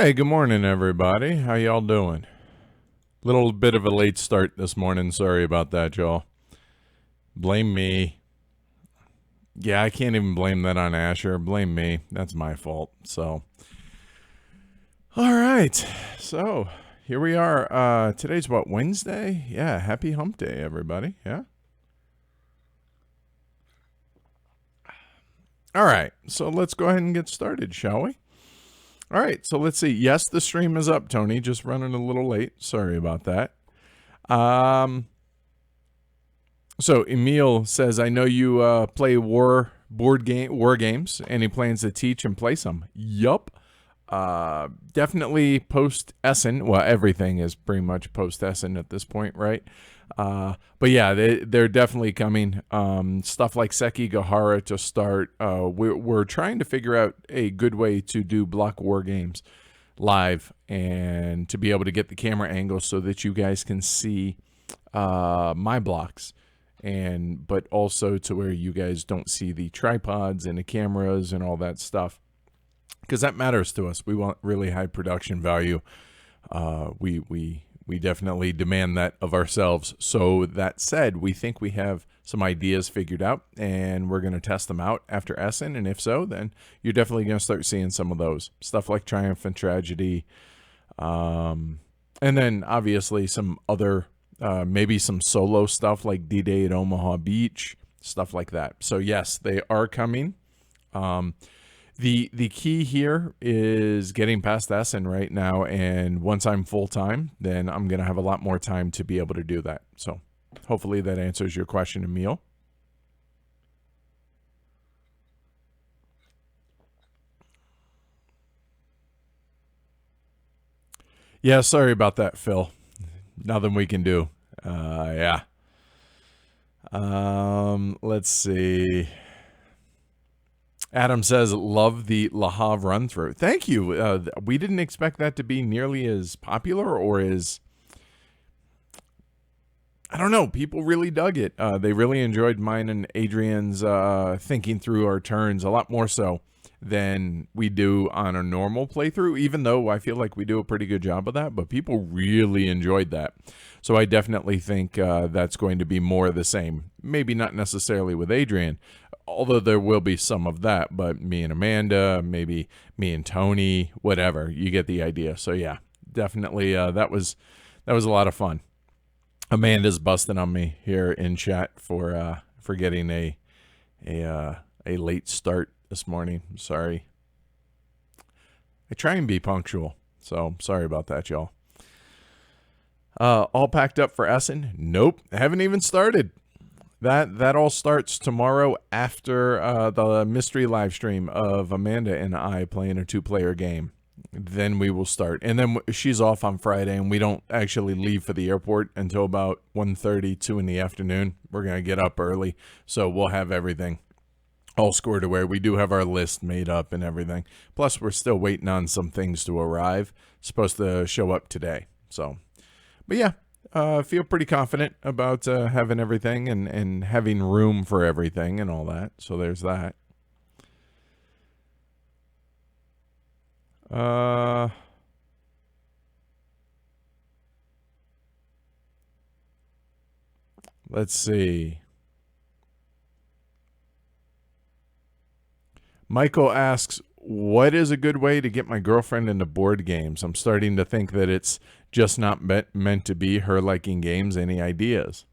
Hey, good morning, everybody. How y'all doing? Little bit of a late start this morning. Sorry about that, y'all. Blame me. Yeah, I can't even blame that on Asher. Blame me. That's my fault. So, all right. So, here we are. Today's what, Wednesday? Yeah, happy hump day, everybody. Yeah. All right. So, let's go ahead and get started, shall we? All right, so let's see. Yes, the stream is up, Tony. Just running a little late. Sorry about that. So Emil says, I know you play war games. Any plans to teach and play some? Yup. Definitely post Essen. Well, everything is pretty much post Essen at this point, right? But yeah, they're definitely coming. Stuff like Sekigahara to start. We're trying to figure out a good way to do block war games live and to be able to get the camera angle so that you guys can see my blocks, but also to where you guys don't see the tripods and the cameras and all that stuff, because that matters to us. We want really high production value. We definitely demand that of ourselves. So that said, we think we have some ideas figured out, and we're going to test them out after Essen. And if so, then you're definitely going to start seeing some of those stuff like Triumph and Tragedy. And then obviously some other, maybe some solo stuff like D-Day at Omaha Beach, stuff like that. So yes, they are coming. The key here is getting past Essen right now, and once I'm full-time, then I'm going to have a lot more time to be able to do that. So hopefully that answers your question, Emil. Yeah, sorry about that, Phil. Nothing we can do. Yeah. Let's see. Adam says, love the Le Havre run through. Thank you. We didn't expect that to be nearly as popular or as, I don't know. People really dug it. They really enjoyed mine and Adrian's thinking through our turns a lot more so than we do on a normal playthrough, even though I feel like we do a pretty good job of that, but people really enjoyed that. So I definitely think that's going to be more of the same. Maybe not necessarily with Adrian, although there will be some of that, but me and Amanda, maybe me and Tony, whatever, you get the idea. So yeah, definitely that was a lot of fun. Amanda's busting on me here in chat for getting a late start this morning. I'm sorry. I try and be punctual, so sorry about that, y'all. All packed up for Essen? Nope, haven't even started. That all starts tomorrow after the mystery live stream of Amanda and I playing a 2-player game. Then we will start. And then she's off on Friday, and we don't actually leave for the airport until about 1:30, 2 in the afternoon. We're going to get up early, so we'll have everything all squared away. We do have our list made up and everything. Plus, we're still waiting on some things to arrive. Supposed to show up today. So, but yeah. Feel pretty confident about having everything and having room for everything and all that. So there's that. Let's see. Michael asks, what is a good way to get my girlfriend into board games? I'm starting to think that it's just not meant to be her liking games. Any ideas?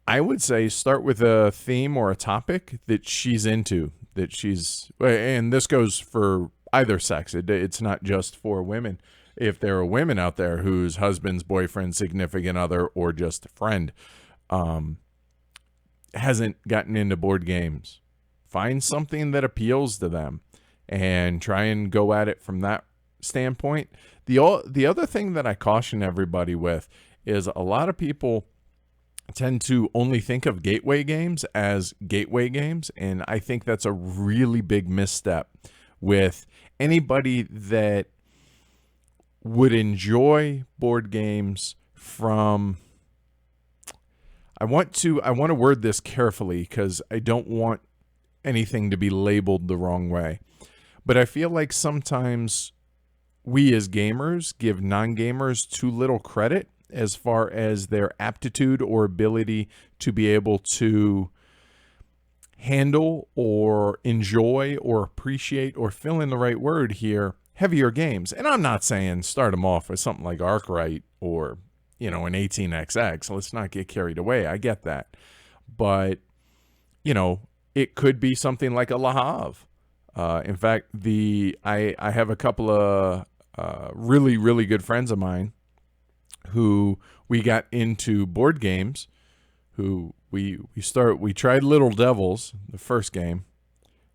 I would say start with a theme or a topic that she's into, and this goes for either sex. It's not just for women. If there are women out there whose husband's boyfriend, significant other, or just a friend hasn't gotten into board games, find something that appeals to them and try and go at it from that standpoint. The other thing that I caution everybody with is a lot of people tend to only think of gateway games as gateway games, and I think that's a really big misstep with anybody that would enjoy board games from... I want to word this carefully because I don't want anything to be labeled the wrong way. But I feel like sometimes we as gamers give non-gamers too little credit as far as their aptitude or ability to be able to handle or enjoy or appreciate, or fill in the right word here, heavier games. And I'm not saying start them off with something like Arkwright or, an 18XX. Let's not get carried away. I get that. But, it could be something like a Le Havre. In fact, I have a couple of really, really good friends of mine who we got into board games, who we tried Little Devils, the first game,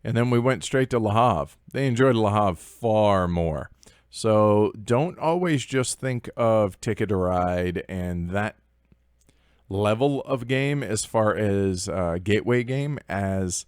and then we went straight to Le Havre. They enjoyed Le Havre far more. So don't always just think of Ticket to Ride and that level of game as far as gateway game as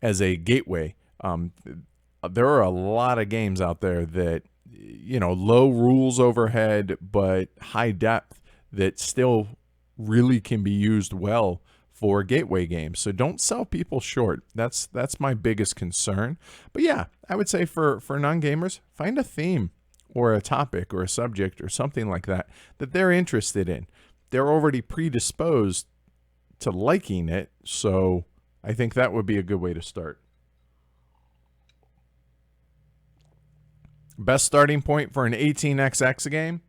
a gateway. There are a lot of games out there that, low rules overhead, but high depth, that still really can be used well for gateway games. So don't sell people short. That's my biggest concern. But yeah, I would say for non-gamers, find a theme or a topic or a subject or something like that they're interested in. They're already predisposed to liking it. So I think that would be a good way to start. Best starting point for an 18XX game?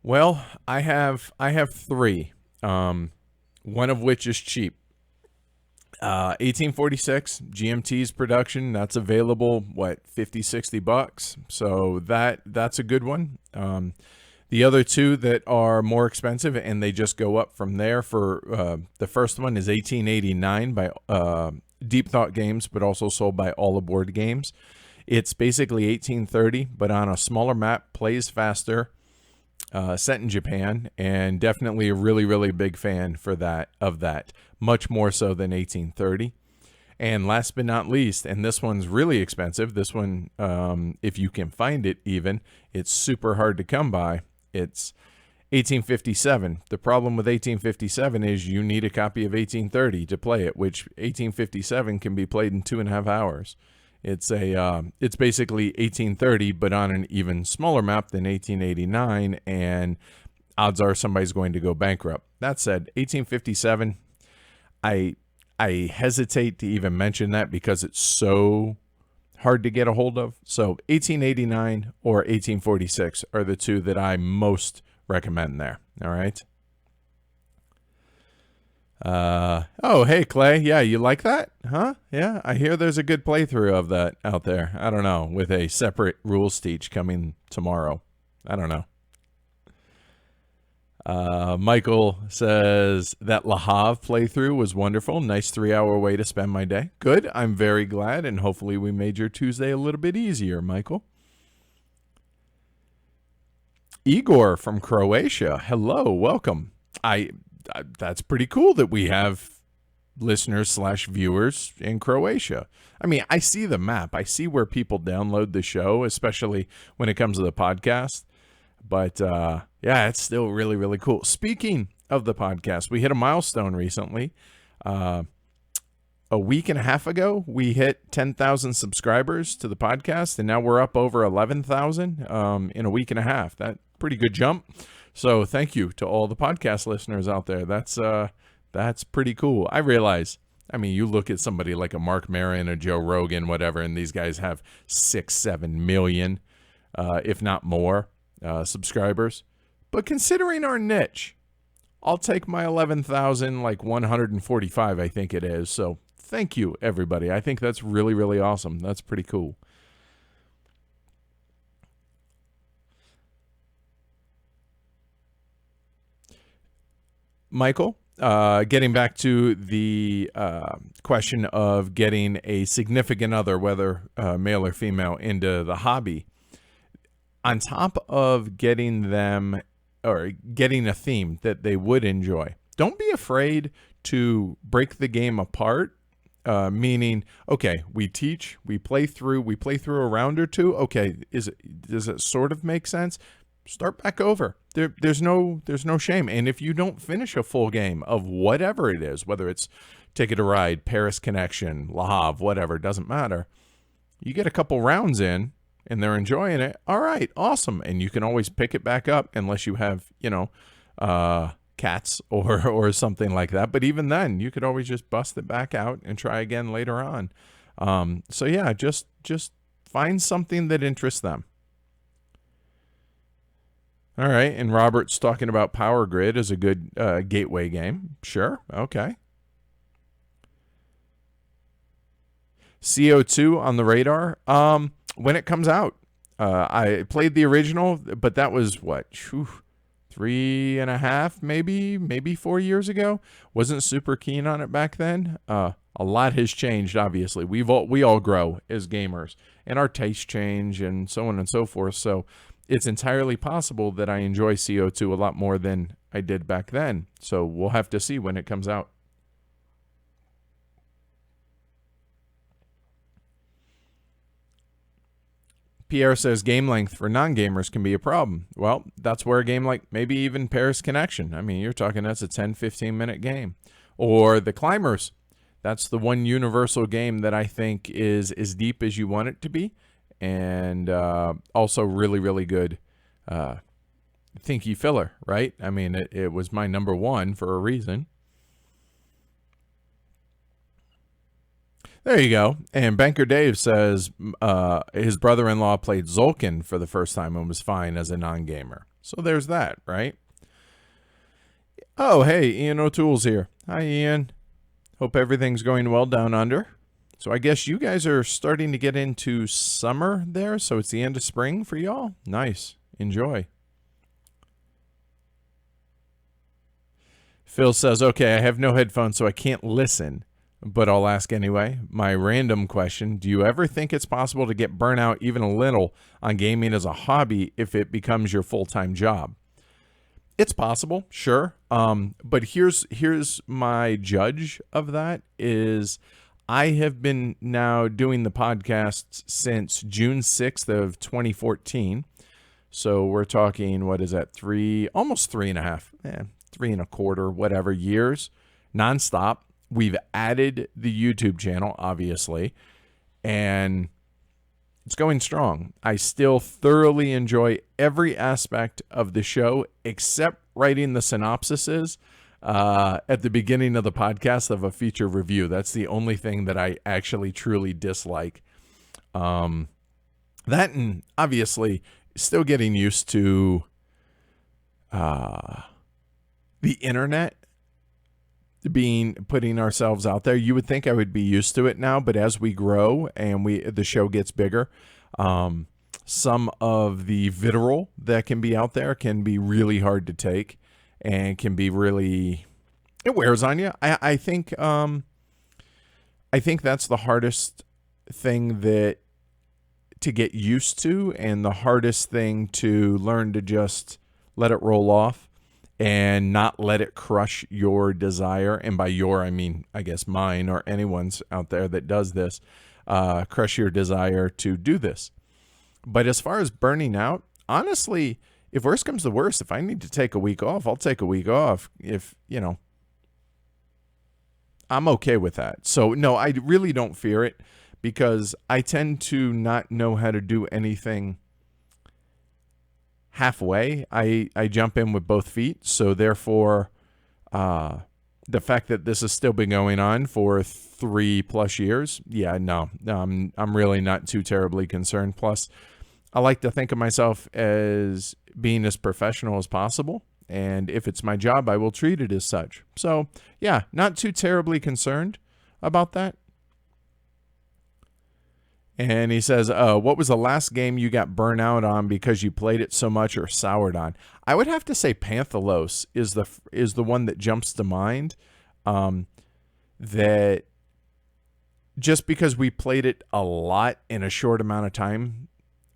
Well, I have 3. One of which is cheap. 1846 GMT's production, that's available, $50-$60. So that's a good one. The other 2 that are more expensive, and they just go up from there, for the first one is 1889 by Deep Thought Games, but also sold by All Aboard Games. It's basically 1830, but on a smaller map, plays faster, set in Japan, and definitely a really, really big fan of that, much more so than 1830. And last but not least, and this one's really expensive. This one, if you can find it even, it's super hard to come by. It's 1857. The problem with 1857 is you need a copy of 1830 to play it, which 1857 can be played in 2.5 hours. It's basically 1830, but on an even smaller map than 1889, and odds are somebody's going to go bankrupt. That said, 1857, I hesitate to even mention that because it's so hard to get a hold of. So 1889 or 1846 are the 2 that I most recommend there. All right. Oh, hey, Clay. Yeah, you like that? Huh? Yeah, I hear there's a good playthrough of that out there. I don't know, with a separate rules teach coming tomorrow. I don't know. Michael says that Le Havre playthrough was wonderful. Nice 3-hour way to spend my day. Good. I'm very glad, and hopefully we made your Tuesday a little bit easier, Michael. Igor from Croatia. Hello, welcome. That's pretty cool that we have listeners/viewers in Croatia. I mean, I see the map. I see where people download the show, especially when it comes to the podcast. But yeah, it's still really, really cool. Speaking of the podcast, we hit a milestone recently. A week and a half ago, we hit 10,000 subscribers to the podcast, and now we're up over 11,000 in a week and a half. That's a pretty good jump. So thank you to all the podcast listeners out there. That's pretty cool. I realize, I mean, you look at somebody like a Mark Maron or Joe Rogan, whatever, and these guys have 6-7 million, if not more, subscribers. But considering our niche, I'll take my 11,145, I think it is. So thank you, everybody. I think that's really, really awesome. That's pretty cool. Michael, getting back to the question of getting a significant other, whether male or female, into the hobby, on top of getting them or getting a theme that they would enjoy, don't be afraid to break the game apart. Meaning, okay, we teach, we play through a round or two. Okay, does it sort of make sense? Start back over. There's no shame. And if you don't finish a full game of whatever it is, whether it's Ticket to Ride, Paris Connection, Le Havre, whatever, doesn't matter. You get a couple rounds in, and they're enjoying it, all right, awesome. And you can always pick it back up unless you have, cats or something like that. But even then, you could always just bust it back out and try again later on. So yeah, just find something that interests them. All right, and Robert's talking about Power Grid as a good gateway game. Sure, okay. CO2 on the radar. When it comes out, I played the original, but that was what, 3.5, maybe 4 years ago. Wasn't super keen on it back then. A lot has changed, obviously. We all grow as gamers, and our tastes change, and so on and so forth. So it's entirely possible that I enjoy CO2 a lot more than I did back then. So we'll have to see when it comes out. Pierre says game length for non-gamers can be a problem. Well, that's where a game like maybe even Paris Connection. I mean, you're talking that's a 10, 15-minute game. Or The Climbers. That's the one universal game that I think is as deep as you want it to be. And also really, really good thinky filler, right? I mean, it was my number one for a reason. There you go. And Banker Dave says his brother-in-law played Zolkin for the first time and was fine as a non-gamer. So there's that, right? Oh, hey, Ian O'Toole's here. Hi, Ian. Hope everything's going well down under. So I guess you guys are starting to get into summer there, so it's the end of spring for y'all? Nice. Enjoy. Phil says, okay, I have no headphones, so I can't listen, but I'll ask anyway. My random question, do you ever think it's possible to get burnout even a little on gaming as a hobby if it becomes your full-time job? It's possible, sure. But here's my judge of that is I have been now doing the podcasts since June 6th of 2014. So we're talking, what is that, almost 3.5, 3.25, whatever years, nonstop. We've added the YouTube channel, obviously, and it's going strong. I still thoroughly enjoy every aspect of the show except writing the synopsises at the beginning of the podcast of a feature review. That's the only thing that I actually truly dislike. That and obviously still getting used to the internet putting ourselves out there. You would think I would be used to it now, but as we grow and the show gets bigger, some of the vitriol that can be out there can be really hard to take and can be really, it wears on you. I think that's the hardest thing to get used to, and the hardest thing to learn to just let it roll off and not let it crush your desire. And by your, I mean, I guess mine or anyone's out there that does this, crush your desire to do this. But as far as burning out, honestly, if worse comes to worse, if I need to take a week off, I'll take a week off. If, I'm okay with that. So no, I really don't fear it because I tend to not know how to do anything halfway. I jump in with both feet. So therefore, the fact that this has still been going on for 3+ years, I'm really not too terribly concerned. Plus, I like to think of myself as being as professional as possible. And if it's my job, I will treat it as such. So yeah, not too terribly concerned about that. And he says, what was the last game you got burnt out on because you played it so much or soured on? I would have to say Panthalos is the one that jumps to mind. That just because we played it a lot in a short amount of time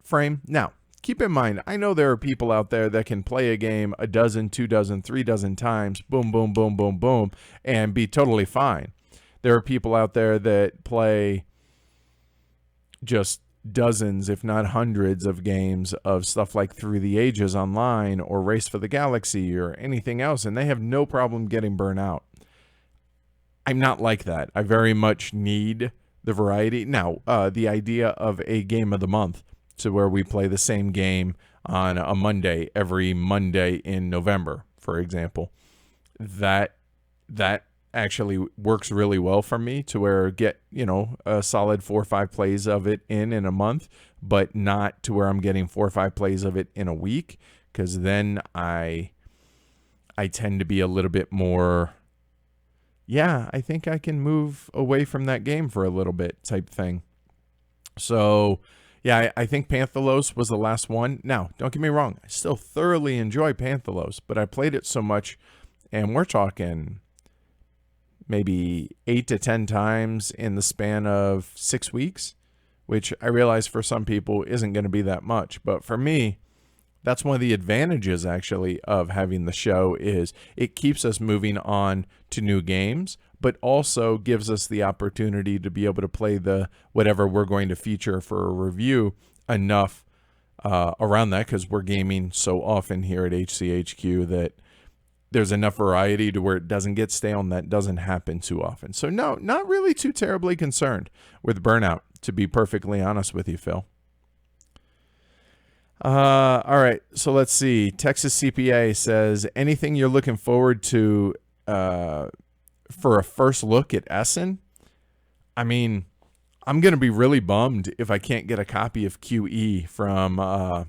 frame. Now, keep in mind, I know there are people out there that can play a game 12, 24, 36 times, boom, boom, boom, boom, boom, and be totally fine. There are people out there that play just dozens, if not hundreds of games of stuff like Through the Ages online or Race for the Galaxy or anything else, and they have no problem getting burnt out. I'm not like that. I very much need the variety. Now, the idea of a game of the month to where we play the same game on a Monday every Monday in November, for example. That actually works really well for me to where get, a solid 4 or 5 plays of it in a month, but not to where I'm getting 4 or 5 plays of it in a week, because then I tend to be a little bit more, I think I can move away from that game for a little bit type thing. So I think Panthelos was the last one. Now, don't get me wrong, I still thoroughly enjoy Panthelos, but I played it so much, and we're talking maybe 8 to 10 times in the span of 6 weeks, which I realize for some people isn't going to be that much. But for me, that's one of the advantages actually of having the show is it keeps us moving on to new games, but also gives us the opportunity to be able to play the whatever we're going to feature for a review enough around that, because we're gaming so often here at HCHQ that there's enough variety to where it doesn't get stale, and that doesn't happen too often. So no, not really too terribly concerned with Burnout, to be perfectly honest with you, Phil. All right, so let's see. Texas CPA says, anything you're looking forward to for a first look at Essen? I mean, I'm going to be really bummed if I can't get a copy of QE from,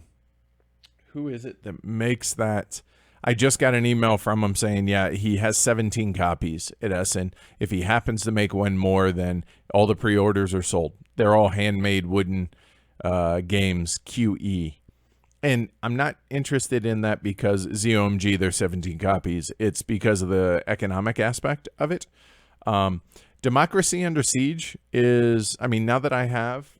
who is it that makes that? I just got an email from him saying, he has 17 copies at Essen. If he happens to make one more, then all the pre-orders are sold. They're all handmade wooden games, QE. And I'm not interested in that because ZOMG, there's 17 copies. It's because of the economic aspect of it. Democracy Under Siege is, now that I have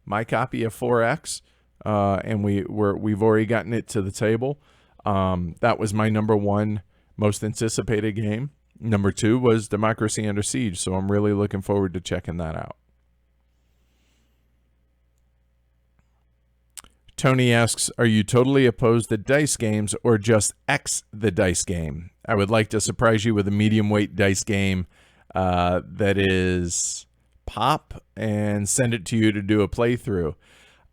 my copy of 4X, and we've already gotten it to the table. That was my number 1 most anticipated game. Number 2 was Democracy Under Siege, so I'm really looking forward to checking that out. Tony asks, are you totally opposed to dice games or just X the dice game? I would like to surprise you with a medium weight dice game that is pop and send it to you to do a playthrough.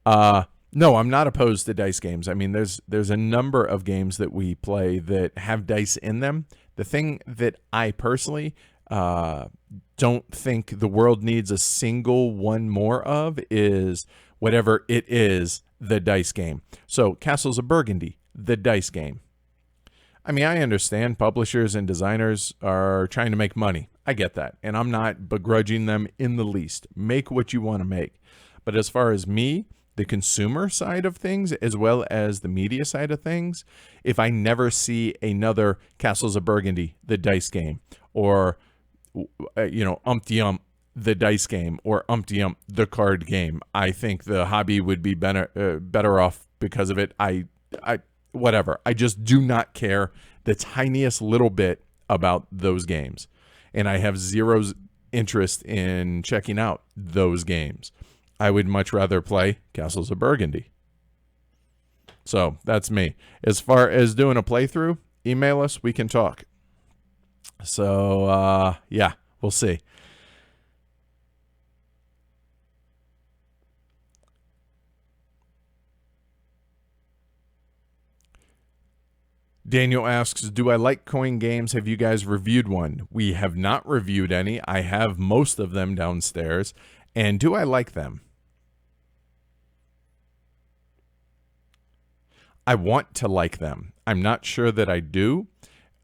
No, I'm not opposed to dice games. There's a number of games that we play that have dice in them. The thing that I personally don't think the world needs a single one more of is whatever it is, the dice game. So Castles of Burgundy, the dice game. I understand publishers and designers are trying to make money. I get that. And I'm not begrudging them in the least. Make what you want to make. But as far as me, the consumer side of things, as well as the media side of things, if I never see another Castles of Burgundy, the dice game, or, Umpty Ump, the dice game, or Umpty Ump, the card game, I think the hobby would be better off because of it. Whatever. I just do not care the tiniest little bit about those games. And I have zero interest in checking out those games. I would much rather play Castles of Burgundy. So that's me. As far as doing a playthrough, email us. We can talk. So, we'll see. Daniel asks, do I like coin games? Have you guys reviewed one? We have not reviewed any. I have most of them downstairs. And do I like them? I want to like them. I'm not sure that I do.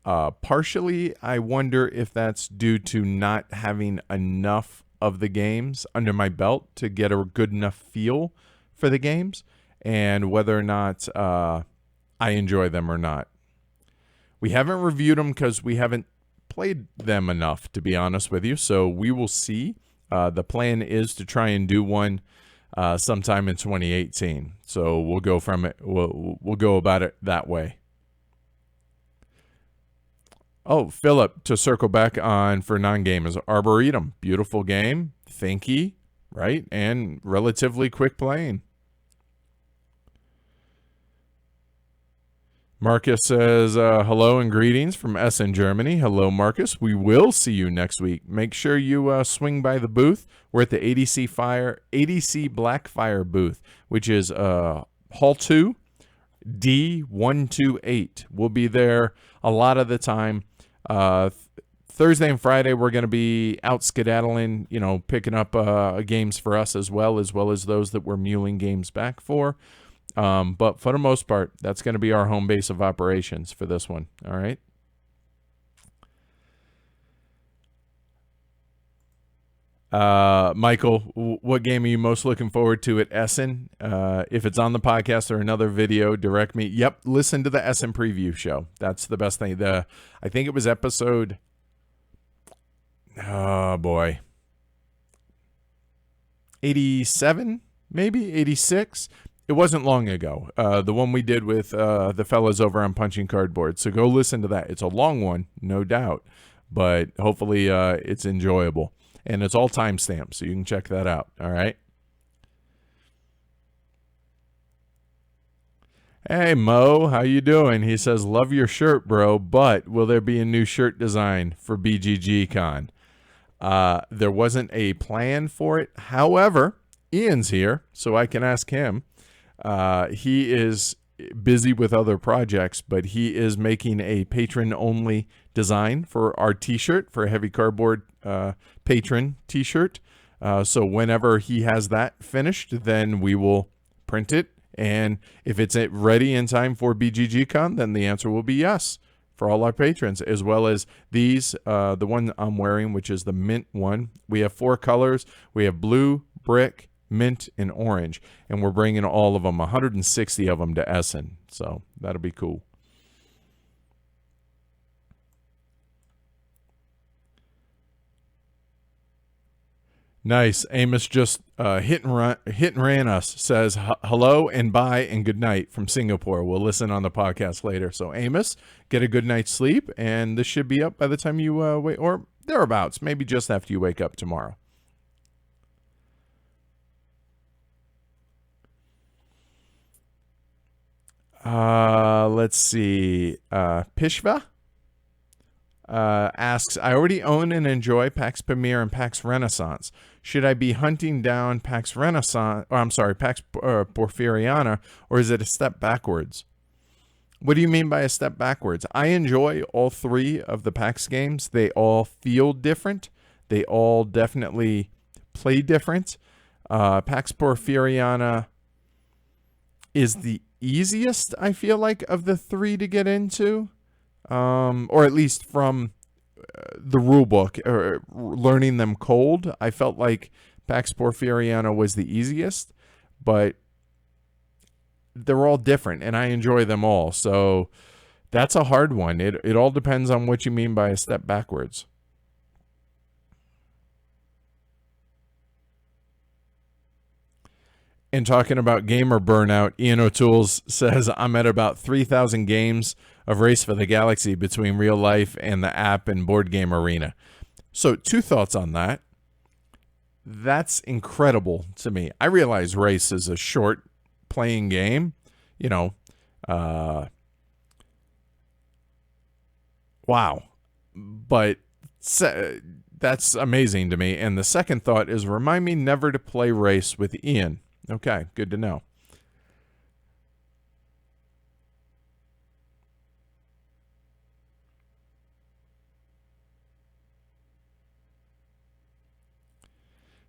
Partially, I wonder if that's due to not having enough of the games under my belt to get a good enough feel for the games and whether or not I enjoy them or not. We haven't reviewed them because we haven't played them enough, to be honest with you. So we will see. The plan is to try and do one sometime in 2018. So we'll go from it. We'll go about it that way. Oh, Philip, to circle back on for non-gamers, Arboretum, beautiful game, thinky, right, and relatively quick playing. Marcus says, hello and greetings from Essen, Germany. Hello, Marcus. We will see you next week. Make sure you swing by the booth. We're at the ADC Blackfire booth, which is Hall 2, D128. We'll be there a lot of the time. Thursday and Friday, we're going to be out skedaddling, picking up games for us as well as those that we're muling games back for. But for the most part, that's going to be our home base of operations for this one. All right. Michael, what game are you most looking forward to at Essen? If it's on the podcast or another video, direct me. Yep, listen to the Essen preview show. That's the best thing. I think it was episode, oh boy, 87, maybe 86. It wasn't long ago. The one we did with the fellas over on Punching Cardboard. So go listen to that. It's a long one, no doubt, but hopefully it's enjoyable. And it's all timestamped, so you can check that out. All right. Hey, Mo, how you doing? He says, love your shirt, bro, but will there be a new shirt design for BGG Con? There wasn't a plan for it. However, Ian's here, so I can ask him. He is busy with other projects, but he is making a patron-only design for our T-shirt, for a heavy cardboard patron T-shirt. So whenever he has that finished, then we will print it. And if it's ready in time for BGGCon, then the answer will be yes for all our patrons, as well as these, the one I'm wearing, which is the mint one. We have 4 colors. We have blue, brick, mint, and orange, and we're bringing all of them, 160 of them, to Essen, so that'll be cool. Nice. Amos just hit and ran us, says hello and bye and good night from Singapore. We'll listen on the podcast later. So Amos, get a good night's sleep, and this should be up by the time you wait, or thereabouts, maybe just after you wake up tomorrow. Let's see. Pishva asks, I already own and enjoy PAX Premier and PAX Renaissance. Should I be hunting down PAX Renaissance, PAX Porfiriana, or is it a step backwards? What do you mean by a step backwards? I enjoy all 3 of the PAX games. They all feel different. They all definitely play different. PAX Porfiriana is the easiest, I feel like, of the 3 to get into, or at least from the rule book, or learning them cold. I felt like PAX Porfiriana was the easiest, but they're all different, and I enjoy them all. So that's a hard one. It all depends on what you mean by a step backwards. And talking about gamer burnout, Ian O'Toole's says, I'm at about 3,000 games of Race for the Galaxy between real life and the app and board game arena. So 2 thoughts on that. That's incredible to me. I realize Race is a short playing game, wow. But that's amazing to me. And the second thought is, remind me never to play Race with Ian. Okay, good to know.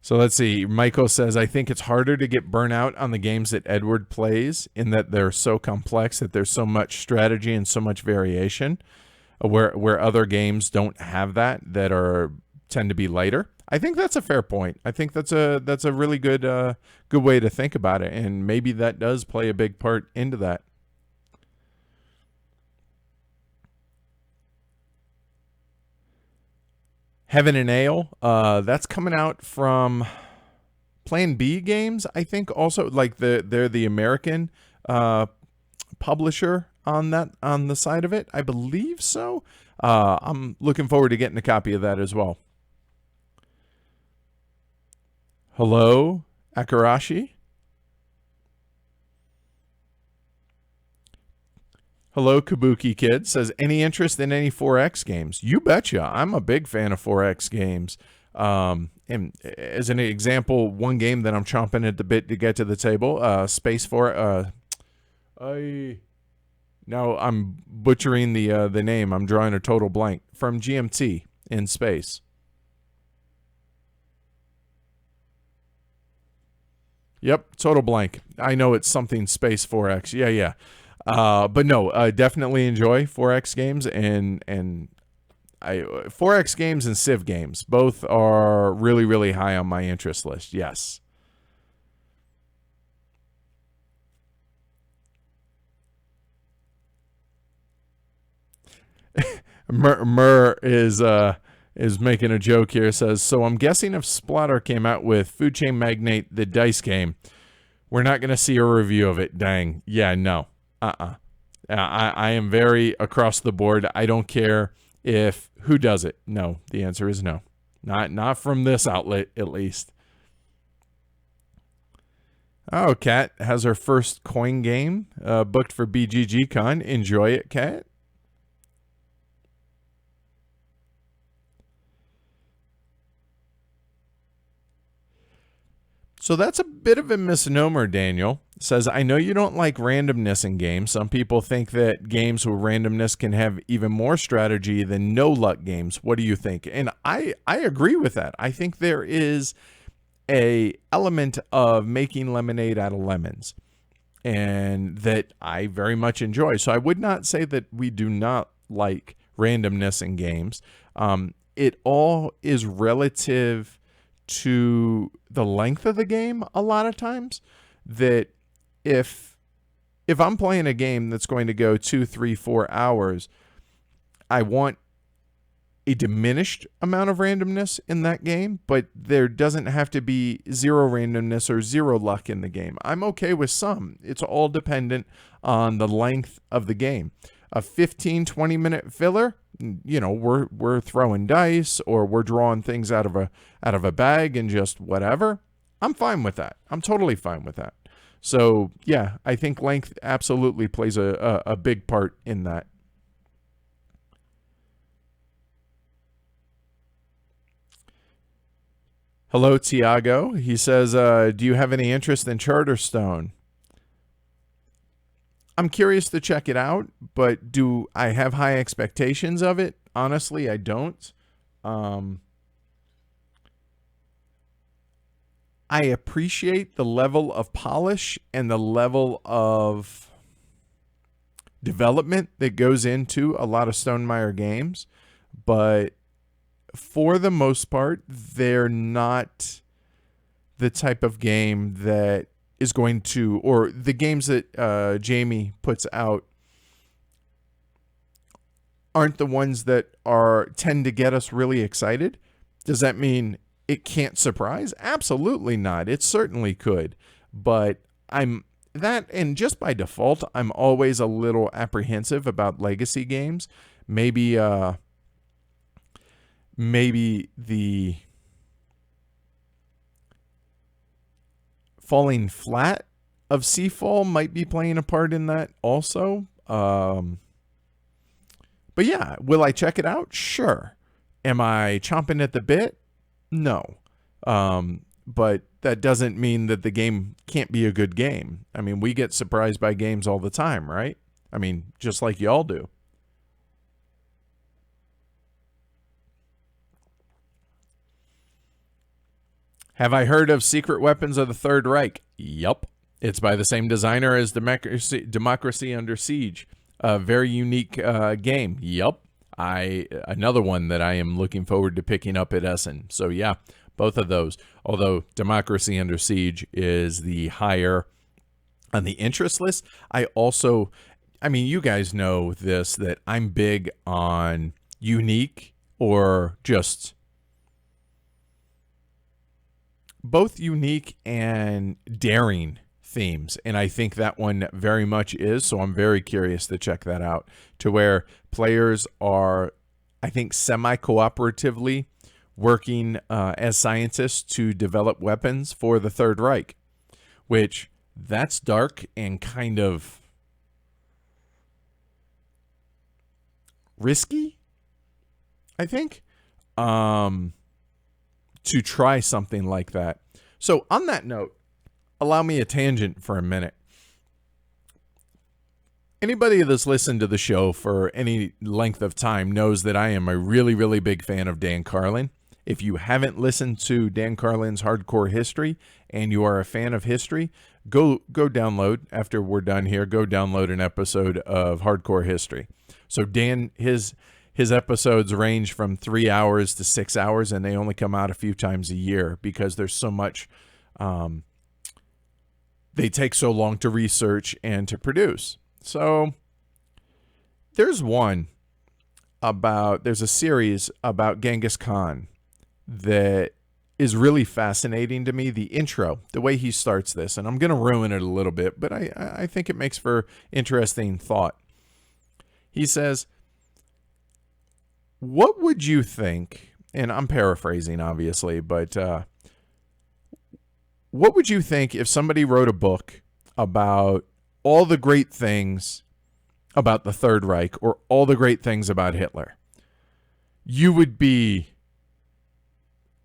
So let's see. Michael says, I think it's harder to get burnout on the games that Edward plays, in that they're so complex, that there's so much strategy and so much variation, where other games don't have that tend to be lighter. I think that's a fair point. I think that's a really good way to think about it, and maybe that does play a big part into that. Heaven and Ale, that's coming out from Plan B Games, I think. Also, like they're the American publisher on the side of it. I believe so. I'm looking forward to getting a copy of that as well. Hello, Akarashi. Hello, Kabuki Kid says, any interest in any 4X games? You betcha. I'm a big fan of 4X games. And as an example, one game that I'm chomping at the bit to get to the table, Space 4. Now I'm butchering the name. I'm drawing a total blank. From GMT in space. Yep, total blank. I know it's something Space 4X. Yeah. But no, definitely enjoy 4X games and 4X games and Civ games. Both are really, really high on my interest list. Yes. Mur is making a joke here. Says, so I'm guessing if Splatter came out with Food Chain Magnate, the dice game, we're not going to see a review of it. Dang. Yeah, no. I am very across the board. I don't care if who does it. No, the answer is no. Not from this outlet, at least. Oh, Kat has her first coin game booked for BGG Con. Enjoy it, Kat. So that's a bit of a misnomer, Daniel. Says, I know you don't like randomness in games. Some people think that games with randomness can have even more strategy than no luck games. What do you think? And I agree with that. I think there is a element of making lemonade out of lemons, and that I very much enjoy. So I would not say that we do not like randomness in games. It all is relative to the length of the game a lot of times. That if I'm playing a game that's going to go 2, 3, 4 hours, I want a diminished amount of randomness in that game, but there doesn't have to be zero randomness or zero luck in the game. I'm okay with some. It's all dependent on the length of the game. A 15, 20-minute filler, you know, we're throwing dice or we're drawing things out of a bag and just whatever. I'm fine with that. I'm totally fine with that. So yeah, I think length absolutely plays a big part in that. Hello, Tiago. He says, do you have any interest in Charterstone? I'm curious to check it out, but do I have high expectations of it? Honestly, I don't. I appreciate the level of polish and the level of development that goes into a lot of Stonemaier games, but for the most part, they're not the type of game that is going to, or the games that Jamie puts out aren't the ones that tend to get us really excited. Does that mean it can't surprise? Absolutely not. It certainly could. But and just by default, I'm always a little apprehensive about legacy games. Maybe the falling flat of Seafall might be playing a part in that also. But yeah, will I check it out? Sure. Am I chomping at the bit? No. But that doesn't mean that the game can't be a good game. I mean, we get surprised by games all the time, right? I mean, just like y'all do. Have I heard of Secret Weapons of the Third Reich? Yup. It's by the same designer as Democracy Under Siege. A very unique game. Yup. Another one that I am looking forward to picking up at Essen. So yeah, both of those. Although Democracy Under Siege is the higher on the interest list. I mean, you guys know this, that I'm big on unique or just both unique and daring themes, and I think that one very much is, so I'm very curious to check that out, to where players are, I think, semi-cooperatively working as scientists to develop weapons for the Third Reich, which that's dark and kind of risky, I think, to try something like that. So on that note, allow me a tangent for a minute. Anybody that's listened to the show for any length of time knows that I am a really, really big fan of Dan Carlin. If you haven't listened to Dan Carlin's Hardcore History and you are a fan of history, go download, after we're done here, go download an episode of Hardcore History. So Dan, his episodes range from 3 hours to 6 hours, and they only come out a few times a year because there's so much, they take so long to research and to produce. So there's a series about Genghis Khan that is really fascinating to me. The intro, the way he starts this, and I'm going to ruin it a little bit, but I think it makes for interesting thought. He says, what would you think, and I'm paraphrasing obviously, but what would you think if somebody wrote a book about all the great things about the Third Reich or all the great things about Hitler? You would be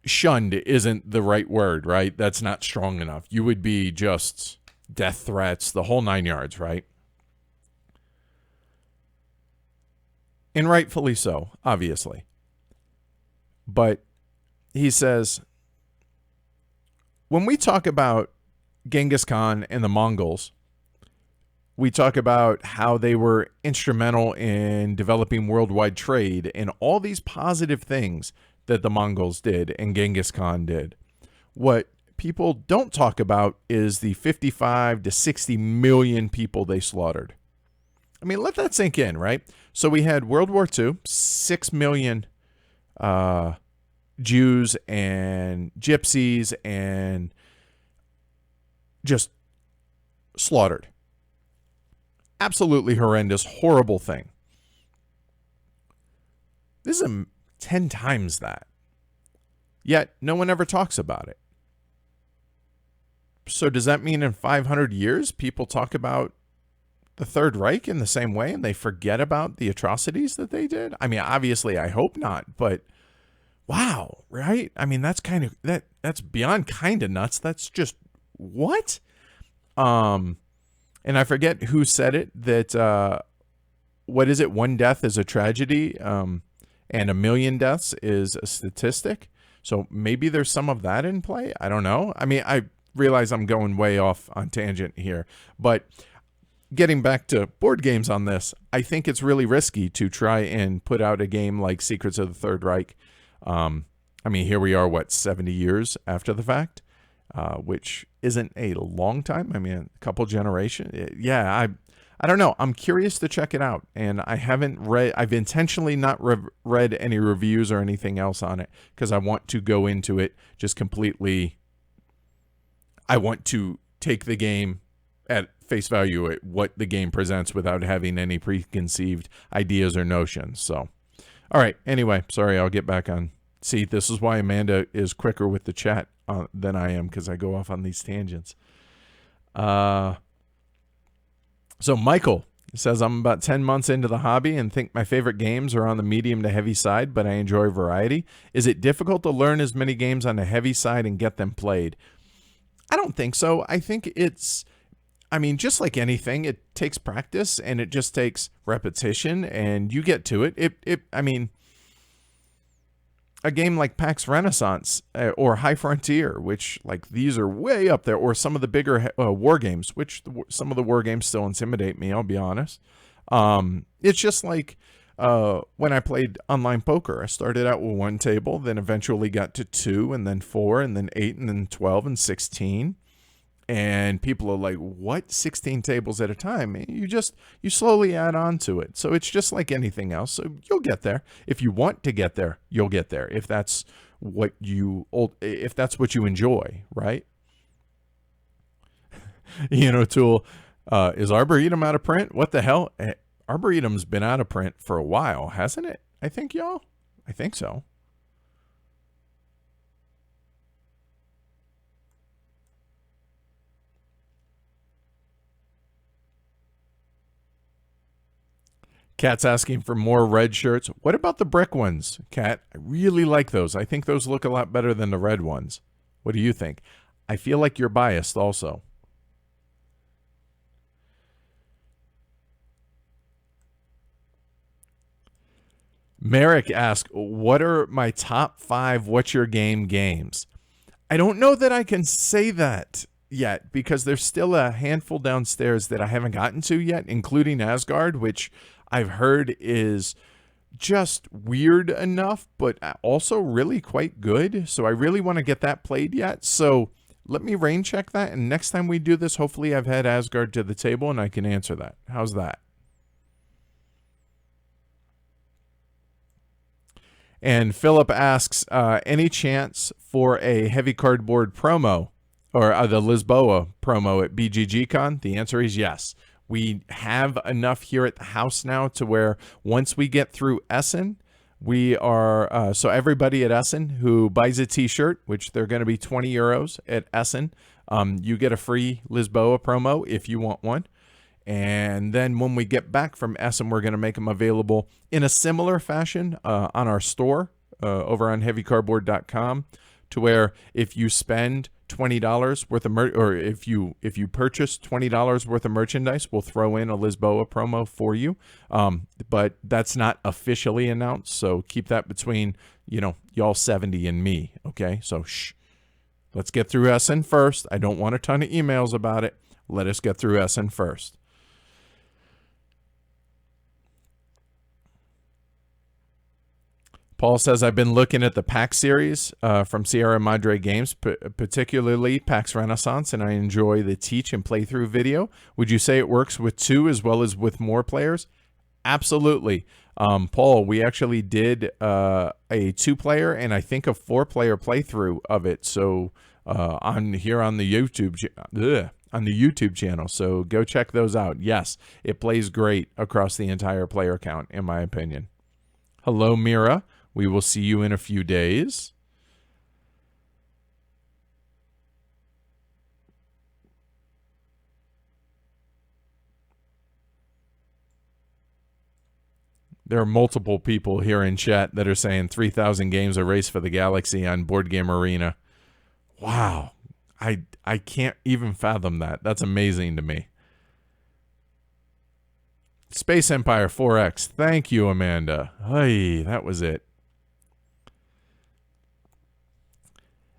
shunned isn't the right word, right? That's not strong enough. You would be just death threats, the whole 9 yards, right? And rightfully so, obviously. But he says, when we talk about Genghis Khan and the Mongols, we talk about how they were instrumental in developing worldwide trade and all these positive things that the Mongols did and Genghis Khan did. What people don't talk about is the 55 to 60 million people they slaughtered. I mean, let that sink in, right? So we had World War II, 6 million Jews and gypsies and just slaughtered. Absolutely horrendous, horrible thing. This is 10 times that. Yet, no one ever talks about it. So does that mean in 500 years, people talk about the Third Reich in the same way and they forget about the atrocities that they did? I mean, obviously, I hope not, but wow, right? I mean, that's that's beyond kind of nuts. That's just, what? And I forget who said it, that, what is it? One death is a tragedy, and 1 million deaths is a statistic. So maybe there's some of that in play. I don't know. I mean, I realize I'm going way off on tangent here, but getting back to board games on this, I think it's really risky to try and put out a game like Secrets of the Third Reich. I mean, here we are, 70 years after the fact? Which isn't a long time. I mean, a couple generations. Yeah, I don't know. I'm curious to check it out. And I've intentionally not read any reviews or anything else on it because I want to go into it just completely. I want to take the game at face value at what the game presents without having any preconceived ideas or notions. So, all right. Anyway, sorry, I'll get back on. See, this is why Amanda is quicker with the chat than I am, because I go off on these tangents. So Michael says, I'm about 10 months into the hobby and think my favorite games are on the medium to heavy side, but I enjoy variety. Is it difficult to learn as many games on the heavy side and get them played? I don't think so. I think just like anything, it takes practice and it just takes repetition and you get to it. A game like PAX Renaissance or High Frontier, which like these are way up there, or some of the bigger war games, which some of the war games still intimidate me, I'll be honest. It's just like when I played online poker, I started out with 1 table, then eventually got to 2 and then 4 and then 8 and then 12 and 16. And people are like, what? 16 tables at a time? You slowly add on to it. So it's just like anything else. So you'll get there. If you want to get there, you'll get there. If that's what you enjoy, right? Tool, is Arboretum out of print? What the hell? Arboretum's been out of print for a while, hasn't it? I think so. Kat's asking for more red shirts. What about the brick ones, Kat? I really like those. I think those look a lot better than the red ones. What do you think? I feel like you're biased also. Merrick asked, what are my top 5 What's Your Game games? I don't know that I can say that yet because there's still a handful downstairs that I haven't gotten to yet, including Asgard, which I've heard is just weird enough, but also really quite good. So I really want to get that played yet. So let me rain check that. And next time we do this, hopefully I've had Asgard to the table and I can answer that. How's that? And Philip asks, any chance for a heavy cardboard promo or the Lisboa promo at BGGCon? The answer is yes. We have enough here at the house now to where once we get through Essen, we are, so everybody at Essen who buys a t-shirt, which they're going to be 20 euros at Essen, you get a free Lisboa promo if you want one. And then when we get back from Essen, we're going to make them available in a similar fashion on our store over on heavycardboard.com, to where if you spend $20 worth of or if you purchase $20 worth of merchandise, we'll throw in a Lisboa promo for you. But that's not officially announced, so keep that between y'all 70 and me. Okay, so shh. Let's get through Essen first. I don't want a ton of emails about it. Let us get through Essen first. Paul says, I've been looking at the PAX series from Sierra Madre Games, particularly PAX Renaissance, and I enjoy the teach and playthrough video. Would you say it works with 2 as well as with more players? Absolutely. Paul, we actually did a 2-player and I think a 4-player playthrough of it. So on the YouTube channel. So go check those out. Yes, it plays great across the entire player count, in my opinion. Hello, Mira. We will see you in a few days. There are multiple people here in chat that are saying 3,000 games, a race for the galaxy on Board Game Arena. Wow. I can't even fathom that. That's amazing to me. Space Empire 4X. Thank you, Amanda. Hey, that was it.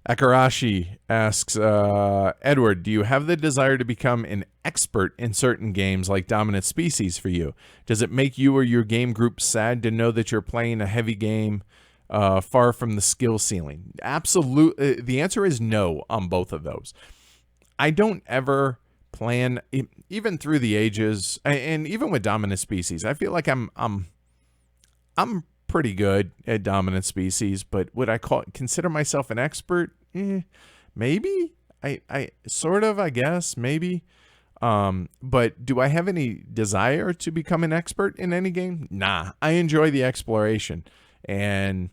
Akarashi asks, Edward, do you have the desire to become an expert in certain games like Dominant Species for you? Does it make you or your game group sad to know that you're playing a heavy game far from the skill ceiling? Absolutely. The answer is no on both of those. I don't ever plan, even through the ages, and even with Dominant Species, I feel like I'm pretty good at Dominant Species, but would I consider myself an expert? Maybe. I sort of, I guess, maybe. But do I have any desire to become an expert in any game? Nah, I enjoy the exploration, and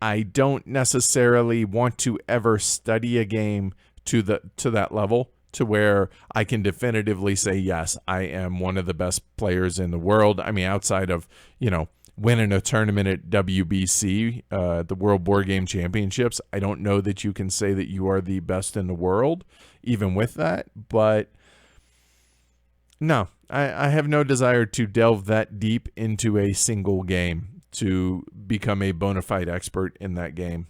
I don't necessarily want to ever study a game to that level to where I can definitively say, yes, I am one of the best players in the world. I mean, outside of, winning a tournament at WBC, the World Board Game Championships, I don't know that you can say that you are the best in the world, even with that. But no, I have no desire to delve that deep into a single game to become a bona fide expert in that game.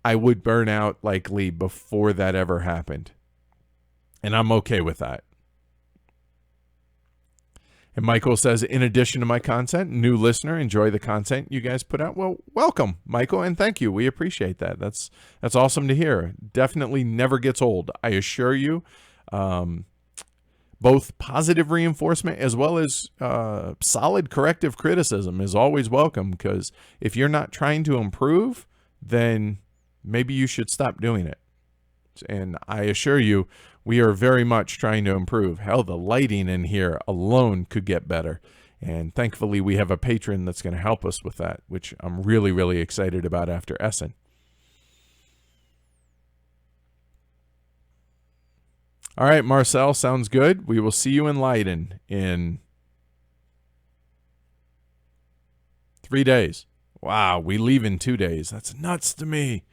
I would burn out likely before that ever happened. And I'm okay with that. And Michael says, in addition to my content, new listener, enjoy the content you guys put out. Well, welcome, Michael, and thank you. We appreciate that. That's awesome to hear. Definitely never gets old, I assure you. Both positive reinforcement as well as solid corrective criticism is always welcome, because if you're not trying to improve, then maybe you should stop doing it. And I assure you, we are very much trying to improve. Hell, the lighting in here alone could get better. And thankfully, we have a patron that's going to help us with that, which I'm really, really excited about after Essen. All right, Marcel, sounds good. We will see you in Leiden in 3 days. Wow, we leave in 2 days. That's nuts to me.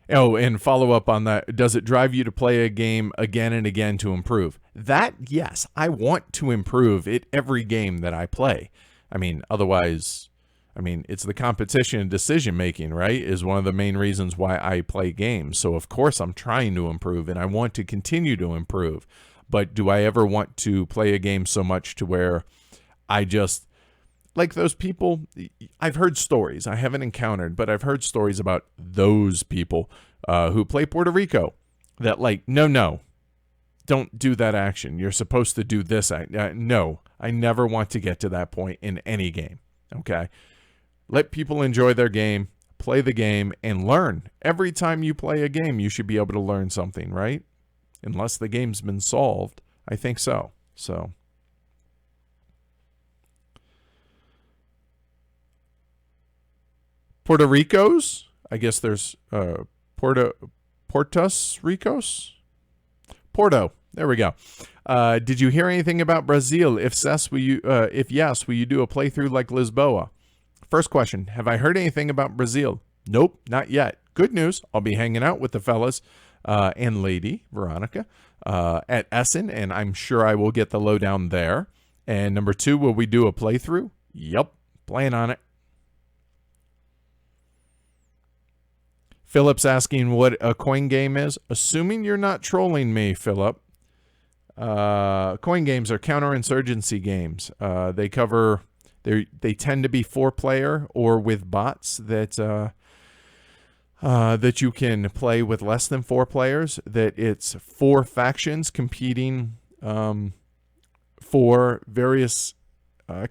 Oh, and follow up on that. Does it drive you to play a game again and again to improve? That, yes. I want to improve at every game that I play. I mean, otherwise, it's the competition and decision making, right, is one of the main reasons why I play games. So, of course, I'm trying to improve, and I want to continue to improve. But do I ever want to play a game so much to where I just, like those people, I've heard stories, I haven't encountered, but I've heard stories about those people who play Puerto Rico that like, no, don't do that action. You're supposed to do this. No, I never want to get to that point in any game, okay? Let people enjoy their game, play the game, and learn. Every time you play a game, you should be able to learn something, right? Unless the game's been solved. I think so. So... Puerto Ricos, I guess there's Portos Ricos? Porto, there we go. Did you hear anything about Brazil? If yes, will you do a playthrough like Lisboa? First question, have I heard anything about Brazil? Nope, not yet. Good news, I'll be hanging out with the fellas and lady, Veronica, at Essen, and I'm sure I will get the lowdown there. And number 2, will we do a playthrough? Yep, plan on it. Philip's asking what a coin game is. Assuming you're not trolling me, Philip. Coin games are counterinsurgency games. They tend to be 4-player or with bots that you can play with less than 4 players. That it's 4 factions competing for various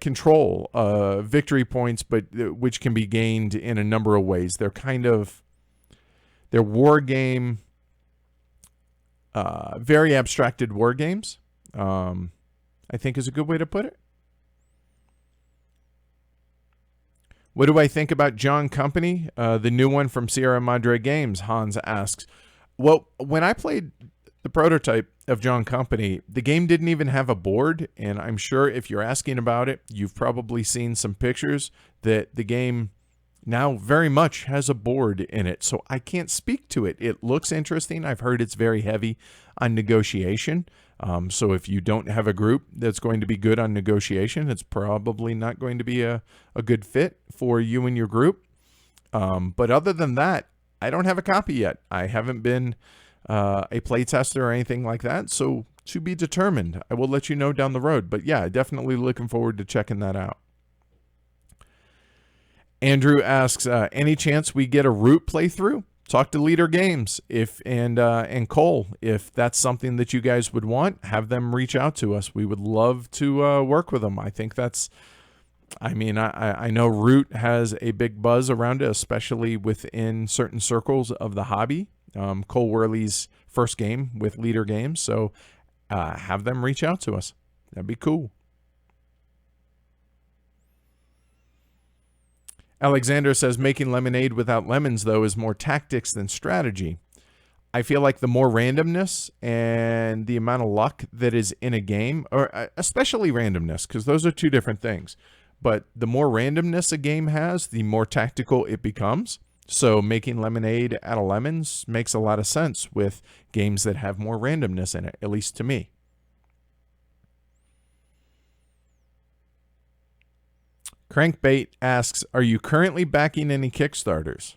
control victory points, but which can be gained in a number of ways. They're war game, very abstracted war games, I think is a good way to put it. What do I think about John Company, the new one from Sierra Madre Games? Hans asks. Well, when I played the prototype of John Company, the game didn't even have a board, and I'm sure if you're asking about it, you've probably seen some pictures that the game now very much has a board in it, so I can't speak to it. It looks interesting. I've heard it's very heavy on negotiation. So if you don't have a group that's going to be good on negotiation, it's probably not going to be a good fit for you and your group. But other than that, I don't have a copy yet. I haven't been a playtester or anything like that, so to be determined. I will let you know down the road. But yeah, definitely looking forward to checking that out. Andrew asks, any chance we get a Root playthrough? Talk to Leader Games and Cole. If that's something that you guys would want, have them reach out to us. We would love to work with them. I think that's, I know Root has a big buzz around it, especially within certain circles of the hobby. Cole Worley's first game with Leader Games. So have them reach out to us. That'd be cool. Alexander says, making lemonade without lemons, though, is more tactics than strategy. I feel like the more randomness and the amount of luck that is in a game, or especially randomness, because those are two different things. But the more randomness a game has, the more tactical it becomes. So making lemonade out of lemons makes a lot of sense with games that have more randomness in it, at least to me. Crankbait asks, are you currently backing any Kickstarters?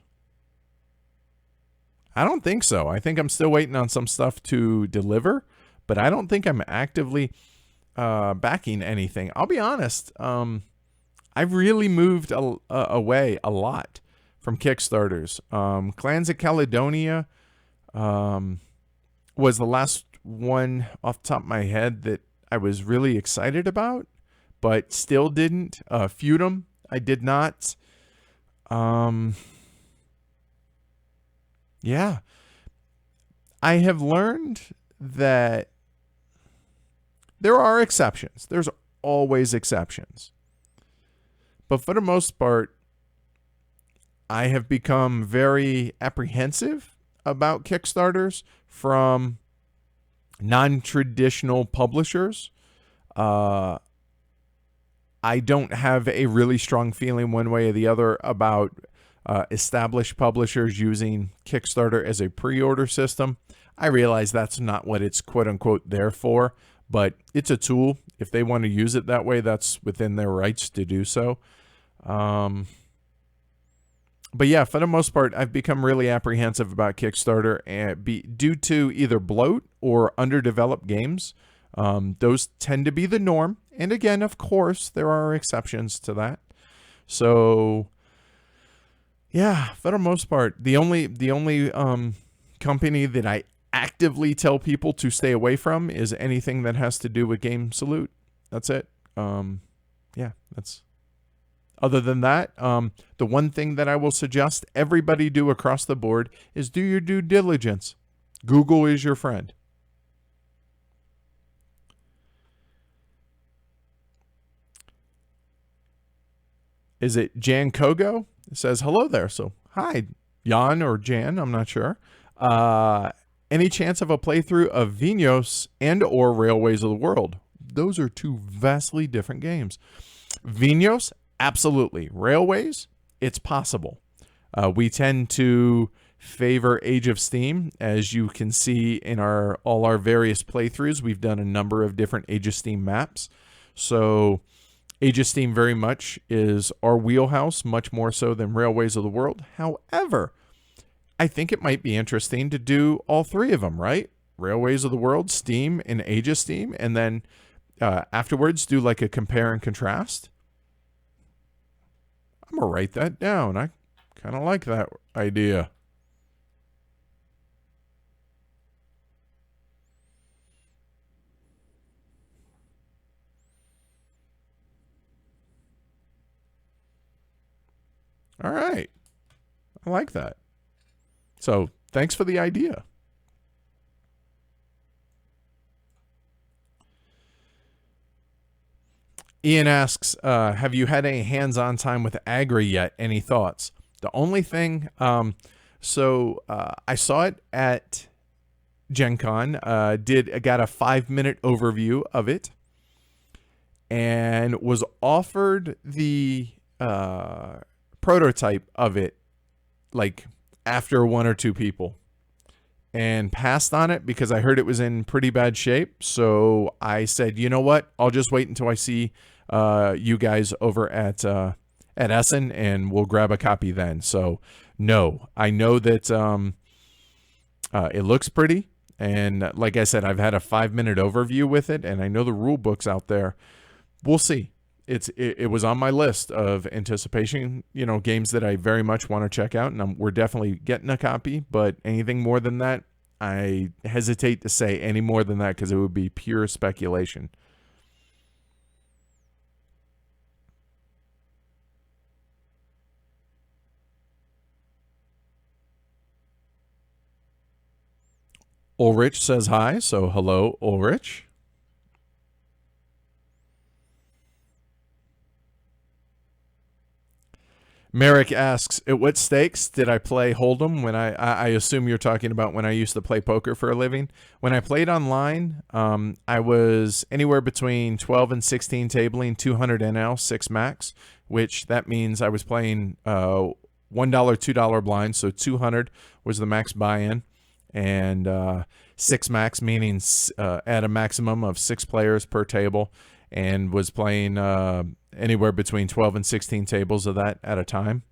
I don't think so. I think I'm still waiting on some stuff to deliver, but I don't think I'm actively backing anything. I'll be honest. I've really moved away a lot from Kickstarters. Clans of Caledonia was the last one off the top of my head that I was really excited about, but still didn't. Feudum, I did not. Yeah. I have learned that there are exceptions. There's always exceptions. But for the most part, I have become very apprehensive about Kickstarters from non-traditional publishers. I don't have a really strong feeling one way or the other about established publishers using Kickstarter as a pre-order system. I realize that's not what it's quote-unquote there for, but it's a tool. If they want to use it that way, that's within their rights to do so. But yeah, for the most part, I've become really apprehensive about Kickstarter due to either bloat or underdeveloped games. Those tend to be the norm. And again, of course, there are exceptions to that. So yeah, for the most part, the only company that I actively tell people to stay away from is anything that has to do with Game Salute. That's it. Yeah, that's. Other than that, the one thing that I will suggest everybody do across the board is do your due diligence. Google is your friend. Is it Jan Kogo? It says, hello there. So, hi, Jan or Jan, I'm not sure. Any chance of a playthrough of Vinos and or Railways of the World? Those are two vastly different games. Vinos, absolutely. Railways, it's possible. We tend to favor Age of Steam. As you can see in all our various playthroughs, we've done a number of different Age of Steam maps. So Age of Steam very much is our wheelhouse, much more so than Railways of the World. However, I think it might be interesting to do all three of them, right? Railways of the World, Steam, and Age of Steam, and then afterwards do like a compare and contrast. I'm going to write that down. I kind of like that idea. All right. I like that. So thanks for the idea. Ian asks, have you had any hands-on time with Agri yet? Any thoughts? The only thing, I saw it at Gen Con, got a 5-minute overview of it, and was offered the prototype of it like after one or two people, and passed on it because I heard it was in pretty bad shape. So I said, you know what? I'll just wait until I see you guys over at Essen, and we'll grab a copy then. So no, I know that it looks pretty, and like I said, I've had a 5-minute overview with it, and I know the rule book's out there. We'll see. It was on my list of anticipation, games that I very much want to check out, and we're definitely getting a copy. But anything more than that, I hesitate to say any more than that because it would be pure speculation. Ulrich says hi, so hello, Ulrich. Merrick asks, at what stakes did I play Hold'em? When I assume you're talking about when I used to play poker for a living. When I played online, I was anywhere between 12 and 16 tabling, 200 NL, 6 max, which that means I was playing $1, $2 blinds, so 200 was the max buy-in, and 6 max, meaning at a maximum of 6 players per table, and was playing anywhere between 12 and 16 tables of that at a time.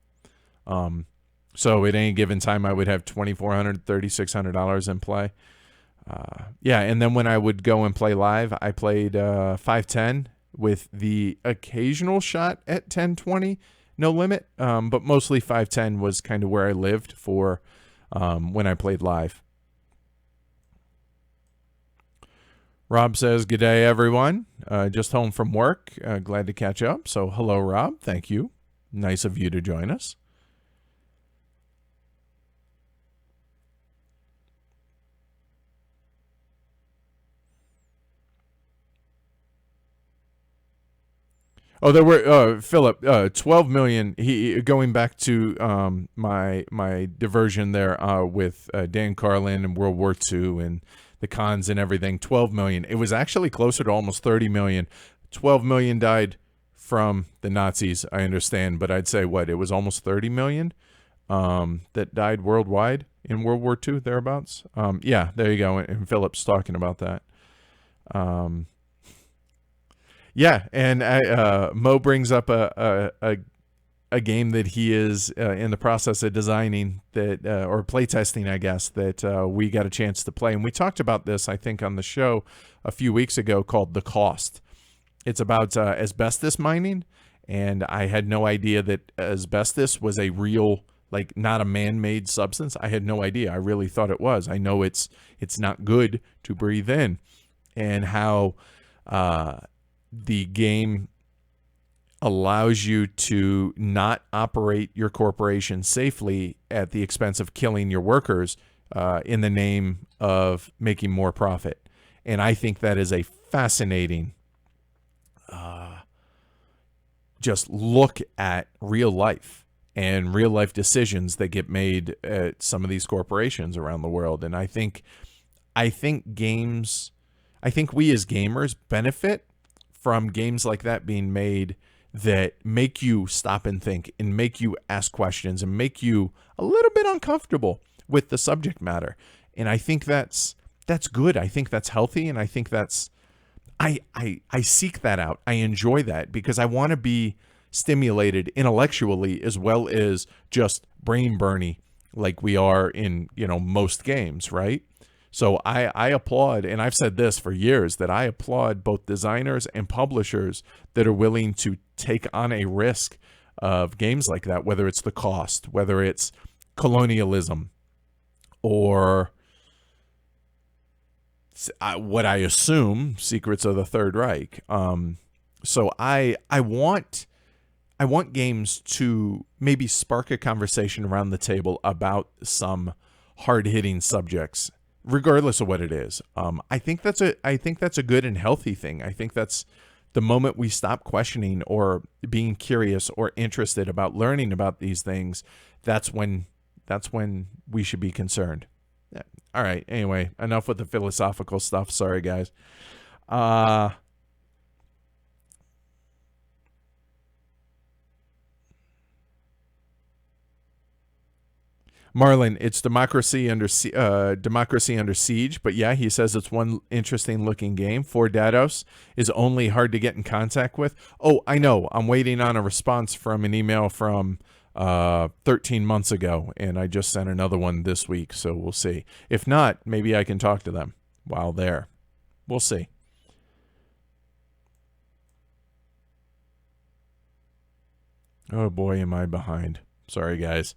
So at any given time, I would have $2,400, $3,600 in play. Yeah, and then when I would go and play live, I played 5-10 with the occasional shot at 10-20, no limit. But mostly 5-10 was kind of where I lived for when I played live. Rob says, good day, everyone. Just home from work. Glad to catch up. So hello, Rob. Thank you. Nice of you to join us. Oh, there were Philip, 12 million. He going back to my diversion there with Dan Carlin and World War II and the cons and everything, 12 million. It was actually closer to almost 30 million. 12 million died from the Nazis, I understand, but I'd say it was almost 30 million that died worldwide in World War II, thereabouts. Yeah, there you go. And Philip's talking about that. Yeah, and Mo brings up a game that he is in the process of designing that or playtesting, I guess, that we got a chance to play. And we talked about this, I think, on the show a few weeks ago, called The Cost. It's about asbestos mining, and I had no idea that asbestos was a real, like, not a man-made substance. I had no idea. I really thought it was. I know it's not good to breathe in, and how the game allows you to not operate your corporation safely at the expense of killing your workers in the name of making more profit. And I think that is a fascinating just look at real life and real life decisions that get made at some of these corporations around the world. And I think we as gamers benefit from games like that being made that make you stop and think and make you ask questions and make you a little bit uncomfortable with the subject matter. And I think that's good. I think that's healthy. And I think that's, I seek that out. I enjoy that because I want to be stimulated intellectually as well as just brain burny like we are in, most games, right? So I applaud, and I've said this for years, that I applaud both designers and publishers that are willing to take on a risk of games like that, whether it's The Cost, whether it's colonialism, or what I assume, Secrets of the Third Reich. So I want games to maybe spark a conversation around the table about some hard-hitting subjects, regardless of what it is. I think that's a good and healthy thing. I think that's the moment we stop questioning or being curious or interested about learning about these things. That's when we should be concerned. Yeah. All right. Anyway, enough with the philosophical stuff. Sorry, guys. Marlon, it's democracy under siege, but yeah, he says it's one interesting looking game. For Dados is only hard to get in contact with. Oh, I know. I'm waiting on a response from an email from 13 months ago, and I just sent another one this week, so we'll see. If not, maybe I can talk to them while there. We'll see. Oh boy, am I behind. Sorry, guys.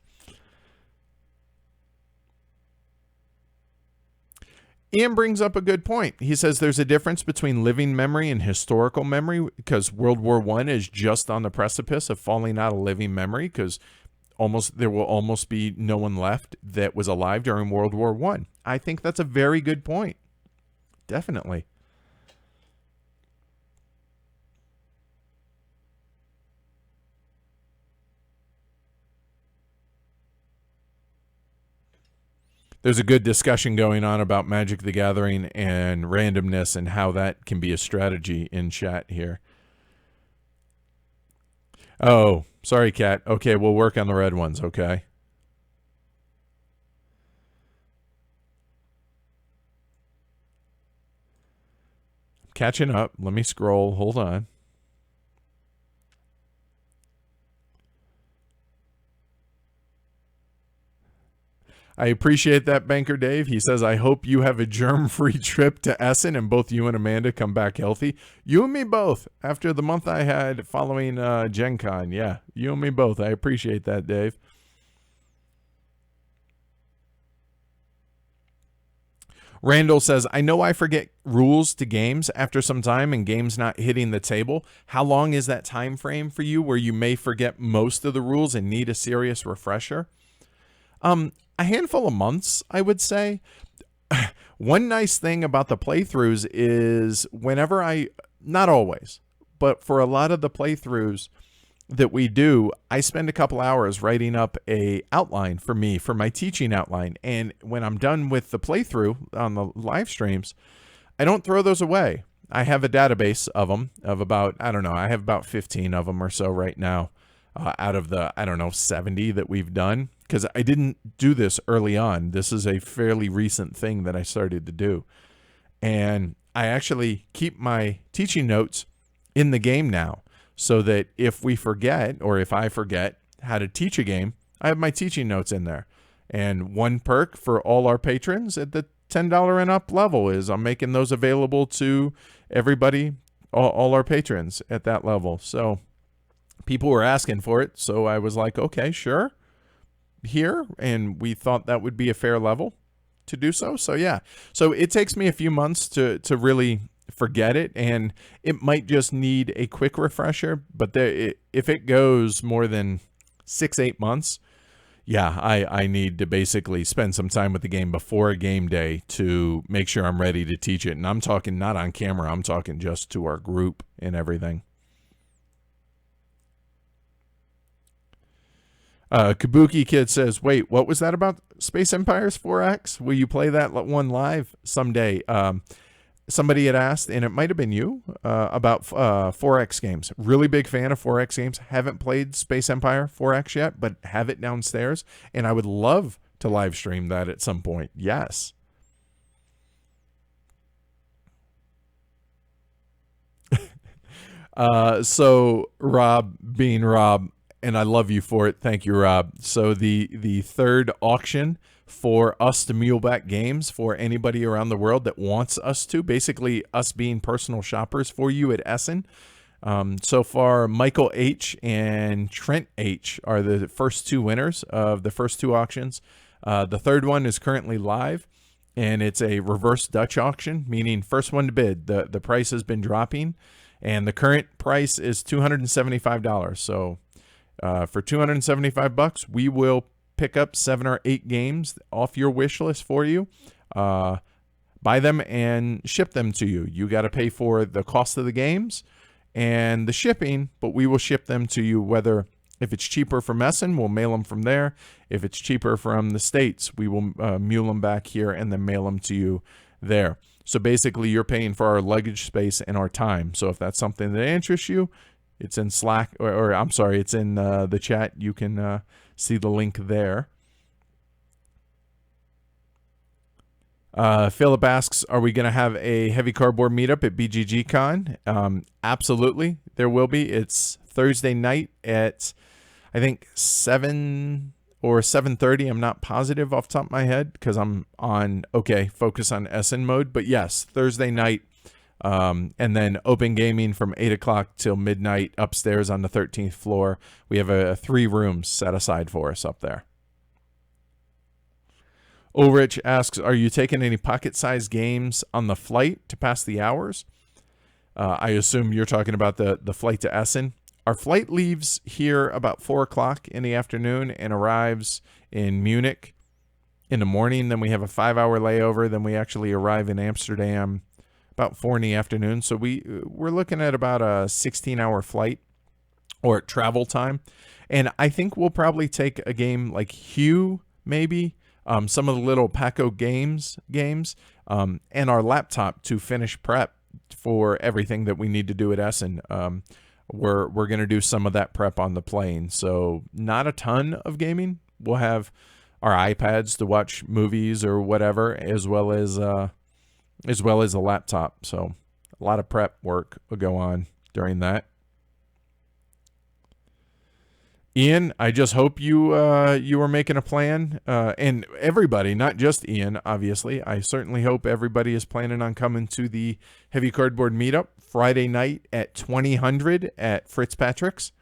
Ian brings up a good point. He says there's a difference between living memory and historical memory, because World War I is just on the precipice of falling out of living memory, because there will almost be no one left that was alive during World War I. I think that's a very good point. Definitely. There's a good discussion going on about Magic the Gathering and randomness and how that can be a strategy in chat here. Oh, sorry, Kat. Okay, we'll work on the red ones, okay? I'm catching up. Let me scroll. Hold on. I appreciate that, Banker Dave. He says, I hope you have a germ-free trip to Essen and both you and Amanda come back healthy. You and me both. After the month I had following Gen Con. Yeah, you and me both. I appreciate that, Dave. Randall says, I know I forget rules to games after some time and games not hitting the table. How long is that time frame for you where you may forget most of the rules and need a serious refresher? A handful of months, I would say. One nice thing about the playthroughs is whenever not always, but for a lot of the playthroughs, that we do, I spend a couple hours writing up a outline for my teaching outline. And when I'm done with the playthrough on the live streams, I don't throw those away. I have a database of them of about, I don't know, I have about 15 of them or so right now out of the, 70 that we've done. Because I didn't do this early on. This is a fairly recent thing that I started to do. And I actually keep my teaching notes in the game now, so that if we forget, or if I forget how to teach a game, I have my teaching notes in there. And one perk for all our patrons at the $10 and up level is I'm making those available to everybody, all our patrons at that level. So people were asking for it, so I was like, okay, sure, here. And we thought that would be a fair level to do so. So yeah, so it takes me a few months to really forget it, and it might just need a quick refresher. But if it goes more than 6-8 months, yeah, I need to basically spend some time with the game before a game day to make sure I'm ready to teach it. And I'm talking not on camera, I'm talking just to our group and everything. Kabuki Kid says, wait, what was that about Space Empires 4X? Will you play that one live someday? Somebody had asked, and it might have been you, about 4X games. Really big fan of 4X games. Haven't played Space Empire 4X yet, but have it downstairs. And I would love to live stream that at some point. Yes. So Rob, being Rob, and I love you for it. Thank you, Rob. So the third auction for us to mule back games for anybody around the world that wants us to, basically us being personal shoppers for you at Essen. So far, Michael H. and Trent H. are the first two winners of the first two auctions. The third one is currently live, and it's a reverse Dutch auction, meaning first one to bid. The price has been dropping, and the current price is $275. So for $275, we will pick up 7 or 8 games off your wish list for you, buy them and ship them to you. You got to pay for the cost of the games and the shipping, but we will ship them to you. Whether if it's cheaper from Essen, we'll mail them from there. If it's cheaper from the States, we will mule them back here and then mail them to you there. So basically, you're paying for our luggage space and our time. So if that's something that interests you, it's in Slack, or I'm sorry, it's in the chat. You can see the link there. Philip asks, are we going to have a heavy cardboard meetup at BGG-Con? Absolutely, there will be. It's Thursday night at, I think, 7 or 7:30. I'm not positive off the top of my head because I'm on, focus on Essen mode. But yes, Thursday night. And then open gaming from 8 o'clock till midnight upstairs on the 13th floor. We have 3 rooms set aside for us up there. Ulrich asks, are you taking any pocket-sized games on the flight to pass the hours? I assume you're talking about the flight to Essen. Our flight leaves here about 4 o'clock in the afternoon and arrives in Munich in the morning. Then we have a 5-hour layover. Then we actually arrive in Amsterdam about 4 in the afternoon. So we're looking at about a 16-hour flight or travel time. And I think we'll probably take a game like Hue, maybe, some of the little Paco games, and our laptop to finish prep for everything that we need to do at Essen. We're going to do some of that prep on the plane. So not a ton of gaming. We'll have our iPads to watch movies or whatever, as well as a laptop. So a lot of prep work will go on during that. Ian, I just hope you are making a plan, and everybody, not just Ian, obviously. I certainly hope everybody is planning on coming to the Heavy Cardboard Meetup Friday night at 2000 at Fitzpatrick's.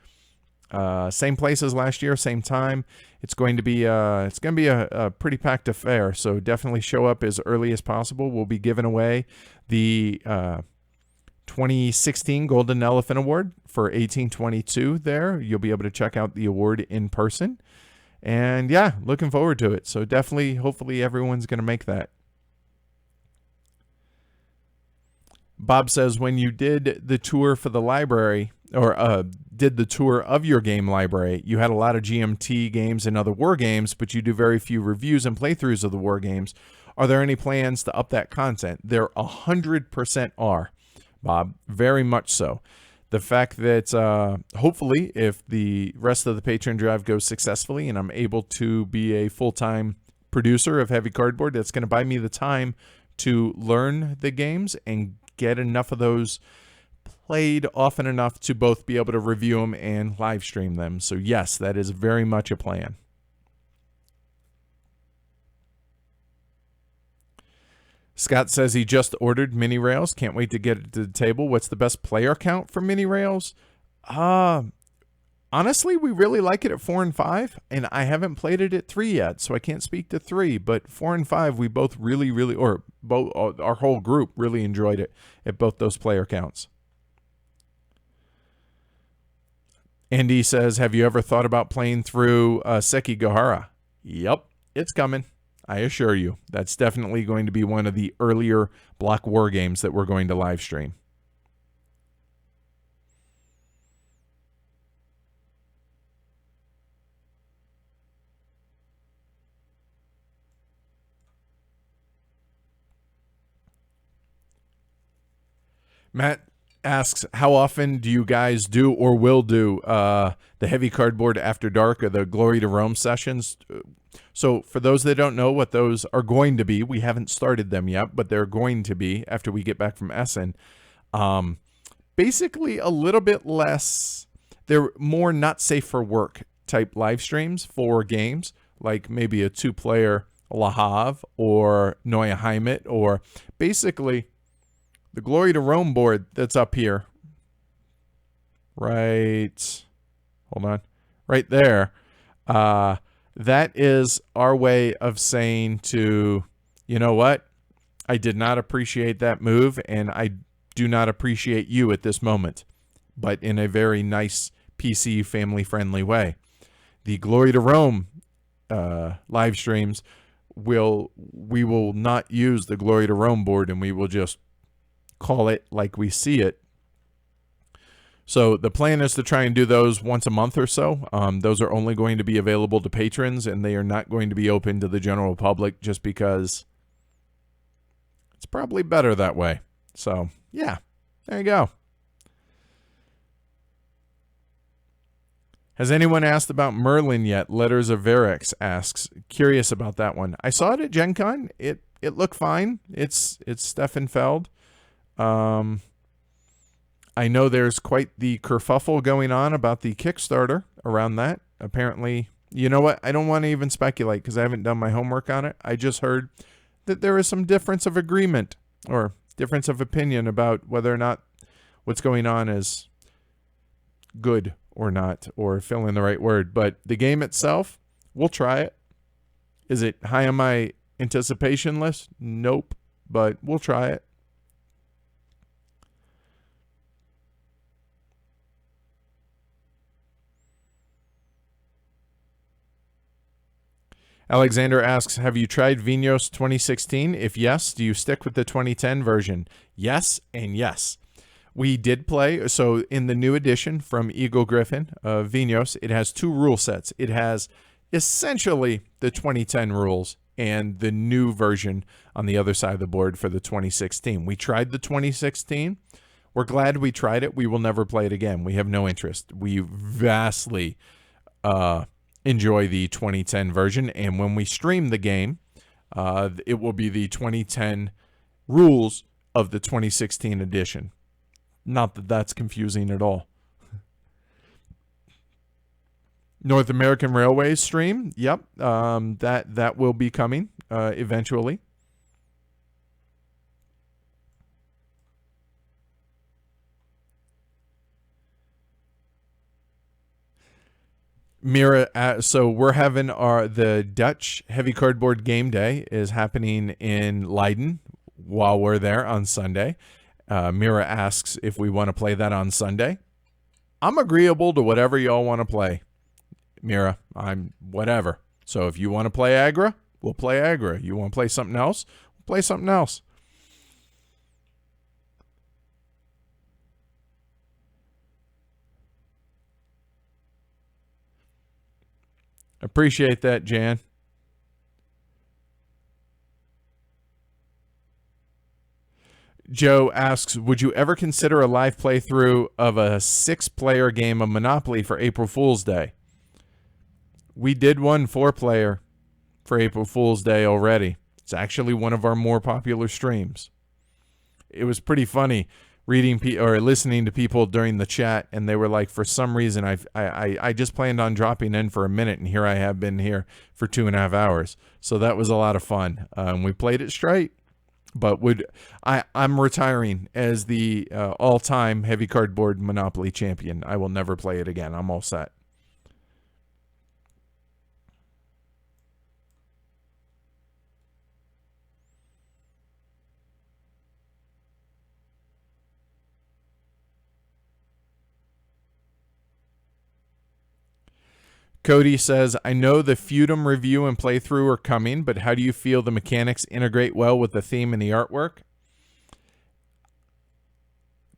Same place as last year, same time. It's going to be a pretty packed affair, so definitely show up as early as possible. We'll be giving away the 2016 Golden Elephant Award for 1822 there. You'll be able to check out the award in person. And yeah, looking forward to it. So definitely, hopefully everyone's going to make that. Bob says, when you did the tour for the library, or did the tour of your game library, you had a lot of GMT games and other war games, but you do very few reviews and playthroughs of the war games. Are there any plans to up that content? There 100% are, Bob. Very much so. The fact that hopefully if the rest of the Patreon drive goes successfully and I'm able to be a full-time producer of Heavy Cardboard, that's going to buy me the time to learn the games and get enough of those played often enough to both be able to review them and live stream them. So yes, that is very much a plan. Scott says he just ordered mini rails. Can't wait to get it to the table. What's the best player count for mini rails? Honestly, we really like it at 4 and 5, and I haven't played it at 3 yet, so I can't speak to 3. But 4 and 5, we both really, or both, our whole group really enjoyed it at both those player counts. Andy says, have you ever thought about playing through Sekigahara? Yep, it's coming. I assure you, that's definitely going to be one of the earlier block war games that we're going to live stream. Matt asks, how often do you guys do or will do the Heavy Cardboard After Dark or the Glory to Rome sessions? So for those that don't know what those are going to be, we haven't started them yet, but they're going to be after we get back from Essen. Basically a little bit less, they're more not safe for work type live streams for games, like maybe a 2-player Le Havre or Neue Heimat, or basically the Glory to Rome board that's up here. Right, hold on, right there. That is our way of saying to, you know what? I did not appreciate that move, and I do not appreciate you at this moment, but in a very nice, PC, family-friendly way. The Glory to Rome live streams, we will not use the Glory to Rome board, and we will just call it like we see it. So the plan is to try and do those once a month or so. Those are only going to be available to patrons, and they are not going to be open to the general public just because it's probably better that way. So, yeah, there you go. Has anyone asked about Merlin yet? Letters of Verex asks. Curious about that one. I saw it at Gen Con. It looked fine. It's Stefan Feld. I know there's quite the kerfuffle going on about the Kickstarter around that. Apparently, you know what? I don't want to even speculate because I haven't done my homework on it. I just heard that there is some difference of agreement or difference of opinion about whether or not what's going on is good or not, or fill in the right word. But the game itself, we'll try it. Is it high on my anticipation list? Nope, but we'll try it. Alexander asks, have you tried Vinhos 2016? If yes, do you stick with the 2010 version? Yes and yes. We did play, so in the new edition from Eagle Griffin, Vinhos, it has 2 rule sets. It has essentially the 2010 rules and the new version on the other side of the board for the 2016. We tried the 2016. We're glad we tried it. We will never play it again. We have no interest. We vastly enjoy the 2010 version, and when we stream the game, it will be the 2010 rules of the 2016 edition. Not that that's confusing at all. North American Railways stream, yep, that will be coming eventually. Mira, so we're having the Dutch Heavy Cardboard Game Day is happening in Leiden while we're there on Sunday. Mira asks if we want to play that on Sunday. I'm agreeable to whatever y'all want to play. Mira, I'm whatever. So if you want to play Agra, we'll play Agra. You want to play something else? We'll play something else. Appreciate that, Jan. Joe asks, would you ever consider a live playthrough of a 6-player game of Monopoly for April Fool's Day? We did one 4-player for April Fool's Day already. It's actually one of our more popular streams. It was pretty funny reading or listening to people during the chat, and they were like, for some reason, I just planned on dropping in for a minute, and here I have been here for 2.5 hours. So that was a lot of fun. We played it straight. But I'm retiring as the all-time heavy cardboard Monopoly champion. I will never play it again. I'm all set. Cody says, I know the Feudum review and playthrough are coming, but how do you feel the mechanics integrate well with the theme and the artwork?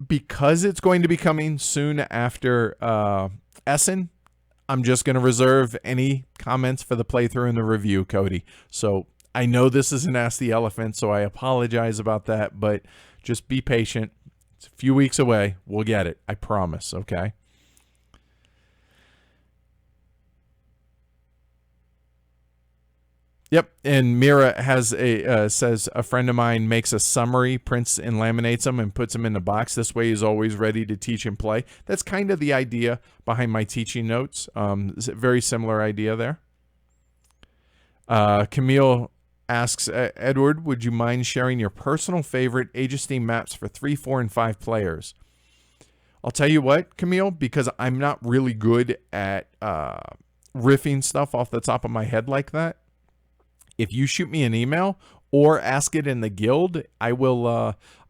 Because it's going to be coming soon after Essen, I'm just going to reserve any comments for the playthrough and the review, Cody. So I know this is an Ask the Elephant, so I apologize about that, but just be patient. It's a few weeks away. We'll get it. I promise, okay? Yep, and Mira has says a friend of mine makes a summary, prints and laminates them, and puts them in the box. This way, he's always ready to teach and play. That's kind of the idea behind my teaching notes. It's a very similar idea there. Camille asks, Edward, would you mind sharing your personal favorite Age of Steam maps for 3, 4, and 5 players? I'll tell you what, Camille, because I'm not really good at riffing stuff off the top of my head like that. If you shoot me an email or ask it in the guild, I will.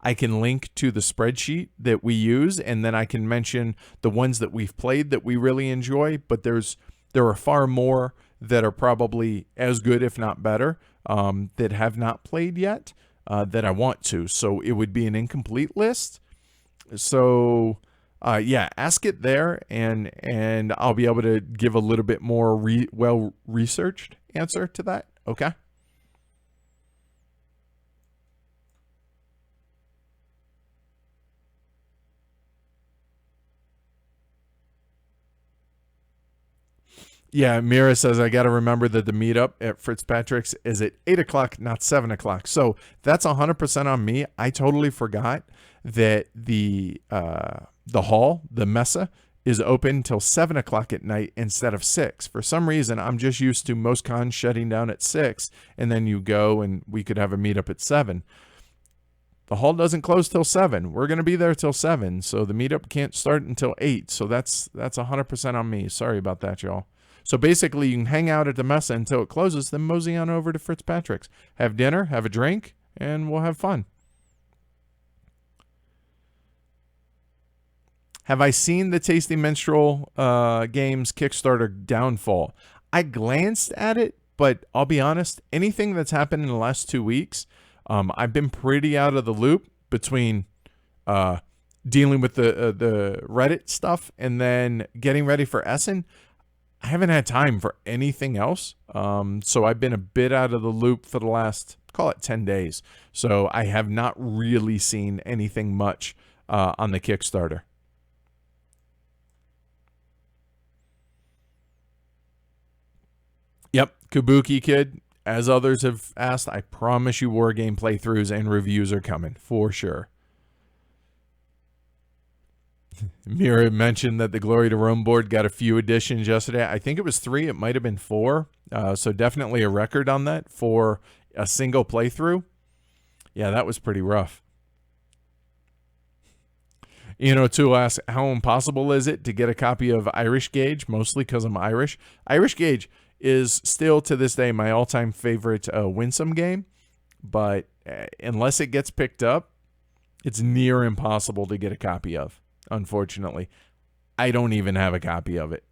I can link to the spreadsheet that we use, and then I can mention the ones that we've played that we really enjoy. But there are far more that are probably as good, if not better, that have not played yet that I want to. So it would be an incomplete list. So yeah, ask it there, and I'll be able to give a little bit more well-researched answer to that. Okay. Yeah, Mira says, I got to remember that the meetup at Fitzpatrick's is at 8 o'clock, not 7 o'clock. So that's 100% on me. I totally forgot that the hall, the Mesa, is open until 7 o'clock at night instead of 6. For some reason, I'm just used to most cons shutting down at 6, and then you go and we could have a meetup at 7. The hall doesn't close till 7. We're going to be there till 7, so the meetup can't start until 8. So that's 100% on me. Sorry about that, y'all. So basically, you can hang out at the Mesa until it closes, then mosey on over to Fitzpatrick's. Have dinner, have a drink, and we'll have fun. Have I seen the Tasty Minstrel Games Kickstarter downfall? I glanced at it, but I'll be honest, anything that's happened in the last 2 weeks, I've been pretty out of the loop between dealing with the Reddit stuff and then getting ready for Essen. I haven't had time for anything else, so I've been a bit out of the loop for the last, call it 10 days. So I have not really seen anything much on the Kickstarter. Yep, Kabuki Kid, as others have asked, I promise you war game playthroughs and reviews are coming, for sure. Mira mentioned that the Glory to Rome board got a few additions yesterday. I think it was 3, it might have been 4. So definitely a record on that for a single playthrough. Yeah, that was pretty rough. You know, to ask, how impossible is it to get a copy of Irish Gauge, mostly because I'm Irish? Irish Gauge is still to this day my all-time favorite Winsome game, but unless it gets picked up, it's near impossible to get a copy of, unfortunately. I don't even have a copy of it.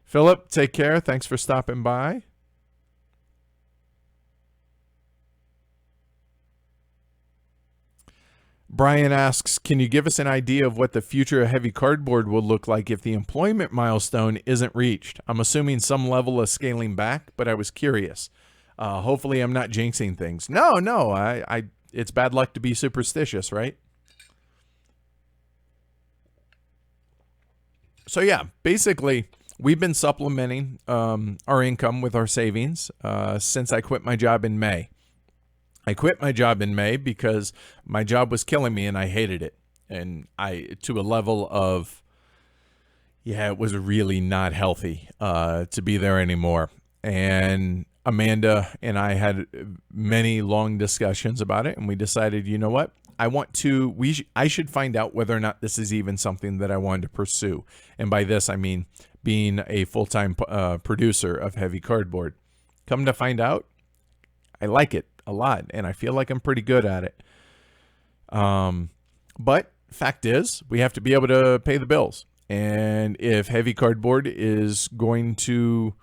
Philip, take care. Thanks for stopping by. Brian asks, can you give us an idea of what the future of heavy cardboard will look like if the employment milestone isn't reached? I'm assuming some level of scaling back, but I was curious. Hopefully I'm not jinxing things. No, it's bad luck to be superstitious, right? So yeah, basically, we've been supplementing our income with our savings since I quit my job in May. I quit my job in May because my job was killing me and I hated it. And to a level of, it was really not healthy to be there anymore. And Amanda and I had many long discussions about it, and we decided, you know what? I should find out whether or not this is even something that I wanted to pursue. And by this, I mean being a full-time producer of heavy cardboard. Come to find out, I like it a lot, and I feel like I'm pretty good at it. But fact is, we have to be able to pay the bills. And if heavy cardboard is going to,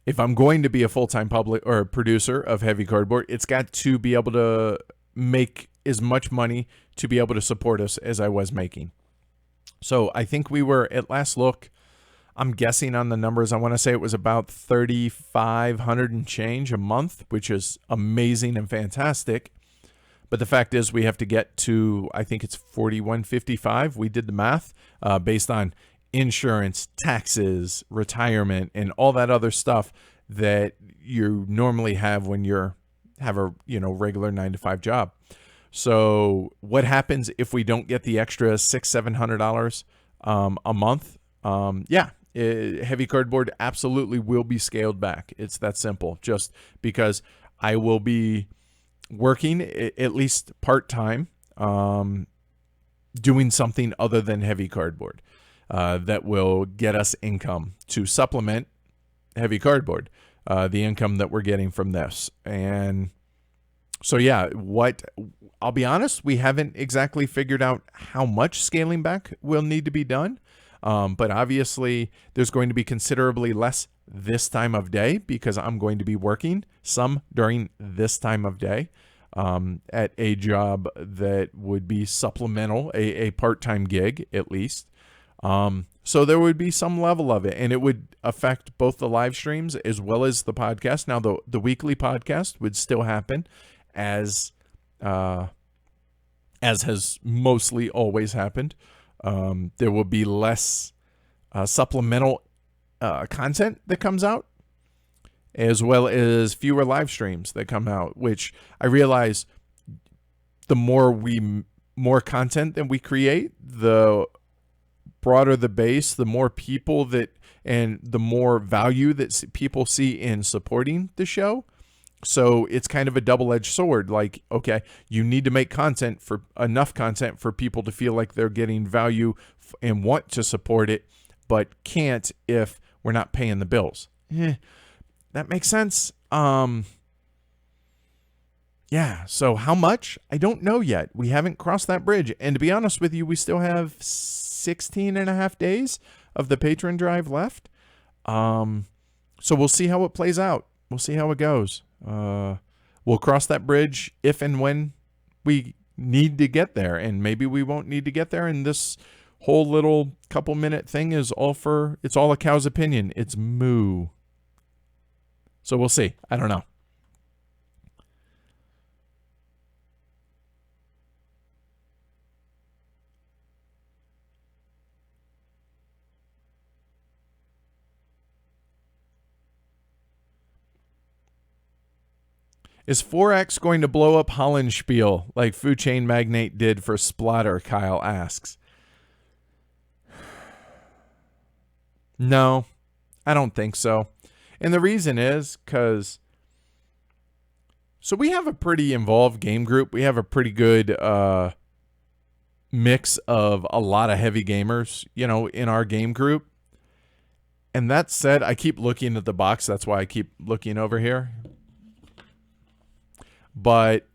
if I'm going to be a full-time producer of heavy cardboard, it's got to be able to make as much money to be able to support us as I was making. So I think we were, at last look, I'm guessing on the numbers, I want to say it was about $3,500 and change a month, which is amazing and fantastic. But the fact is, we have to get to, I think it's $4,155. We did the math based on insurance, taxes, retirement, and all that other stuff that you normally have when you have a regular 9-to-5 job. So what happens if we don't get the extra $600-700 a month? Heavy cardboard absolutely will be scaled back. It's that simple. Just because I will be working at least part-time, doing something other than heavy cardboard that will get us income to supplement heavy cardboard, the income that we're getting from this. And so, I'll be honest, we haven't exactly figured out how much scaling back will need to be done. But obviously, there's going to be considerably less this time of day because I'm going to be working some during this time of day at a job that would be supplemental, a part-time gig at least. So there would be some level of it, and it would affect both the live streams as well as the podcast. Now, the weekly podcast would still happen as has mostly always happened. There will be less supplemental content that comes out, as well as fewer live streams that come out, which I realize the more content that we create, the broader the base, the more people and the more value that people see in supporting the show. So it's kind of a double-edged sword. Like, okay, you need to make enough content for people to feel like they're getting value and want to support it, but can't if we're not paying the bills. That makes sense. So how much? I don't know yet. We haven't crossed that bridge. And to be honest with you, we still have 16 and a half days of the patron drive left. So we'll see how it plays out. We'll see how it goes. We'll cross that bridge if and when we need to get there, and maybe we won't need to get there, and this whole little couple minute thing is it's all a cow's opinion. It's moo. So we'll see. I don't know. Is 4X going to blow up Hollandspiel like Food Chain Magnate did for Splatter? Kyle asks. No, I don't think so. And the reason is because, so we have a pretty involved game group. We have a pretty good mix of a lot of heavy gamers, in our game group. And that said, I keep looking at the box. That's why I keep looking over here. But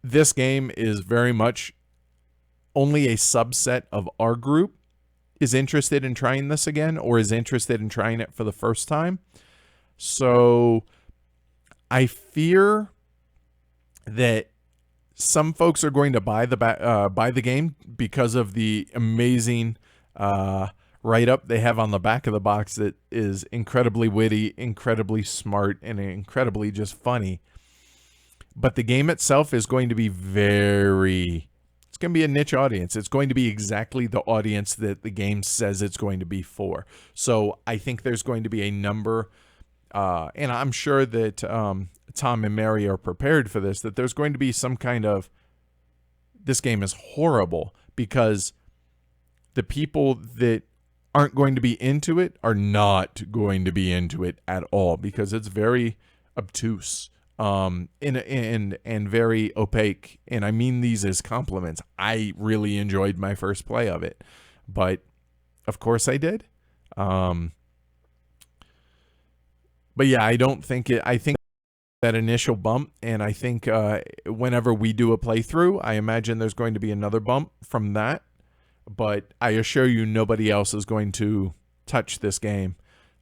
this game is very much only a subset of our group is interested in trying this again, or is interested in trying it for the first time. So I fear that some folks are going to buy the game because of the amazing write-up they have on the back of the box that is incredibly witty, incredibly smart, and incredibly just funny. But the game itself is going to be it's going to be a niche audience. It's going to be exactly the audience that the game says it's going to be for. So I think there's going to be a number, and I'm sure that Tom and Mary are prepared for this, that there's going to be some kind of, this game is horrible, because the people that aren't going to be into it are not going to be into it at all, because it's very obtuse and very opaque. And I mean these as compliments. I really enjoyed my first play of it, but of course I did. But yeah, I think that initial bump, and I think whenever we do a playthrough, I imagine there's going to be another bump from that. But I assure you, nobody else is going to touch this game.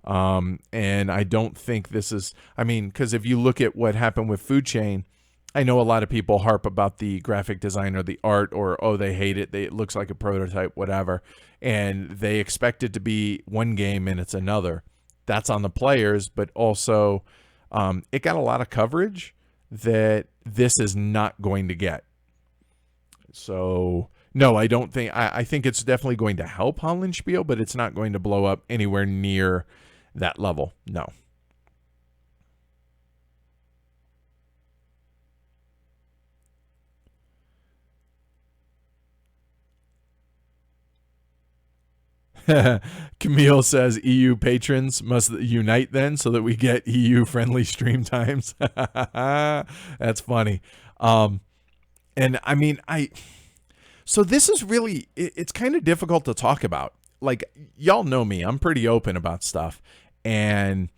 And I don't think this is, because if you look at what happened with Food Chain, I know a lot of people harp about the graphic design or the art, or, oh, they hate it, it looks like a prototype, whatever. And they expect it to be one game and it's another. That's on the players, but also it got a lot of coverage that this is not going to get. So no, I don't think, I think it's definitely going to help Hollandspiel, but it's not going to blow up anywhere near that level. No. Camille says EU patrons must unite then so that we get EU friendly stream times. That's funny. And so this is really, it's kind of difficult to talk about. Like, y'all know me, I'm pretty open about stuff, and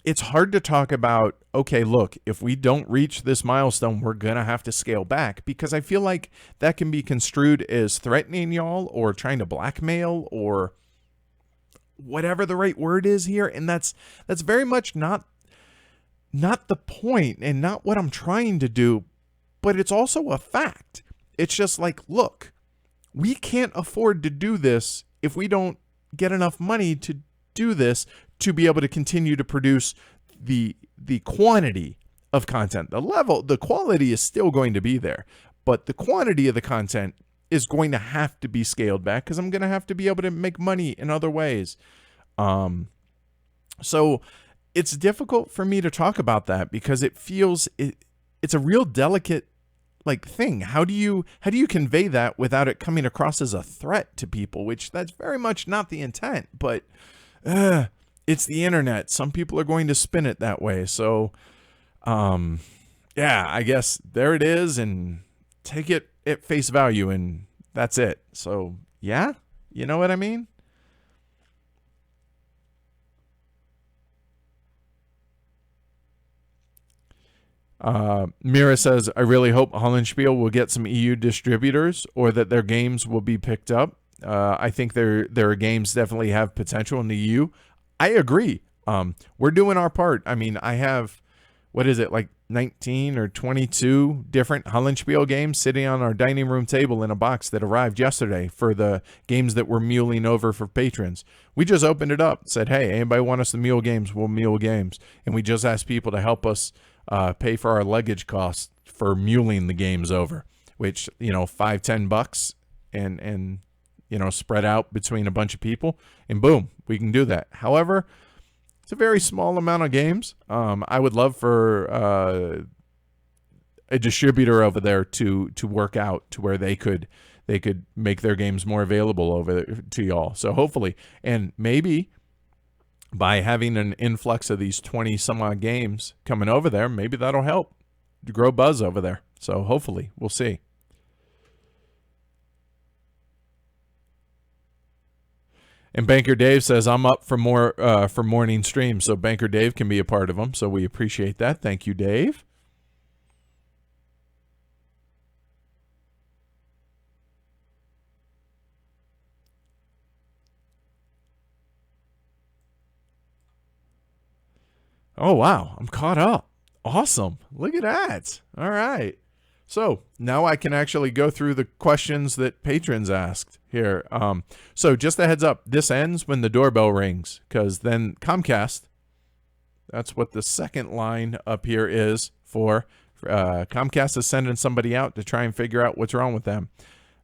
it's hard to talk about, okay, look, if we don't reach this milestone, we're going to have to scale back, because I feel like that can be construed as threatening y'all or trying to blackmail or whatever the right word is here. And that's very much not the point and not what I'm trying to do, but it's also a fact. It's just like, look, we can't afford to do this if we don't get enough money to do this to be able to continue to produce the quantity of content. The quality is still going to be there, but the quantity of the content is going to have to be scaled back, because I'm going to have to be able to make money in other ways. So it's difficult for me to talk about that, because it feels it's a real delicate thing. How do you convey that without it coming across as a threat to people, which that's very much not the intent, but it's the internet. Some people are going to spin it that way. So yeah, I guess there it is, and take it at face value, and that's it. So yeah, you know what I mean? Mira says, I really hope Hollandspiel will get some EU distributors, or that their games will be picked up. I think their games definitely have potential in the EU. I agree. We're doing our part. I have, 19 or 22 different Hollandspiel games sitting on our dining room table in a box that arrived yesterday for the games that we're muling over for patrons. We just opened it up, said, hey, anybody want us to mule games? We'll mule games. And we just asked people to help us pay for our luggage costs for muling the games over, which, $5-10 and spread out between a bunch of people, and boom, we can do that. However, it's a very small amount of games. I would love for a distributor over there to work out to where they could make their games more available over to y'all. So hopefully, and maybe by having an influx of these 20 some odd games coming over there, maybe that'll help to grow buzz over there. So hopefully, we'll see. And Banker Dave says, I'm up for more for morning streams, so Banker Dave can be a part of them. So we appreciate that. Thank you, Dave. Oh, wow. I'm caught up. Awesome. Look at that. All right. So now I can actually go through the questions that patrons asked here. So just a heads up, this ends when the doorbell rings, because then Comcast, that's what the second line up here is for. Comcast is sending somebody out to try and figure out what's wrong with them,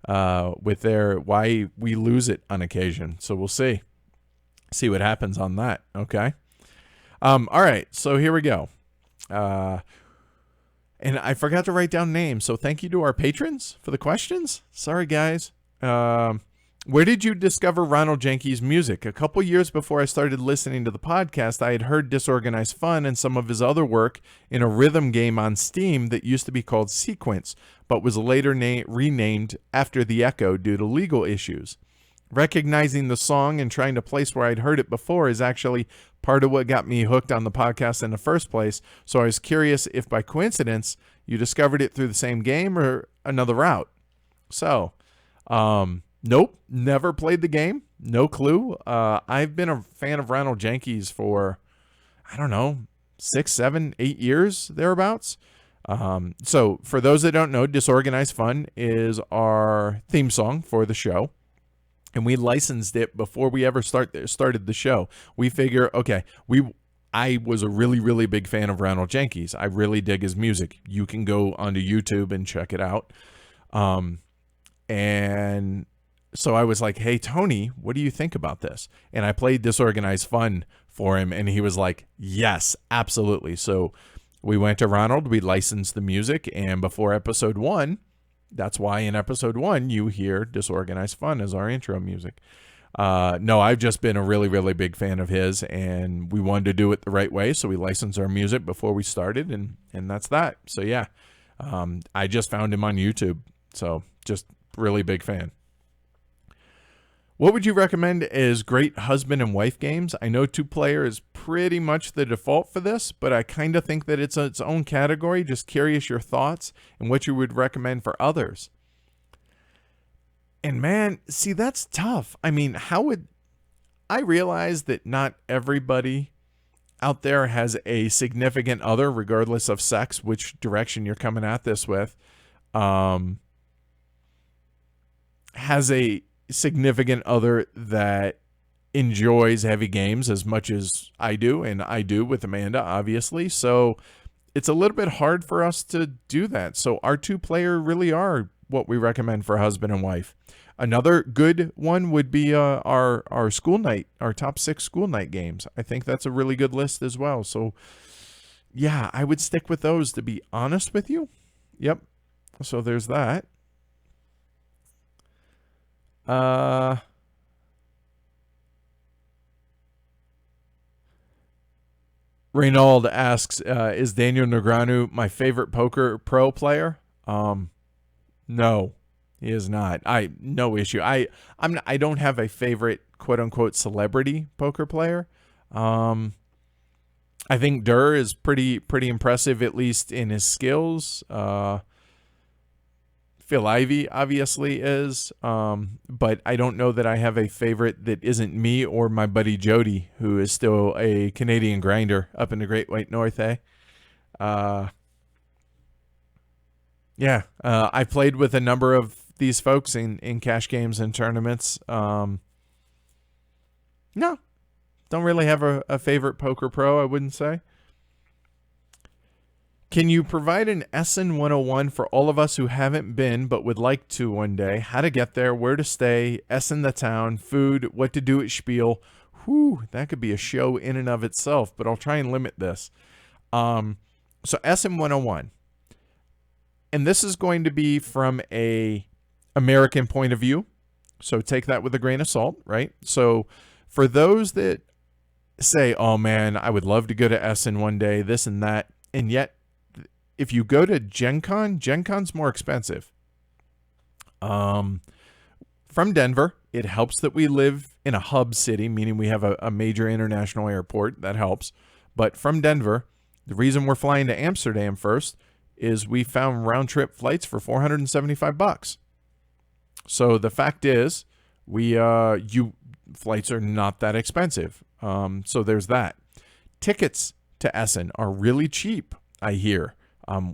with their, why we lose it on occasion. So we'll see what happens on that. Okay. All right. So here we go. And I forgot to write down names, so thank you to our patrons for the questions. Sorry, guys. Where did you discover Ronald Jenkees' music? A couple years before I started listening to the podcast, I had heard Disorganized Fun and some of his other work in a rhythm game on Steam that used to be called Sequence, but was later renamed After the Echo due to legal issues. Recognizing the song and trying to place where I'd heard it before is actually part of what got me hooked on the podcast in the first place. So I was curious if by coincidence you discovered it through the same game or another route. So, nope, never played the game. No clue. I've been a fan of Ronald Jenkees for, I don't know, 6, 7, 8 years, thereabouts. So for those that don't know, Disorganized Fun is our theme song for the show. And we licensed it before we ever started the show. We figure, okay, I was a really, really big fan of Ronald Jenkees. I really dig his music. You can go onto YouTube and check it out. And so I was like, hey, Tony, what do you think about this? And I played Disorganized Fun for him, and he was like, yes, absolutely. So we went to Ronald, we licensed the music, and before episode 1, that's why in episode 1 you hear Disorganized Fun as our intro music. No, I've just been a really, really big fan of his, and we wanted to do it the right way, so we licensed our music before we started, and that's that. So yeah, I just found him on YouTube, so just really big fan. What would you recommend as great husband and wife games? I know 2-player is pretty much the default for this, but I kind of think that it's its own category. Just curious your thoughts and what you would recommend for others. And man, see, that's tough. I mean, how would I realize that not everybody out there has a significant other, regardless of sex, which direction you're coming at this with, has a significant other that enjoys heavy games as much as I do, and I do with Amanda, obviously. So it's a little bit hard for us to do that. So our 2-player really are what we recommend for husband and wife. Another good one would be our school night, our top 6 school night games. I think that's a really good list as well. So yeah, I would stick with those, to be honest with you. Yep. So there's that. Ronald asks, is Daniel Negreanu my favorite poker pro player? No, he is not. No issue. I don't have a favorite quote unquote celebrity poker player. I think Durr is pretty impressive, at least in his skills. Phil Ivey obviously is, but I don't know that I have a favorite that isn't me or my buddy Jody, who is still a Canadian grinder up in the Great White North, Yeah, I played with a number of these folks in cash games and tournaments. No, don't really have a favorite poker pro, I wouldn't say. Can you provide an Essen 101 for all of us who haven't been but would like to one day? How to get there, where to stay, Essen the town, food, what to do at Spiel. Whew, that could be a show in and of itself, but I'll try and limit this. So Essen 101. And this is going to be from a American point of view. So take that with a grain of salt, right? So for those that say, oh man, I would love to go to Essen one day, this and that, and yet if you go to Gen Con's more expensive. From Denver, it helps that we live in a hub city, meaning we have a major international airport. That helps. But from Denver, the reason we're flying to Amsterdam first is we found round-trip flights for $475. So the fact is, flights are not that expensive. So there's that. Tickets to Essen are really cheap, I hear.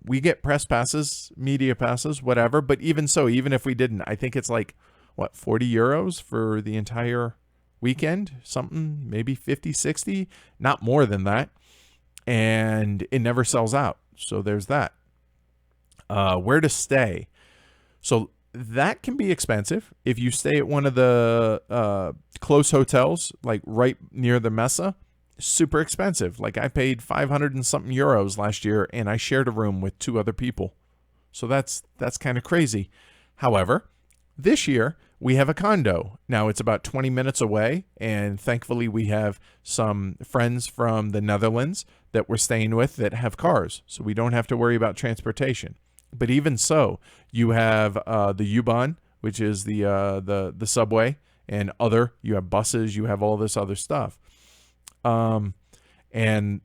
We get press passes, media passes, whatever. But even so, even if we didn't, I think it's like, what, 40 euros for the entire weekend? Something, maybe 50, 60, not more than that. And it never sells out. So there's that. Where to stay. So that can be expensive. If you stay at one of the close hotels, like right near the Messe, super expensive. Like I paid 500 and something euros last year, and I shared a room with 2 other people. So that's kind of crazy. However, this year we have a condo. Now it's about 20 minutes away, and thankfully we have some friends from the Netherlands that we're staying with that have cars, so we don't have to worry about transportation. But even so, you have the U-Bahn, which is the subway, and you have buses, you have all this other stuff. And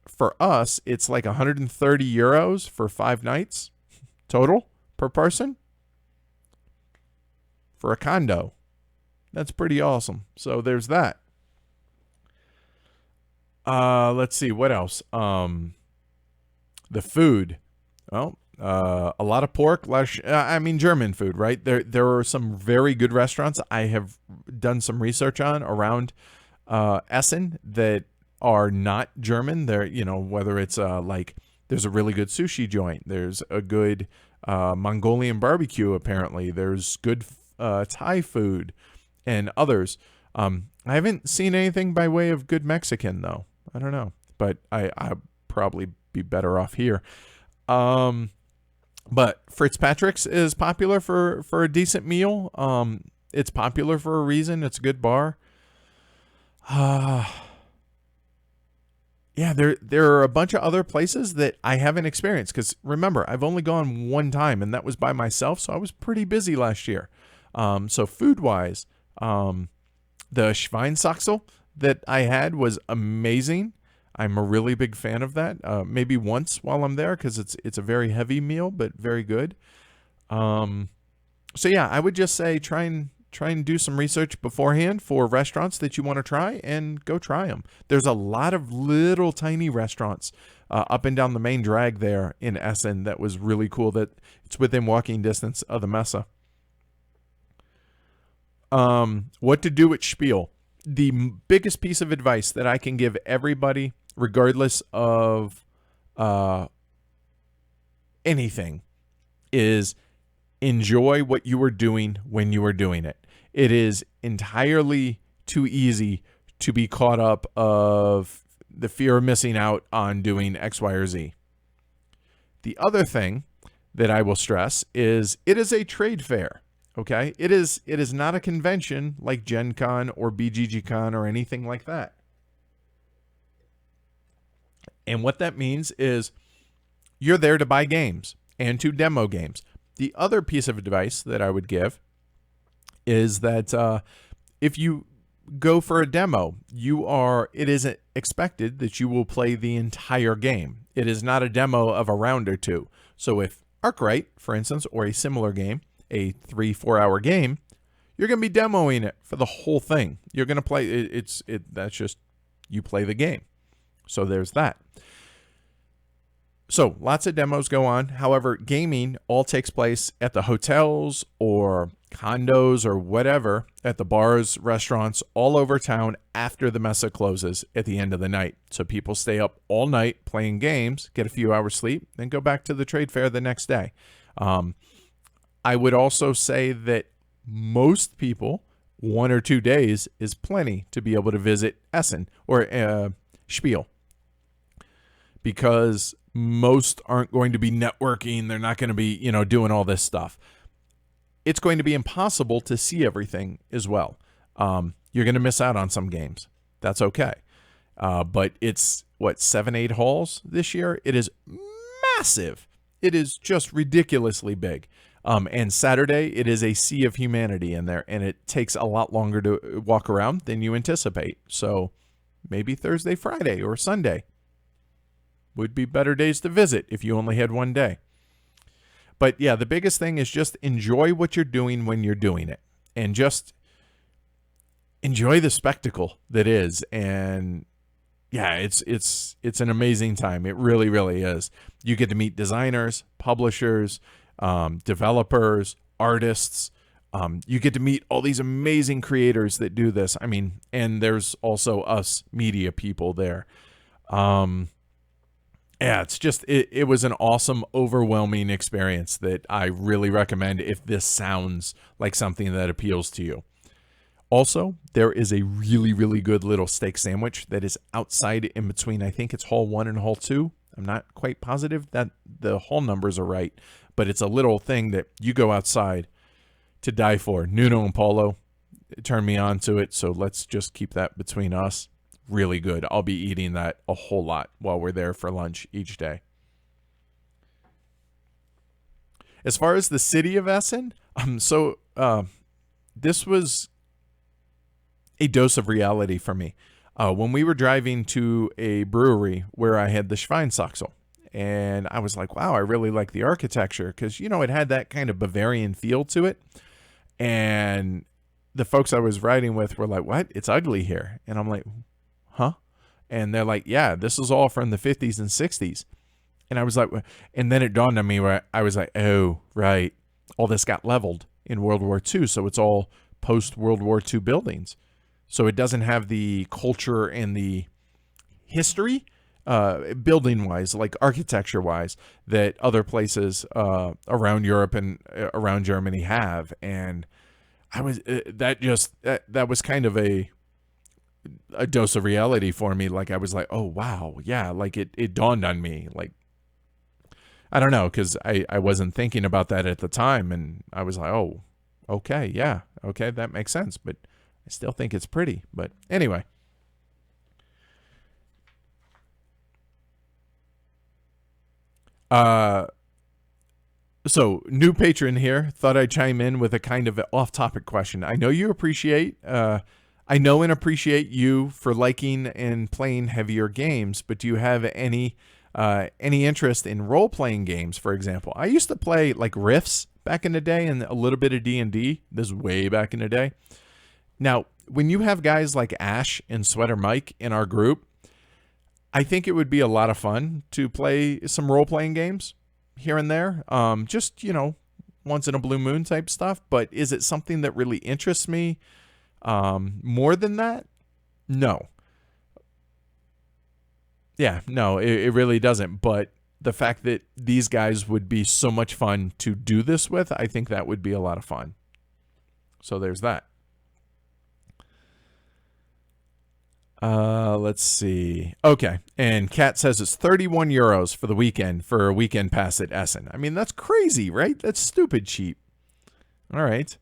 for us, it's like 130 euros for 5 nights total per person for a condo. That's pretty awesome. So there's that. Let's see, what else? The food. Well, a lot of pork, German food, right? There are some very good restaurants I have done some research on around Essen that are not German. They're, whether it's like there's a really good sushi joint, there's a good Mongolian barbecue, apparently there's good Thai food and others. I haven't seen anything by way of good Mexican though. I don't know, but I'll probably be better off here. But Fitzpatrick's is popular for a decent meal. It's popular for a reason. It's a good bar. Yeah, there are a bunch of other places that I haven't experienced, because remember, I've only gone one time, and that was by myself, so I was pretty busy last year. So food-wise, the Schweinsachsel that I had was amazing. I'm a really big fan of that. Maybe once while I'm there, because it's a very heavy meal, but very good. So yeah, I would just say try and do some research beforehand for restaurants that you want to try, and go try them. There's a lot of little tiny restaurants up and down the main drag there in Essen that was really cool, that it's within walking distance of the Messe. What to do at Spiel. The biggest piece of advice that I can give everybody, regardless of anything, is enjoy what you are doing when you are doing it. It is entirely too easy to be caught up of the fear of missing out on doing X, Y, or Z. The other thing that I will stress is it is a trade fair. Okay, it is not a convention like Gen Con or BGG Con or anything like that. And what that means is you're there to buy games and to demo games. The other piece of advice that I would give is that if you go for a demo, it isn't expected that you will play the entire game. It is not a demo of a round or two. So if Arkwright, for instance, or a similar game, a 3-4 hour game, you're going to be demoing it for the whole thing. You're going to play that's just, you play the game. So there's that. So lots of demos go on. However, gaming all takes place at the hotels or condos or whatever, at the bars, restaurants all over town after the Messe closes at the end of the night. So people stay up all night playing games, get a few hours sleep, then go back to the trade fair the next day. I would also say that most people, 1 or 2 days is plenty to be able to visit Essen or Spiel, because most aren't going to be networking. They're not going to be, doing all this stuff. It's going to be impossible to see everything as well. You're going to miss out on some games. That's okay. But it's, 7-8 halls this year? It is massive. It is just ridiculously big. And Saturday, it is a sea of humanity in there, and it takes a lot longer to walk around than you anticipate. So maybe Thursday, Friday, or Sunday would be better days to visit if you only had one day. But yeah, the biggest thing is just enjoy what you're doing when you're doing it, and just enjoy the spectacle that is. And yeah, it's an amazing time. It really, really is. You get to meet designers, publishers, developers, artists. You get to meet all these amazing creators that do this. I mean, and there's also us media people there. Yeah, it's just, it was an awesome, overwhelming experience that I really recommend if this sounds like something that appeals to you. Also, there is a really, really good little steak sandwich that is outside in between, I think it's Hall 1 and Hall 2. I'm not quite positive that the hall numbers are right, but it's a little thing that you go outside to die for. Nuno and Paulo turned me on to it, so let's just keep that between us. Really good. I'll be eating that a whole lot while we're there for lunch each day. As far as the city of Essen, this was a dose of reality for me. When we were driving to a brewery where I had the Schweinsachsel, and I was like, wow, I really like the architecture because, you know, it had that kind of Bavarian feel to it. And the folks I was riding with were like, what? It's ugly here. And I'm like, huh? And they're like, yeah, this is all from the 50s and 60s. And I was like, and then it dawned on me where I was like, oh, right. All this got leveled in World War II. So it's all post-World War II buildings. So it doesn't have the culture and the history, building-wise, like architecture-wise, that other places around Europe and around Germany have. And I was that was kind of a dose of reality for me. Like I was like, oh wow, yeah. Like it dawned on me. Like I don't know, because I wasn't thinking about that at the time, and I was like, oh, okay, yeah, okay, that makes sense. But I still think it's pretty. But anyway. So new patron here thought I'd chime in with a kind of off-topic question. I know you appreciate, I know and appreciate you for liking and playing heavier games, but do you have any interest in role-playing games, for example? I used to play like Rifts back in the day and a little bit of D&D. This is way back in the day. Now, when you have guys like Ash and Sweater Mike in our group, I think it would be a lot of fun to play some role-playing games here and there. Just, you know, once in a blue moon type stuff. But is it something that really interests me more than that? No. Yeah, no, it really doesn't. But the fact that these guys would be so much fun to do this with, I think that would be a lot of fun. So there's that. Let's see. Okay. And Kat says it's 31 euros for the weekend for a weekend pass at Essen. I mean, that's crazy, right? That's stupid cheap. All right.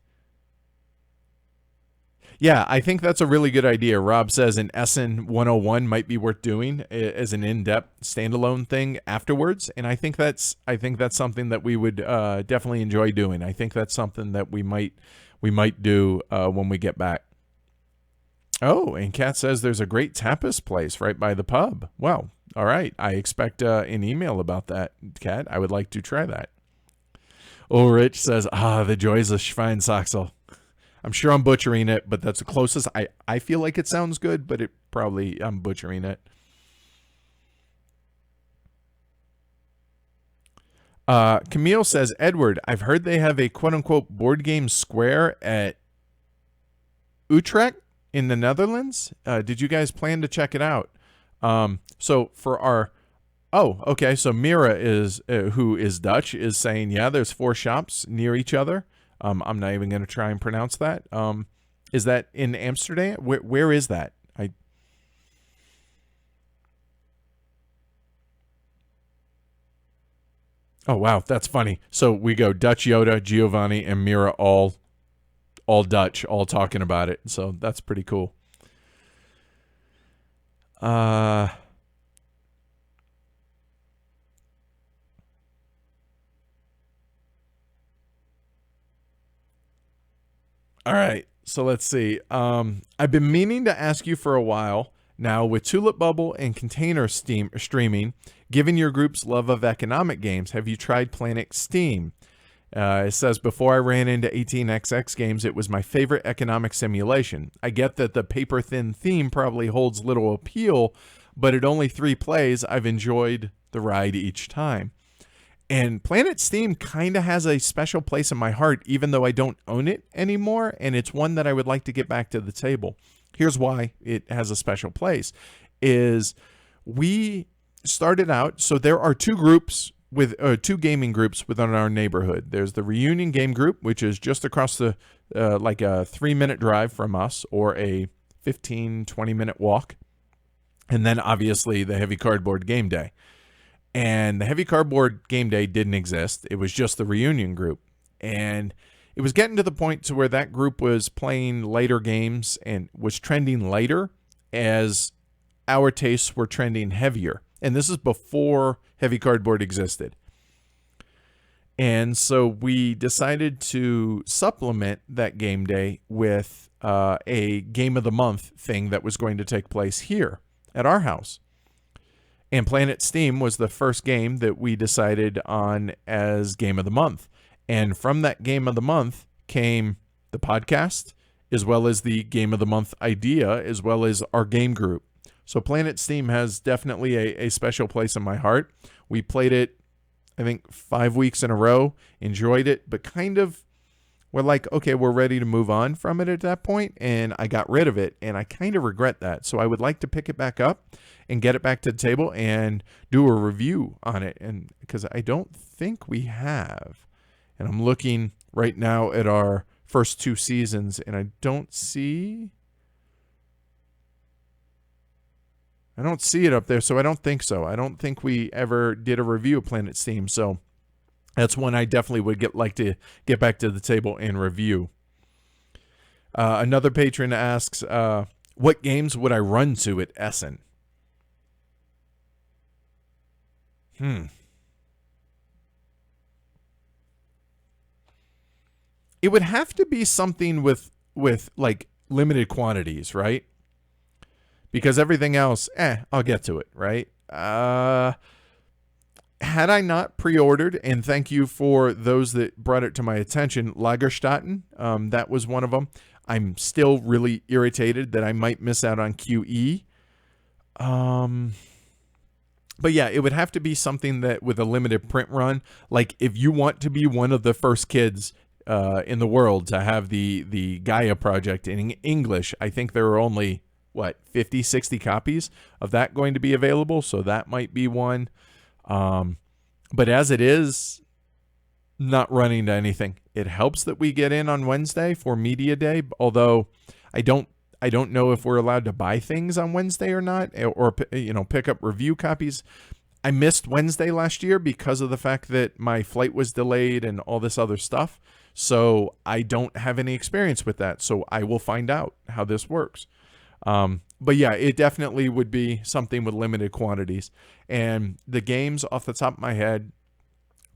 Yeah, I think that's a really good idea. Rob says an Essen 101 might be worth doing as an in-depth standalone thing afterwards. And I think that's something that we would definitely enjoy doing. I think that's something that we might do when we get back. Oh, and Kat says there's a great tapas place right by the pub. Well, all right. I expect an email about that, Kat. I would like to try that. Ulrich says, the joys of Schweinsachsel. I'm sure I'm butchering it, but that's the closest. I feel like it sounds good, but I'm butchering it. Camille says, Edward, I've heard they have a quote-unquote board game square at Utrecht in the Netherlands. Did you guys plan to check it out? So for our... Oh, okay. So Mira is who is Dutch, is saying, yeah, there's 4 shops near each other. I'm not even going to try and pronounce that. Is that in Amsterdam? Where is that? Oh, wow. That's funny. So we go Dutch Yoda, Giovanni, and Mira all Dutch, all talking about it. So that's pretty cool. All right. So let's see. I've been meaning to ask you for a while now, with Tulip Bubble and Container streaming, given your group's love of economic games, have you tried Planet Steam? It says, before I ran into 18xx games, it was my favorite economic simulation. I get that the paper-thin theme probably holds little appeal, but at only 3 plays, I've enjoyed the ride each time. And Planet Steam kind of has a special place in my heart, even though I don't own it anymore, and it's one that I would like to get back to the table. Here's why it has a special place, is we started out, so there are 2 groups with 2 gaming groups within our neighborhood. There's the Reunion Game Group, which is just across the, like a 3-minute drive from us, or a 15-20-minute walk. And then obviously the Heavy Cardboard Game Day. And the Heavy Cardboard Game Day didn't exist. It was just the Reunion group. And it was getting to the point to where that group was playing lighter games and was trending lighter as our tastes were trending heavier. And this is before Heavy Cardboard existed. And so we decided to supplement that game day with a Game of the Month thing that was going to take place here at our house. And Planet Steam was the first game that we decided on as Game of the Month. And from that Game of the Month came the podcast, as well as the Game of the Month idea, as well as our game group. So Planet Steam has definitely a special place in my heart. We played it, I think, 5 weeks in a row, enjoyed it, but kind of we're like, okay, we're ready to move on from it at that point, and I got rid of it, and I kind of regret that. So I would like to pick it back up and get it back to the table and do a review on it, and because I don't think we have. And I'm looking right now at our first 2 seasons, and I don't see it up there, so I don't think so. I don't think we ever did a review of Planet Steam, so that's one I definitely would like to get back to the table and review. Another patron asks, what games would I run to at Essen? It would have to be something with like limited quantities, right? Because everything else, I'll get to it, right? Had I not pre-ordered, and thank you for those that brought it to my attention, Lagerstätten, that was one of them. I'm still really irritated that I might miss out on QE. But yeah, it would have to be something that with a limited print run. Like if you want to be one of the first kids in the world to have the Gaia project in English, I think there are only, 50, 60 copies of that going to be available. So that might be one. But as it is, not running to anything. It helps that we get in on Wednesday for Media Day, although I don't know if we're allowed to buy things on Wednesday or not, or pick up review copies. I missed Wednesday last year because of the fact that my flight was delayed and all this other stuff. So I don't have any experience with that. So I will find out how this works. But yeah, it definitely would be something with limited quantities. And the games off the top of my head,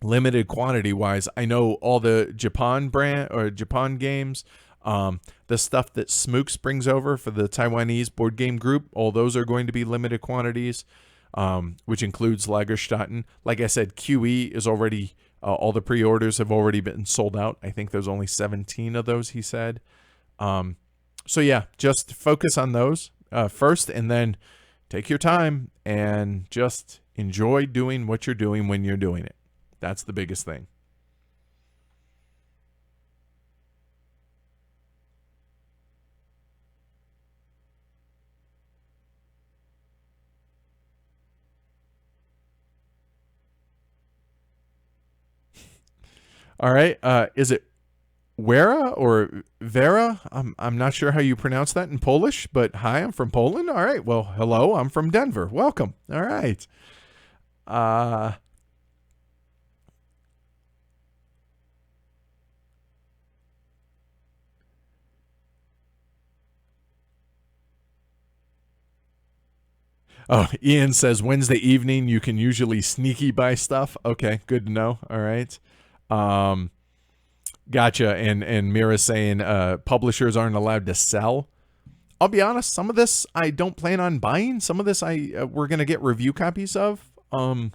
limited quantity wise, I know all the Japan brand or Japan games, the stuff that Smooks brings over for the Taiwanese board game group, all those are going to be limited quantities, which includes Lagerstätten. Like I said, QE is already, all the pre-orders have already been sold out. I think there's only 17 of those, he said. So yeah, just focus on those first, and then take your time and just enjoy doing what you're doing when you're doing it. That's the biggest thing. All right. Is it Wera or Vera? I'm not sure how you pronounce that in Polish, but hi, I'm from Poland. All right. Well, hello, I'm from Denver. Welcome. All right. Oh, Ian says Wednesday evening you can usually sneaky buy stuff. Okay, good to know. All right. Gotcha. And Mira's saying publishers aren't allowed to sell. I'll be honest, some of this I don't plan on buying. Some of this we're gonna get review copies of. I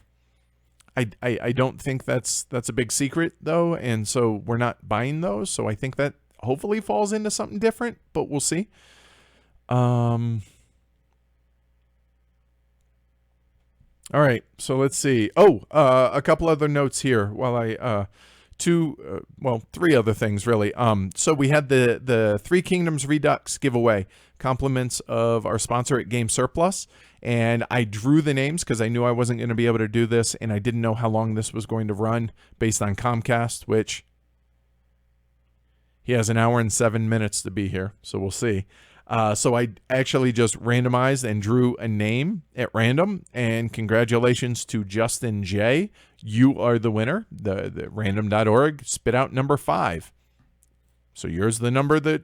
don't think that's a big secret though, and so we're not buying those. So I think that hopefully falls into something different, but we'll see. All right, so let's see. Oh, a couple other notes here while I three other things really. So we had the Three Kingdoms Redux giveaway, compliments of our sponsor at Game Surplus, and I drew the names because I knew I wasn't going to be able to do this, and I didn't know how long this was going to run based on Comcast, which he has an hour and 7 minutes to be here, so we'll see. So I actually just randomized and drew a name at random, and congratulations to Justin J. You are the winner. The random.org spit out number 5. So yours the number that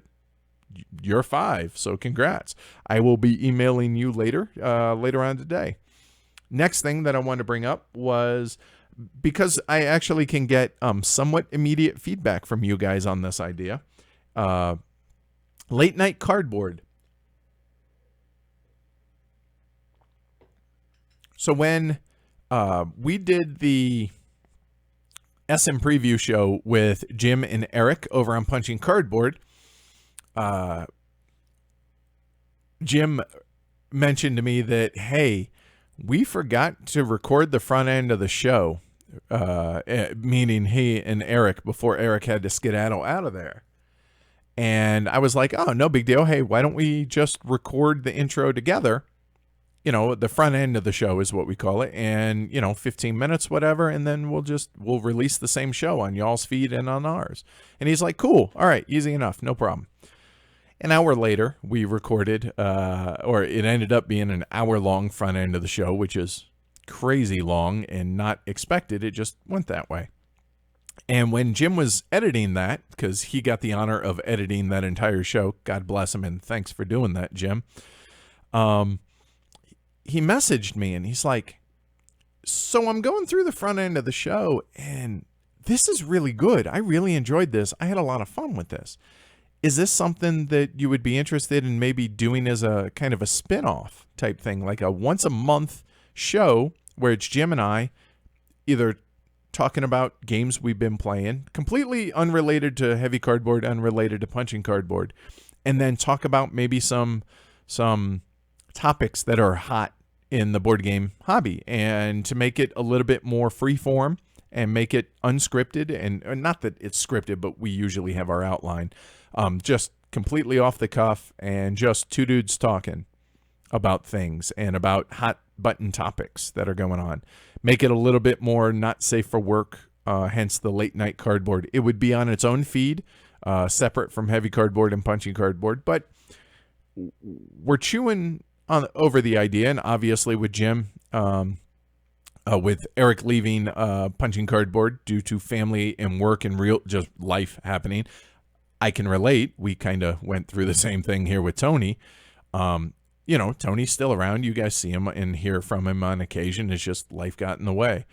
you're 5. So congrats. I will be emailing you later on today. Next thing that I wanted to bring up was, because I actually can get somewhat immediate feedback from you guys on this idea. Late night cardboard. So when we did the Essen preview show with Jim and Eric over on Punching Cardboard, Jim mentioned to me that, hey, we forgot to record the front end of the show, meaning he and Eric, before Eric had to skedaddle out of there. And I was like, oh, no big deal. Hey, why don't we just record the intro together? You know, the front end of the show is what we call it. And, 15 minutes, whatever. And then we'll release the same show on y'all's feed and on ours. And he's like, cool. All right. Easy enough. No problem. An hour later, we recorded, or it ended up being an hour-long front end of the show, which is crazy long and not expected. It just went that way. And when Jim was editing that, because he got the honor of editing that entire show, God bless him, and thanks for doing that, Jim. He messaged me and he's like, so I'm going through the front end of the show and this is really good. I really enjoyed this. I had a lot of fun with this. Is this something that you would be interested in maybe doing as a kind of a spin-off type thing, like a once a month show where it's Jim and I either talking about games we've been playing, completely unrelated to Heavy Cardboard, unrelated to Punching Cardboard, and then talk about maybe some topics that are hot in the board game hobby, and to make it a little bit more freeform and make it unscripted, and not that it's scripted, but we usually have our outline, just completely off the cuff and just two dudes talking about things and about hot button topics that are going on. Make it a little bit more not safe for work, hence the late night cardboard. It would be on its own feed, separate from Heavy Cardboard and Punching Cardboard, but we're chewing over the idea, and obviously with Jim, with Eric leaving Punching Cardboard due to family and work and real just life happening, I can relate. We kind of went through the same thing here with Tony. Tony's still around. You guys see him and hear from him on occasion. It's just life got in the way.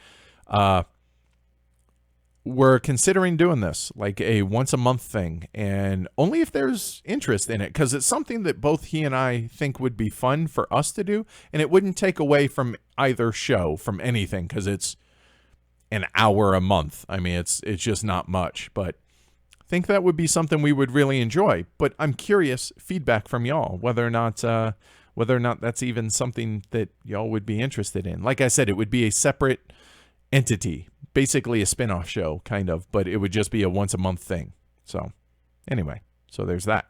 We're considering doing this like a once a month thing, and only if there's interest in it, because it's something that both he and I think would be fun for us to do, and it wouldn't take away from either show, from anything, because it's an hour a month. I mean, it's just not much, but I think that would be something we would really enjoy. But I'm curious feedback from y'all, whether or not that's even something that y'all would be interested in. Like I said, it would be a separate entity, basically a spin-off show, kind of, but it would just be a once a month thing. So anyway, so there's that.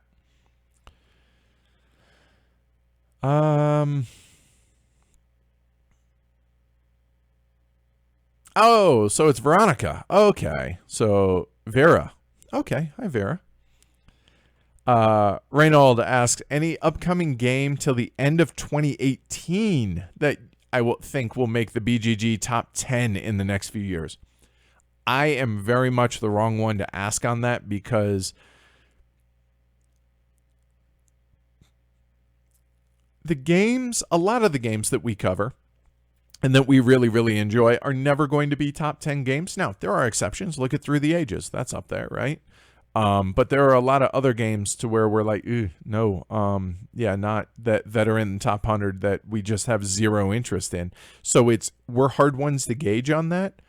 Oh, so it's Veronica. Okay. So Vera. Okay. Hi, Vera. Ronald asks, any upcoming game till the end of 2018 that I will think will make the BGG top 10 in the next few years? I am very much the wrong one to ask on that, because a lot of the games that we cover and that we really, really enjoy are never going to be top 10 games. Now, there are exceptions. Look at Through the Ages. That's up there, right? But there are a lot of other games to where we're like, no, not that are in the top 100 that we just have zero interest in. So we're hard ones to gauge on that.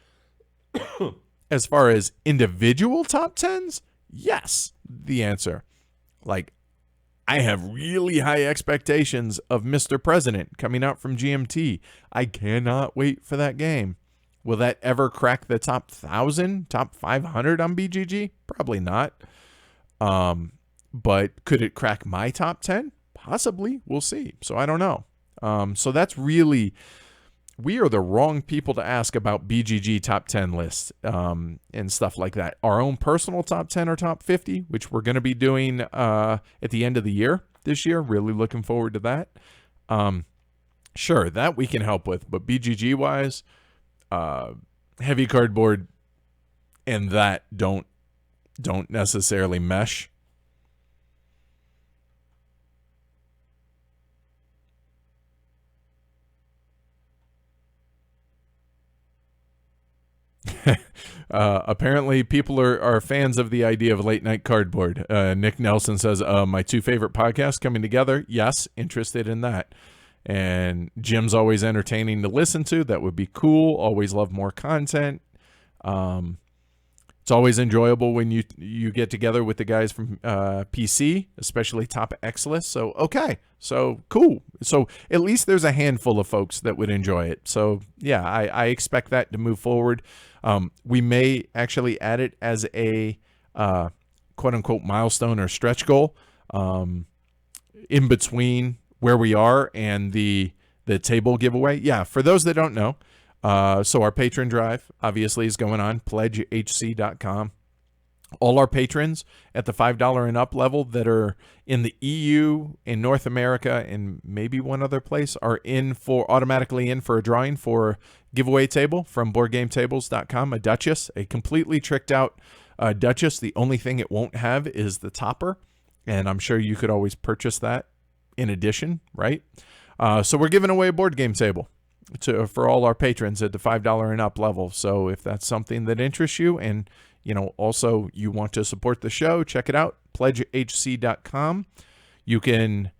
As far as individual top 10s, yes, the answer. Like, I have really high expectations of Mr. President coming out from GMT. I cannot wait for that game. Will that ever crack the top 1,000, top 500 on BGG? Probably not. But could it crack my top 10? Possibly. We'll see. So I don't know. So that's really, we are the wrong people to ask about BGG top 10 lists and stuff like that. Our own personal top 10 or top 50, which we're going to be doing at the end of the year this year. Really looking forward to that. Sure, that we can help with. But BGG wise, heavy cardboard and that don't necessarily mesh. Apparently people are fans of the idea of late night cardboard. Nick Nelson says, my two favorite podcasts coming together. Yes, interested in that. And Jim's always entertaining to listen to. That would be cool. Always love more content. It's always enjoyable when you get together with the guys from PC, especially Top X List. So, okay. So, cool. So, at least there's a handful of folks that would enjoy it. So, yeah, I expect that to move forward. We may actually add it as a quote-unquote milestone or stretch goal in between where we are and the table giveaway. Yeah, for those that don't know, so our patron drive obviously is going on, pledgehc.com. All our patrons at the $5 and up level that are in the EU, in North America, and maybe one other place are automatically in for a drawing for a giveaway table from boardgametables.com, a Duchess, a completely tricked out Duchess. The only thing it won't have is the topper, and I'm sure you could always purchase that in addition, right? So we're giving away a board game table for all our patrons at the $5 and up level. So if that's something that interests you, and also you want to support the show, check it out, pledgehc.com. You can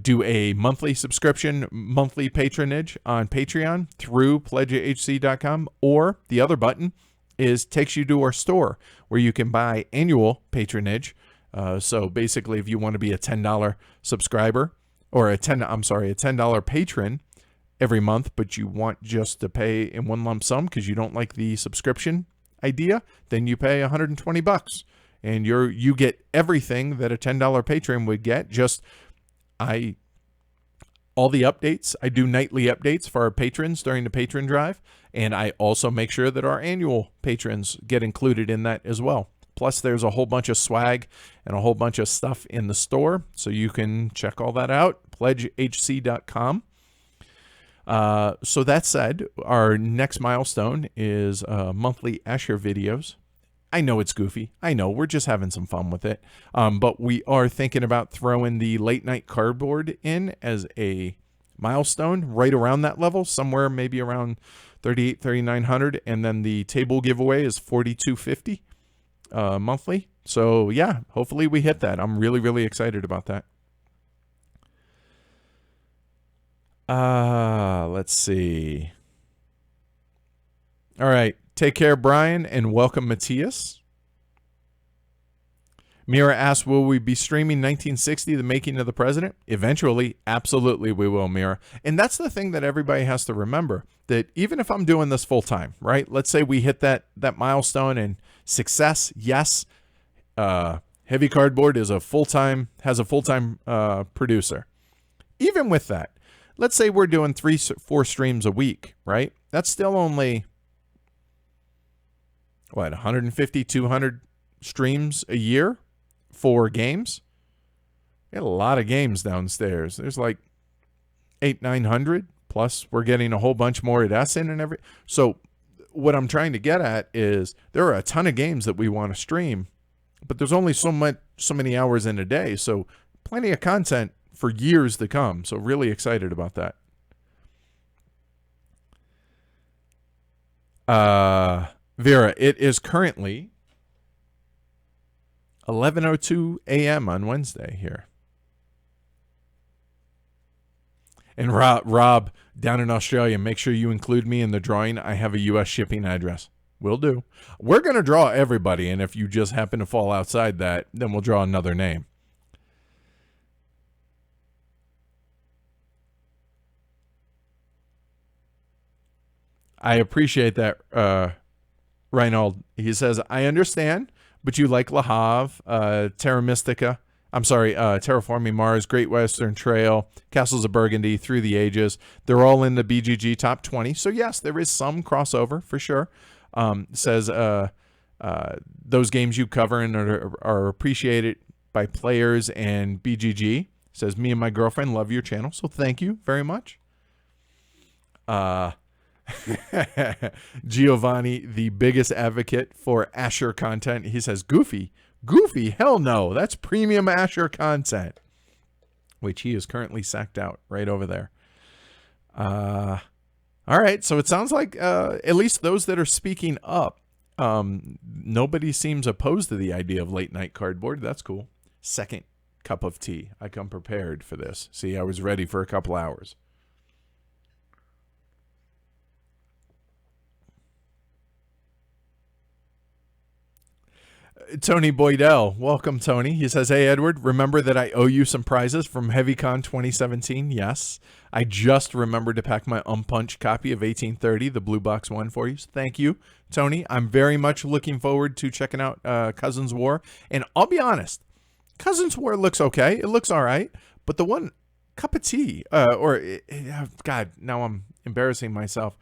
do a monthly subscription, monthly patronage on Patreon through pledgehc.com, or the other button takes you to our store where you can buy annual patronage. So basically, if you want to be a $10 subscriber or a $10 patron every month, but you want just to pay in one lump sum because you don't like the subscription idea, then you pay $120 and you get everything that a $10 patron would get. All the updates. I do nightly updates for our patrons during the patron drive, and I also make sure that our annual patrons get included in that as well. Plus, there's a whole bunch of swag and a whole bunch of stuff in the store, so you can check all that out, pledgehc.com. So that said, our next milestone is monthly Asher videos. I know it's goofy. I know we're just having some fun with it. But we are thinking about throwing the late night cardboard in as a milestone right around that level, somewhere maybe around 3,900, and then the table giveaway is 4,250 monthly. So yeah, hopefully we hit that. I'm really, really excited about that. Let's see. All right. Take care, Brian, and welcome, Matthias. Mira asks, will we be streaming 1960, The Making of the President? Eventually, absolutely we will, Mira. And that's the thing that everybody has to remember, that even if I'm doing this full time, right? Let's say we hit that milestone and success, yes. Heavy Cardboard is has a full-time producer. Even with that, let's say we're doing 3-4 streams a week, right? That's still only 150, 200 streams a year for games. We got a lot of games downstairs. There's like 800-900, plus we're getting a whole bunch more at Essen and so what I'm trying to get at is there are a ton of games that we want to stream, but there's only so many hours in a day, so plenty of content for years to come. So really excited about that. Vera, it is currently 11:02 a.m. on Wednesday here. And Rob, down in Australia, make sure you include me in the drawing. I have a U.S. shipping address. Will do. We're going to draw everybody, and if you just happen to fall outside that, then we'll draw another name. I appreciate that, Ronald. He says, I understand, but you like Le Havre, Terra Mystica. I'm sorry, Terraforming Mars, Great Western Trail, Castles of Burgundy, Through the Ages. They're all in the BGG top 20. So yes, there is some crossover for sure. Says those games you cover and are appreciated by players and BGG. Says, me and my girlfriend love your channel, so thank you very much. Giovanni, the biggest advocate for Asher content. He says, Goofy, hell no. That's premium Asher content. Which he is currently sacked out right over there. All right, so it sounds like at least those that are speaking up, nobody seems opposed to the idea of late night cardboard. That's cool. Second cup of tea. I come prepared for this. See, I was ready for a couple hours. Tony Boydell. Welcome, Tony. He says, hey, Edward, remember that I owe you some prizes from HeavyCon 2017? Yes. I just remembered to pack my unpunched copy of 1830, the blue box one for you. So thank you, Tony. I'm very much looking forward to checking out Cousins War. And I'll be honest, Cousins War looks okay. It looks all right. But the one cup of tea, God, now I'm embarrassing myself.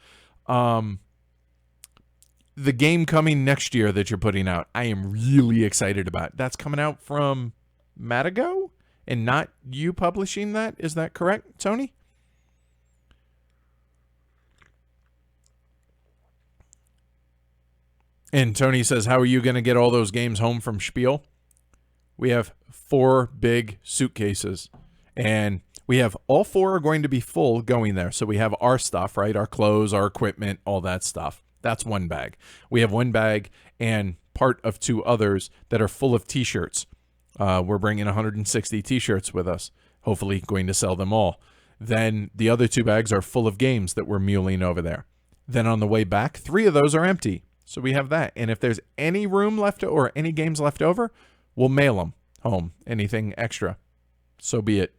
The game coming next year that you're putting out, I am really excited about. That's coming out from Matago and not you publishing that. Is that correct, Tony? And Tony says, how are you going to get all those games home from Spiel? We have 4 big suitcases, and we have all 4 are going to be full going there. So we have our stuff, right? Our clothes, our equipment, all that stuff. That's one bag. We have one bag and part of 2 others that are full of t-shirts. We're bringing 160 t-shirts with us, hopefully going to sell them all. Then the other 2 bags are full of games that we're muling over there. Then on the way back, 3 of those are empty. So we have that. And if there's any room left or any games left over, we'll mail them home. Anything extra, so be it.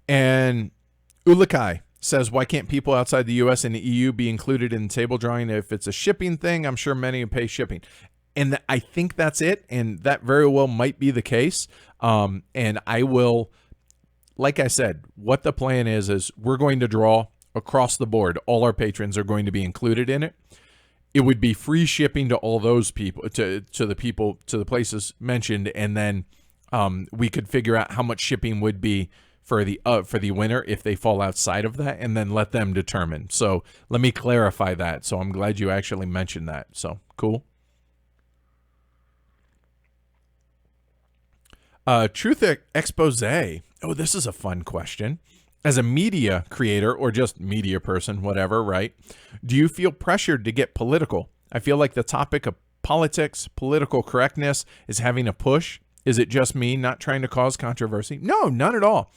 And Ulakai says, why can't people outside the U.S. and the EU be included in table drawing? If it's a shipping thing, I'm sure many pay shipping. And I think that's it. And that very well might be the case. And I will, like I said, what the plan is we're going to draw across the board. All our patrons are going to be included in it. It would be free shipping to all those people, to the places mentioned. And then we could figure out how much shipping would be for the winner if they fall outside of that, and then let them determine. So let me clarify that. So I'm glad you actually mentioned that. So cool. Truth expose. Oh, this is a fun question. As a media creator or just media person, whatever, right? Do you feel pressured to get political? I feel like the topic of politics, political correctness is having a push. Is it just me not trying to cause controversy? No, none at all.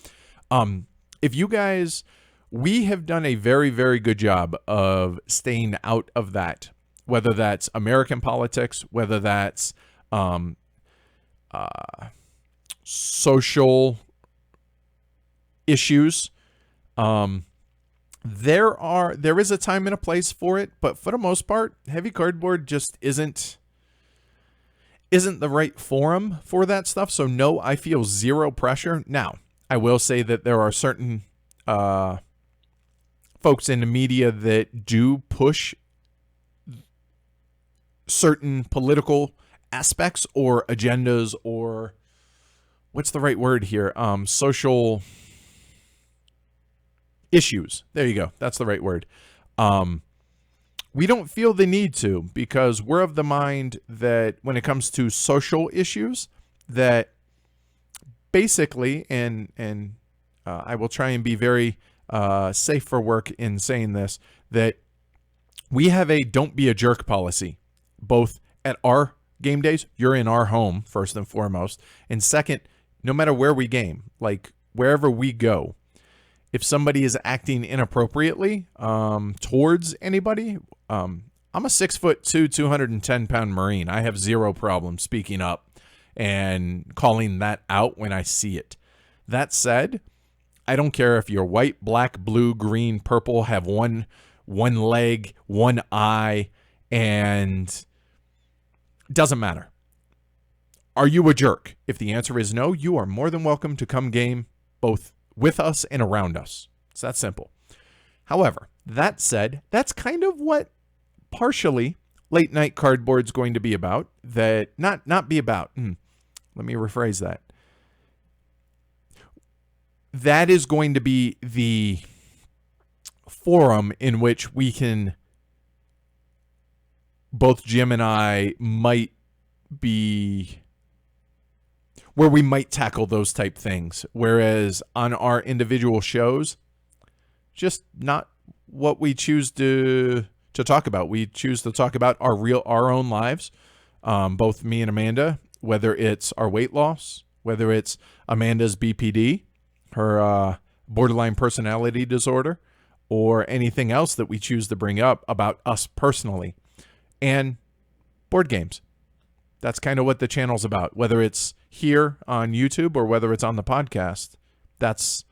If you guys, we have done a very, very good job of staying out of that, whether that's American politics, whether that's social issues. There is a time and a place for it, but for the most part, heavy cardboard just isn't the right forum for that stuff. So no, I feel zero pressure. Now, I will say that there are certain folks in the media that do push certain political aspects or agendas, or what's the right word here? Social issues. There you go. That's the right word. We don't feel the need to, because we're of the mind that when it comes to social issues, that basically, and I will try and be very safe for work in saying this, that we have a don't be a jerk policy, both at our game days, you're in our home, first and foremost, and second, no matter where we game, like wherever we go, if somebody is acting inappropriately towards anybody, I'm a 6'2", 210-pound Marine. I have zero problem speaking up and calling that out when I see it. That said, I don't care if you're white, black, blue, green, purple, have one leg, one eye, and it doesn't matter. Are you a jerk? If the answer is no, you are more than welcome to come game both with us and around us. It's that simple. However, that said, that's kind of what partially Late Night Cardboard's going to be about. That not be about. Let me rephrase that. That is going to be the forum in which we can, both Jim and I might be, where we might tackle those type things. Whereas on our individual shows, just not what we choose to talk about. We choose to talk about our own lives, both me and Amanda, whether it's our weight loss, whether it's Amanda's BPD, her borderline personality disorder, or anything else that we choose to bring up about us personally, and board games. That's kind of what the channel's about, whether it's here on YouTube or whether it's on the podcast. That's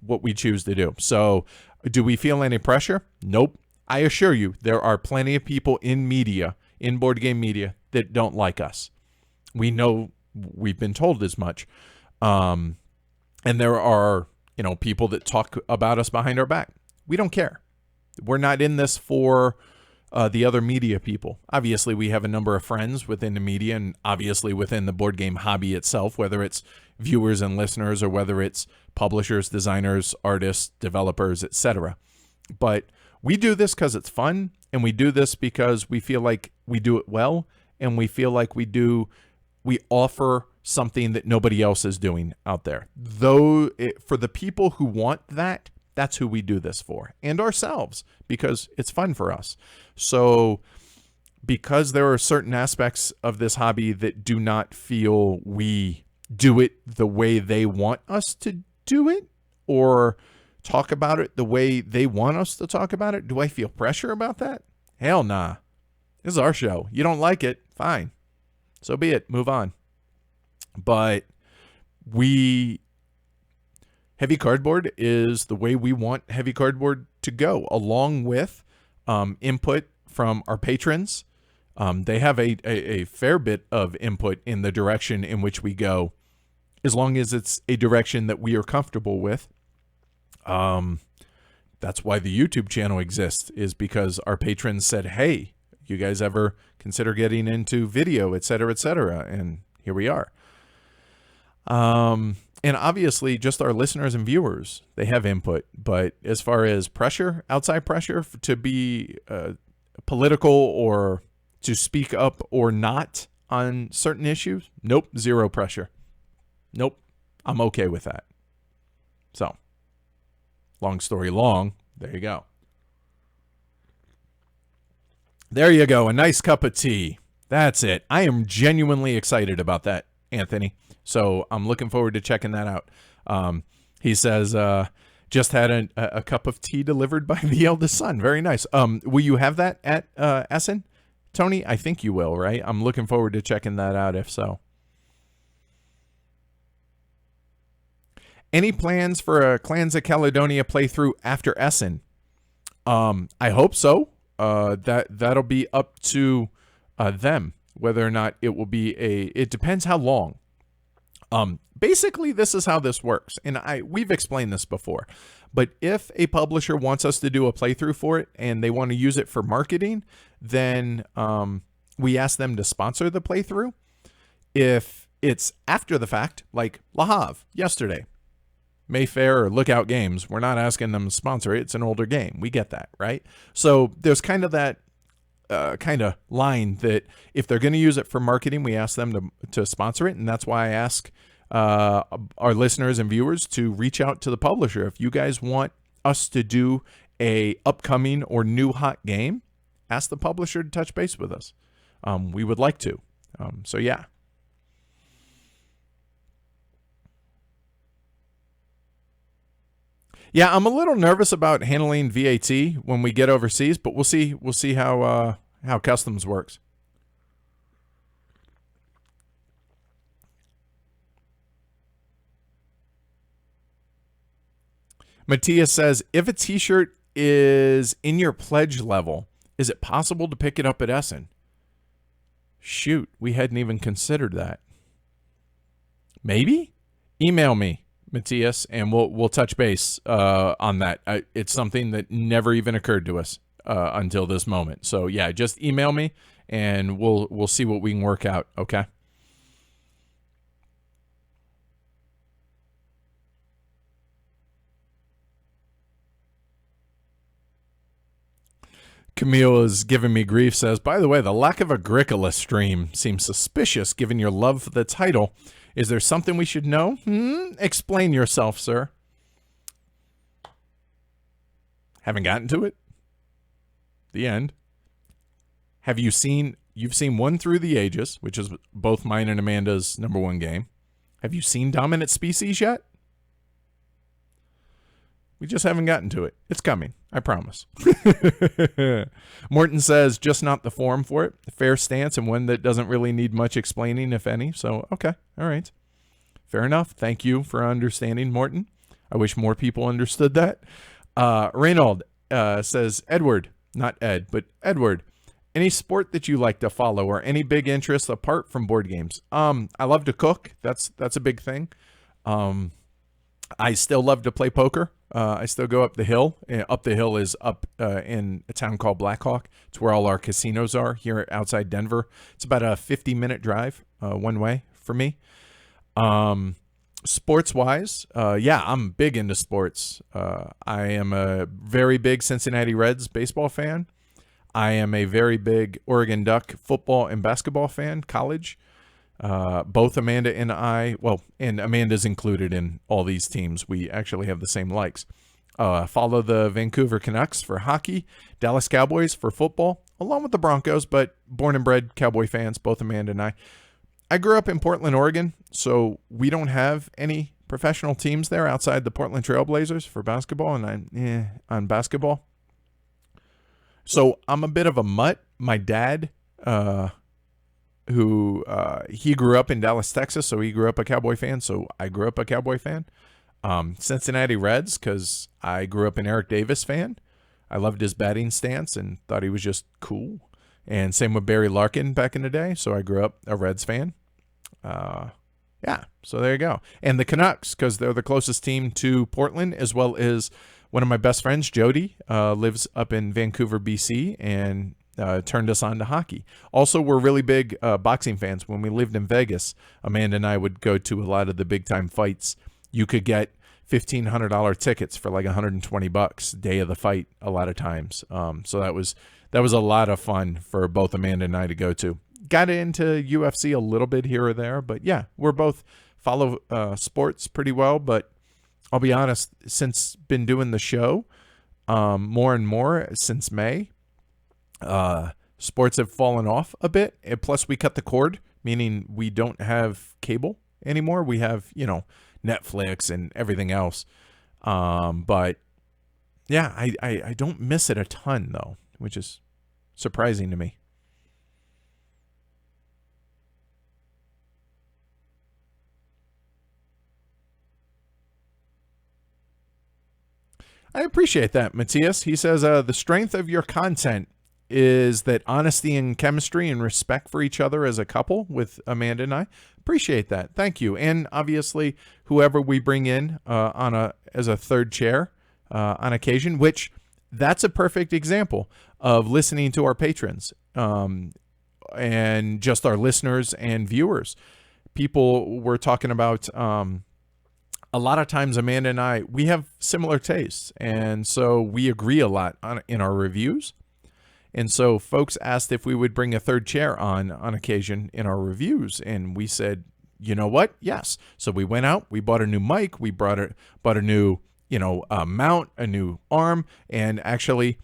what we choose to do. So do we feel any pressure? Nope. I assure you, there are plenty of people in media, in board game media, that don't like us. We know, we've been told as much. And there are, people that talk about us behind our back. We don't care. We're not in this for the other media people. Obviously, we have a number of friends within the media and obviously within the board game hobby itself, whether it's viewers and listeners or whether it's publishers, designers, artists, developers, etc. But we do this because it's fun, and we do this because we feel like we do it well, and we feel like we offer something that nobody else is doing out there. Though for the people who want that, that's who we do this for, and ourselves, because it's fun for us. So because there are certain aspects of this hobby that do not feel we do it the way they want us to do it, or talk about it the way they want us to talk about it, do I feel pressure about that? Hell nah. This is our show. You don't like it, fine. So be it. Move on. But Heavy Cardboard is the way we want Heavy Cardboard to go, along with input from our patrons. They have a fair bit of input in the direction in which we go, as long as it's a direction that we are comfortable with. That's why the YouTube channel exists, is because our patrons said, hey, you guys ever consider getting into video, et cetera, and here we are. And obviously just our listeners and viewers, they have input, but as far as pressure, outside pressure to be political or to speak up or not on certain issues, nope, zero pressure. Nope, I'm okay with that. So, long story long, there you go. There you go, a nice cup of tea. That's it. I am genuinely excited about that, Anthony. So I'm looking forward to checking that out. He says, just had a cup of tea delivered by the eldest son. Very nice. Will you have that at Essen, Tony? I think you will, right? I'm looking forward to checking that out if so. Any plans for a Clans of Caledonia playthrough after Essen? I hope so. That'll be up to them, whether or not it will be it depends how long. Basically, this is how this works, and we've explained this before, but if a publisher wants us to do a playthrough for it and they want to use it for marketing, then we ask them to sponsor the playthrough. If it's after the fact, like Le Havre yesterday, Mayfair or Lookout Games, we're not asking them to sponsor it. It's an older game. We get that, right? So there's kind of that kind of line that if they're going to use it for marketing, we ask them to sponsor it. And that's why I ask our listeners and viewers to reach out to the publisher. If you guys want us to do a upcoming or new hot game, ask the publisher to touch base with us. We would like to. So yeah. Yeah, I'm a little nervous about handling VAT when we get overseas, but we'll see. We'll see how customs works. Matthias says, if a t-shirt is in your pledge level, is it possible to pick it up at Essen? Shoot, we hadn't even considered that. Maybe? Email me, Matthias, and we'll touch base on that. It's something that never even occurred to us until this moment. So yeah, just email me and we'll see what we can work out, okay? Camille is giving me grief, says, by the way, the lack of Agricola stream seems suspicious given your love for the title. Is there something we should know? Explain yourself, sir. Haven't gotten to it? The end. You've seen One Through the Ages, which is both mine and Amanda's #1 game. Have you seen Dominant Species yet? We just haven't gotten to it. It's coming. I promise. Morton says, just not the forum for it. Fair stance and one that doesn't really need much explaining, if any. So, okay. All right. Fair enough. Thank you for understanding, Morton. I wish more people understood that. Ronald says, Edward, not Ed, but Edward, any sport that you like to follow or any big interests apart from board games? I love to cook. That's a big thing. I still love to play poker. I still go up the hill. Up the hill is up in a town called Blackhawk. It's where all our casinos are here outside Denver. It's about a 50-minute drive one way for me. Sports-wise, yeah, I'm big into sports. I am a very big Cincinnati Reds baseball fan. I am a very big Oregon Duck football and basketball fan, college. Both Amanda and I, well, and Amanda's included in all these teams. We actually have the same likes. Follow the Vancouver Canucks for hockey, Dallas Cowboys for football, along with the Broncos, but born and bred Cowboy fans, both Amanda and I. I grew up in Portland, Oregon, so we don't have any professional teams there outside the Portland Trail Blazers for basketball, and I'm on basketball. So I'm a bit of a mutt. My dad, he grew up in Dallas, Texas, so he grew up a Cowboy fan, so I grew up a Cowboy fan. Cincinnati Reds, because I grew up an Eric Davis fan. I loved his batting stance and thought he was just cool. And same with Barry Larkin back in the day, so I grew up a Reds fan. Yeah, so there you go. And the Canucks, because they're the closest team to Portland, as well as one of my best friends, Jody, lives up in Vancouver, BC, and turned us on to hockey. Also, we're really big boxing fans. When we lived in Vegas, Amanda and I would go to a lot of the big-time fights. You could get $1,500 tickets for like $120 day of the fight a lot of times. So that was a lot of fun for both Amanda and I to go to. Got into UFC a little bit here or there, but yeah, we're both follow sports pretty well. But I'll be honest, since been doing the show more and more since May, sports have fallen off a bit. And plus, we cut the cord, meaning we don't have cable anymore. We have, Netflix and everything else. But yeah, I don't miss it a ton though, which is surprising to me. I appreciate that, Matthias. He says, the strength of your content is that honesty and chemistry and respect for each other as a couple with Amanda and I. Appreciate that. Thank you. And obviously, whoever we bring in as a third chair on occasion, which that's a perfect example of listening to our patrons and just our listeners and viewers. People were talking about a lot of times Amanda and I, we have similar tastes. And so we agree a lot in our reviews. And so folks asked if we would bring a third chair on occasion in our reviews. And we said, you know what? Yes. So we went out, we bought a new mic, we bought a new, mount, a new arm. And actually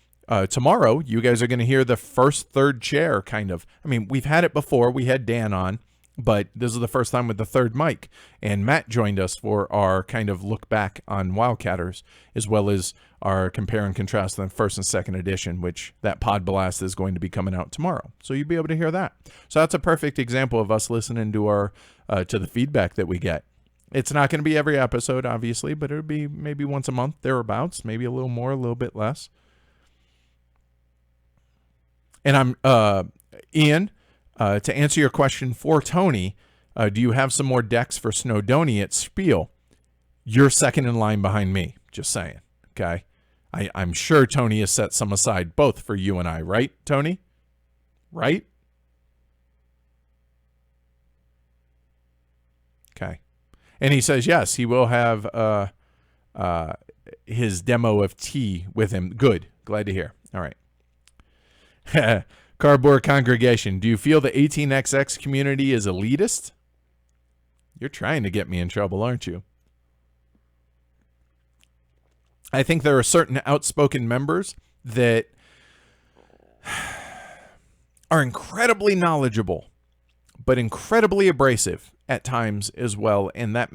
tomorrow, you guys are going to hear the first third chair kind of. I mean, we've had it before. We had Dan on, but this is the first time with the third mic. And Matt joined us for our kind of look back on Wildcatters, as well as our compare and contrast on first and second edition, which that pod blast is going to be coming out tomorrow. So you'll be able to hear that. So that's a perfect example of us listening to our to the feedback that we get. It's not going to be every episode, obviously, but it'll be maybe once a month, thereabouts, maybe a little more, a little bit less. And I'm, Ian, to answer your question for Tony, do you have some more decks for Snowdonia at Spiel? You're second in line behind me, just saying, okay? I'm sure Tony has set some aside, both for you and I, right, Tony? Right? Okay. And he says, yes, he will have his demo of tea with him. Good. Glad to hear. All right. Cardboard Congregation, do you feel the 18XX community is elitist? You're trying to get me in trouble, aren't you? I think there are certain outspoken members that are incredibly knowledgeable, but incredibly abrasive at times as well, and that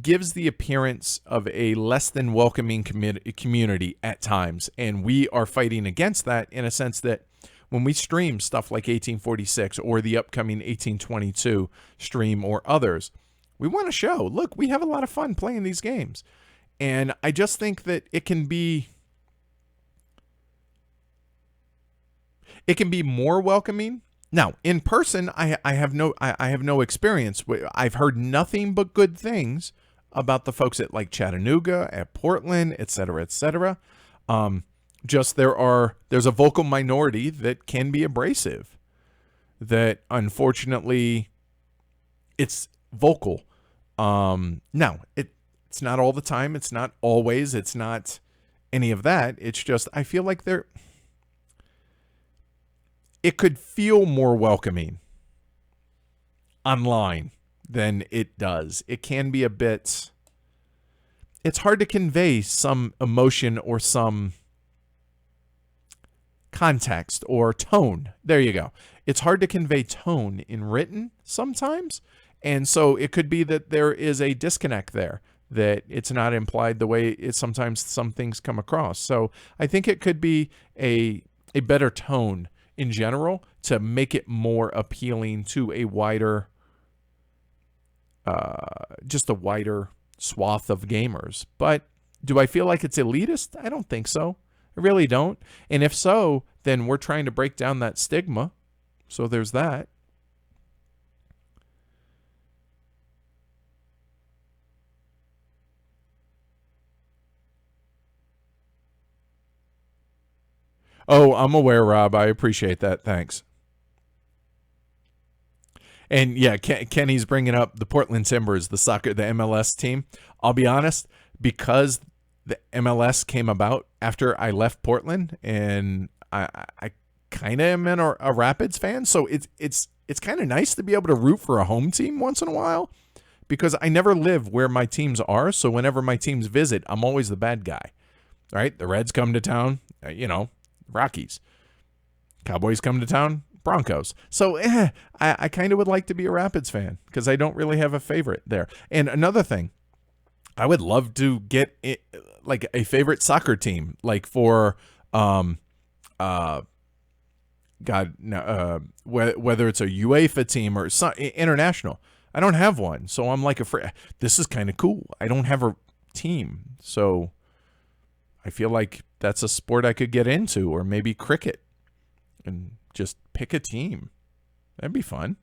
gives the appearance of a less than welcoming community at times, and we are fighting against that in a sense that when we stream stuff like 1846 or the upcoming 1822 stream or others, we want to show, look, we have a lot of fun playing these games. And I just think that it can be more welcoming. Now, in person, I have no experience. I've heard nothing but good things about the folks at like Chattanooga, at Portland, et cetera, et cetera. Just there's a vocal minority that can be abrasive, that unfortunately it's vocal. Now, it's not all the time. It's not always. It's not any of that. It's just, I feel like it could feel more welcoming online than it does. It can be it's hard to convey some emotion or some context or tone. There you go. It's hard to convey tone in written sometimes. And so it could be that there is a disconnect there, that it's not implied the way sometimes some things come across. So I think it could be a better tone in general to make it more appealing to a wider, just a wider swath of gamers. But do I feel like it's elitist? I don't think so. I really don't. And if so, then we're trying to break down that stigma. So there's that. Oh, I'm aware, Rob. I appreciate that. Thanks. And yeah, Kenny's bringing up the Portland Timbers, the MLS team. I'll be honest, because the MLS came about after I left Portland, and I kind of am a Rapids fan, so it's kind of nice to be able to root for a home team once in a while, because I never live where my teams are. So whenever my teams visit, I'm always the bad guy. Right? The Reds come to town, Rockies. Cowboys come to town, Broncos. So I kind of would like to be a Rapids fan because I don't really have a favorite there. And another thing, I would love to get like a favorite soccer team, like for whether it's a UEFA team or international. I don't have one, so I'm like this is kind of cool. I don't have a team, so I feel like that's a sport I could get into, or maybe cricket, and just pick a team. That'd be fun.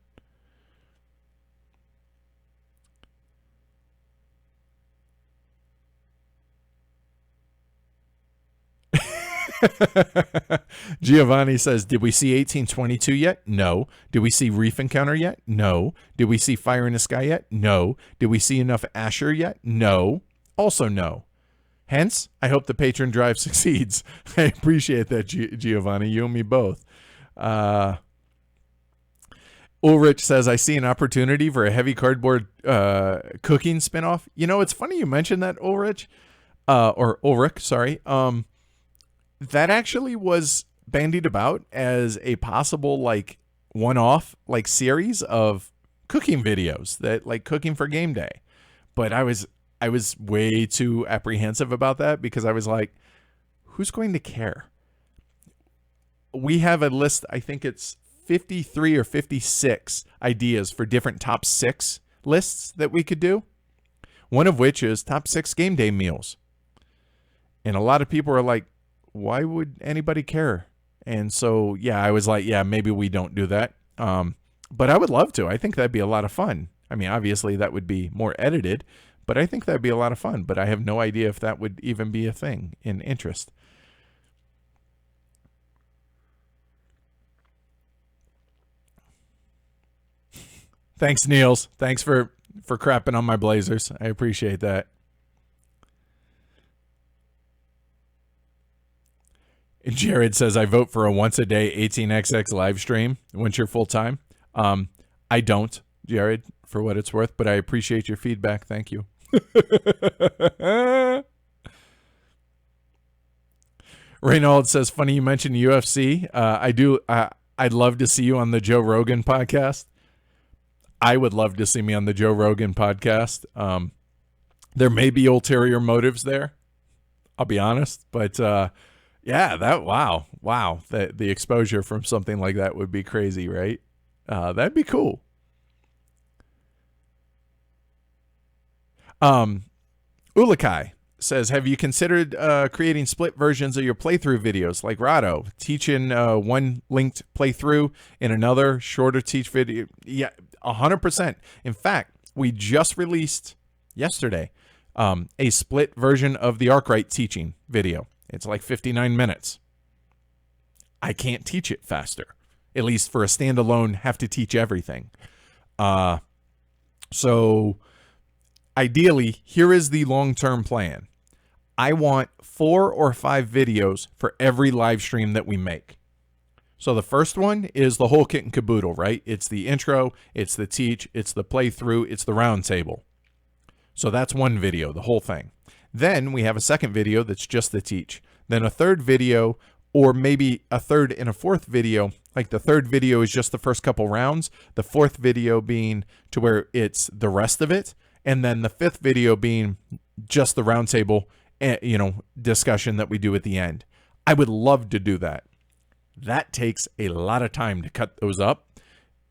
Giovanni says, did we see 1822 yet? No. Did we see Reef Encounter yet? No. Did we see Fire in the Sky yet? No. Did we see enough Asher yet? No. Also no. Hence, I hope the patron drive succeeds. I appreciate that, Giovanni. You and me both. Ulrich says, I see an opportunity for a heavy cardboard cooking spinoff. It's funny you mentioned that, Ulrich. Or Ulrich, sorry. That actually was bandied about as a possible, like, one-off, like, series of cooking videos that, like, cooking for game day. But I was way too apprehensive about that because I was like, who's going to care? We have a list, I think it's 53 or 56 ideas for different top 6 lists that we could do. One of which is top 6 game day meals. And a lot of people are like, why would anybody care? And so, yeah, I was like, yeah, maybe we don't do that. But I would love to. I think that'd be a lot of fun. I mean, obviously that would be more edited, but I think that'd be a lot of fun. But I have no idea if that would even be a thing in interest. Thanks, Niels. Thanks for crapping on my Blazers. I appreciate that. And Jared says, I vote for a once a day 18xx live stream once you're full time. I don't, Jared, for what it's worth, but I appreciate your feedback. Thank you. Ronald says, funny you mentioned UFC. I do. I'd love to see you on the Joe Rogan podcast. I would love to see me on the Joe Rogan podcast. There may be ulterior motives there. I'll be honest, but yeah, wow. The exposure from something like that would be crazy, right? That'd be cool. Ulakai says, have you considered creating split versions of your playthrough videos like Rado, teaching one linked playthrough in another shorter teach video? Yeah, 100%. In fact, we just released yesterday a split version of the Arkwright teaching video. It's like 59 minutes. I can't teach it faster, at least for a standalone, have to teach everything. So ideally, here is the long-term plan. I want 4 or 5 videos for every live stream that we make. So the first one is the whole kit and caboodle, right? It's the intro, it's the teach, it's the playthrough, it's the round table. So that's one video, the whole thing. Then we have a second video that's just the teach. Then a third video, or maybe a third and a fourth video. Like the third video is just the first couple rounds. The fourth video being to where it's the rest of it. And then the fifth video being just the round table, discussion that we do at the end. I would love to do that. That takes a lot of time to cut those up,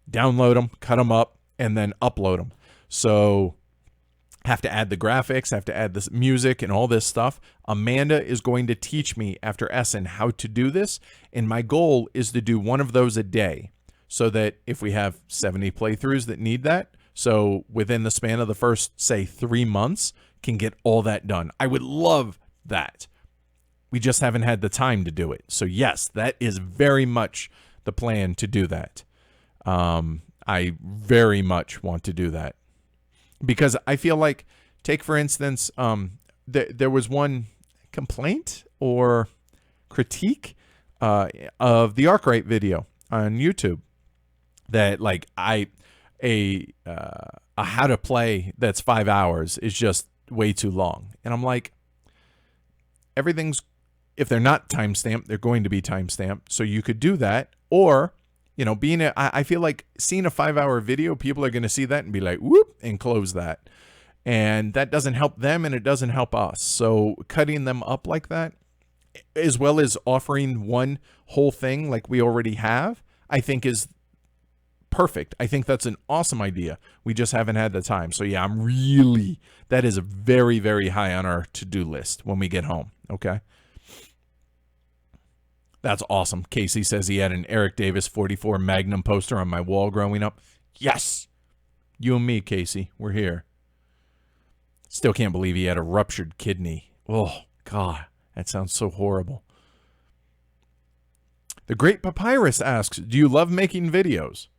download them, cut them up, and then upload them. So have to add the graphics, have to add this music and all this stuff. Amanda is going to teach me after Essen how to do this. And my goal is to do one of those a day so that if we have 70 playthroughs that need that, so within the span of the first, say, 3 months, can get all that done. I would love that. We just haven't had the time to do it. So yes, that is very much the plan to do that. I very much want to do that. Because I feel like, take for instance, there was one complaint or critique of the Arkwright video on YouTube that like a how to play that's 5 hours is just way too long. And I'm like, everything's, if they're not timestamped, they're going to be timestamped. So you could do that, or I feel like seeing a 5-hour video, people are going to see that and be like, whoop, and close that. And that doesn't help them and it doesn't help us. So cutting them up like that, as well as offering one whole thing like we already have, I think is perfect. I think that's an awesome idea. We just haven't had the time. So yeah, that is very, very high on our to-do list when we get home. Okay. That's awesome. Casey says he had an Eric Davis 44 Magnum poster on my wall growing up. Yes. You and me, Casey. We're here. Still can't believe he had a ruptured kidney. Oh, God. That sounds so horrible. The Great Papyrus asks, do you love making videos?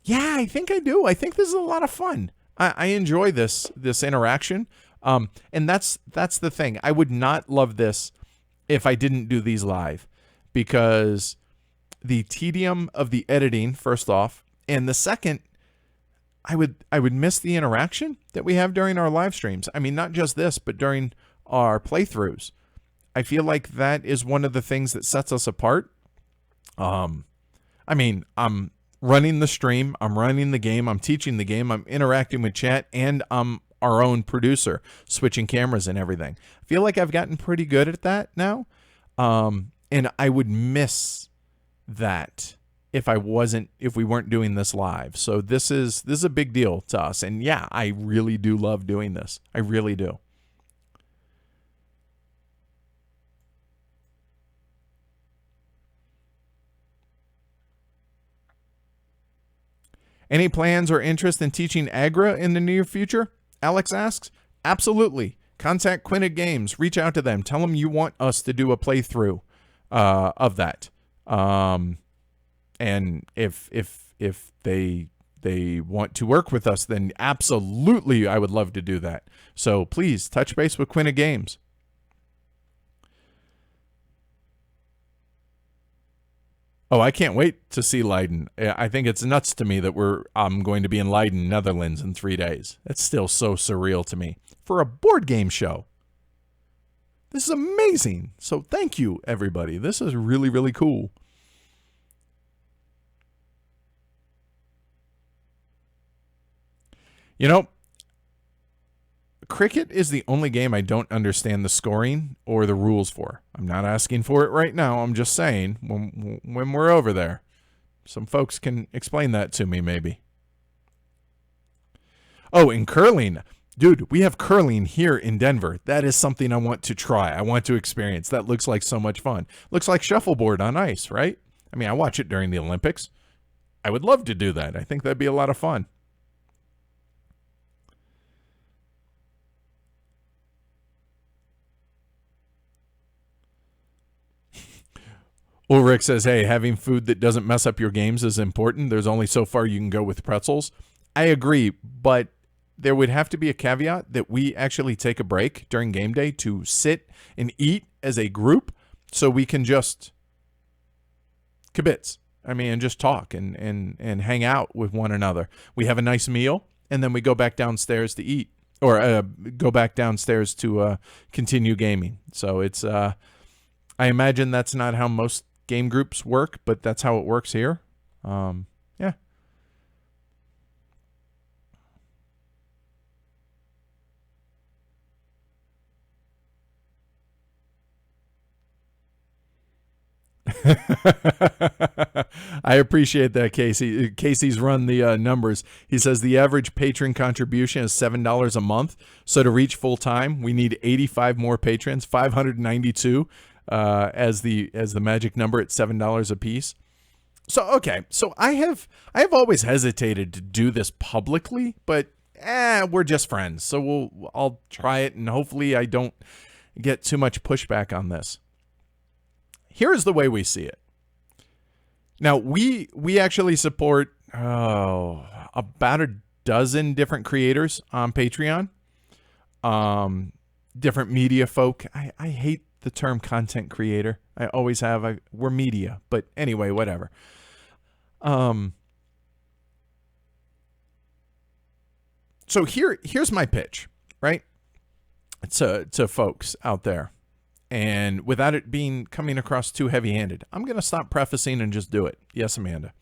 Yeah, I think I do. I think this is a lot of fun. I enjoy this interaction. And that's the thing. I would not love this if I didn't do these live, because the tedium of the editing, first off, and the second, I would miss the interaction that we have during our live streams. I mean, not just this, but during our playthroughs. I feel like that is one of the things that sets us apart. I mean, I'm running the stream, I'm running the game, I'm teaching the game, I'm interacting with chat, and I'm our own producer, switching cameras and everything. I feel like I've gotten pretty good at that now. And I would miss that if we weren't doing this live. So this is a big deal to us. And yeah, I really do love doing this. I really do. Any plans or interest in teaching Agra in the near future? Alex asks. Absolutely. Contact Quinted Games. Reach out to them. Tell them you want us to do a playthrough of that. And if they want to work with us, then absolutely I would love to do that. So please touch base with Quinted Games. Oh, I can't wait to see Leiden. I think it's nuts to me that I'm going to be in Leiden, Netherlands in 3 days. It's still so surreal to me. For a board game show. This is amazing. So thank you, everybody. This is really, really cool. You know, Cricket is the only game I don't understand the scoring or the rules for. I'm not asking for it right now. I'm just saying when we're over there, some folks can explain that to me maybe. Oh, and curling. Dude, we have curling here in Denver. That is something I want to try. I want to experience. That looks like so much fun. Looks like shuffleboard on ice, right? I mean, I watch it during the Olympics. I would love to do that. I think that'd be a lot of fun. Ulrich says, hey, having food that doesn't mess up your games is important. There's only so far you can go with pretzels. I agree, but there would have to be a caveat that we actually take a break during game day to sit and eat as a group so we can just kibitz. I mean, and just talk and hang out with one another. We have a nice meal, and then we go back downstairs to eat or go back downstairs to continue gaming. So it's, I imagine that's not how most game groups work, but that's how it works here. Yeah. I appreciate that, Casey. Casey's run the numbers. He says the average patron contribution is $7 a month. So to reach full time, we need 85 more patrons, 592 as the magic number at $7 a piece. So okay, so I have always hesitated to do this publicly, but we're just friends, so I'll try it, and hopefully I don't get too much pushback on this. Here's the way we see it. Now, we actually support about a dozen different creators on Patreon, different media folk. I hate the term content creator. I always have. We're media, but anyway, whatever. So here's my pitch, right? To folks out there. And without it coming across too heavy-handed, I'm going to stop prefacing and just do it. Yes, Amanda.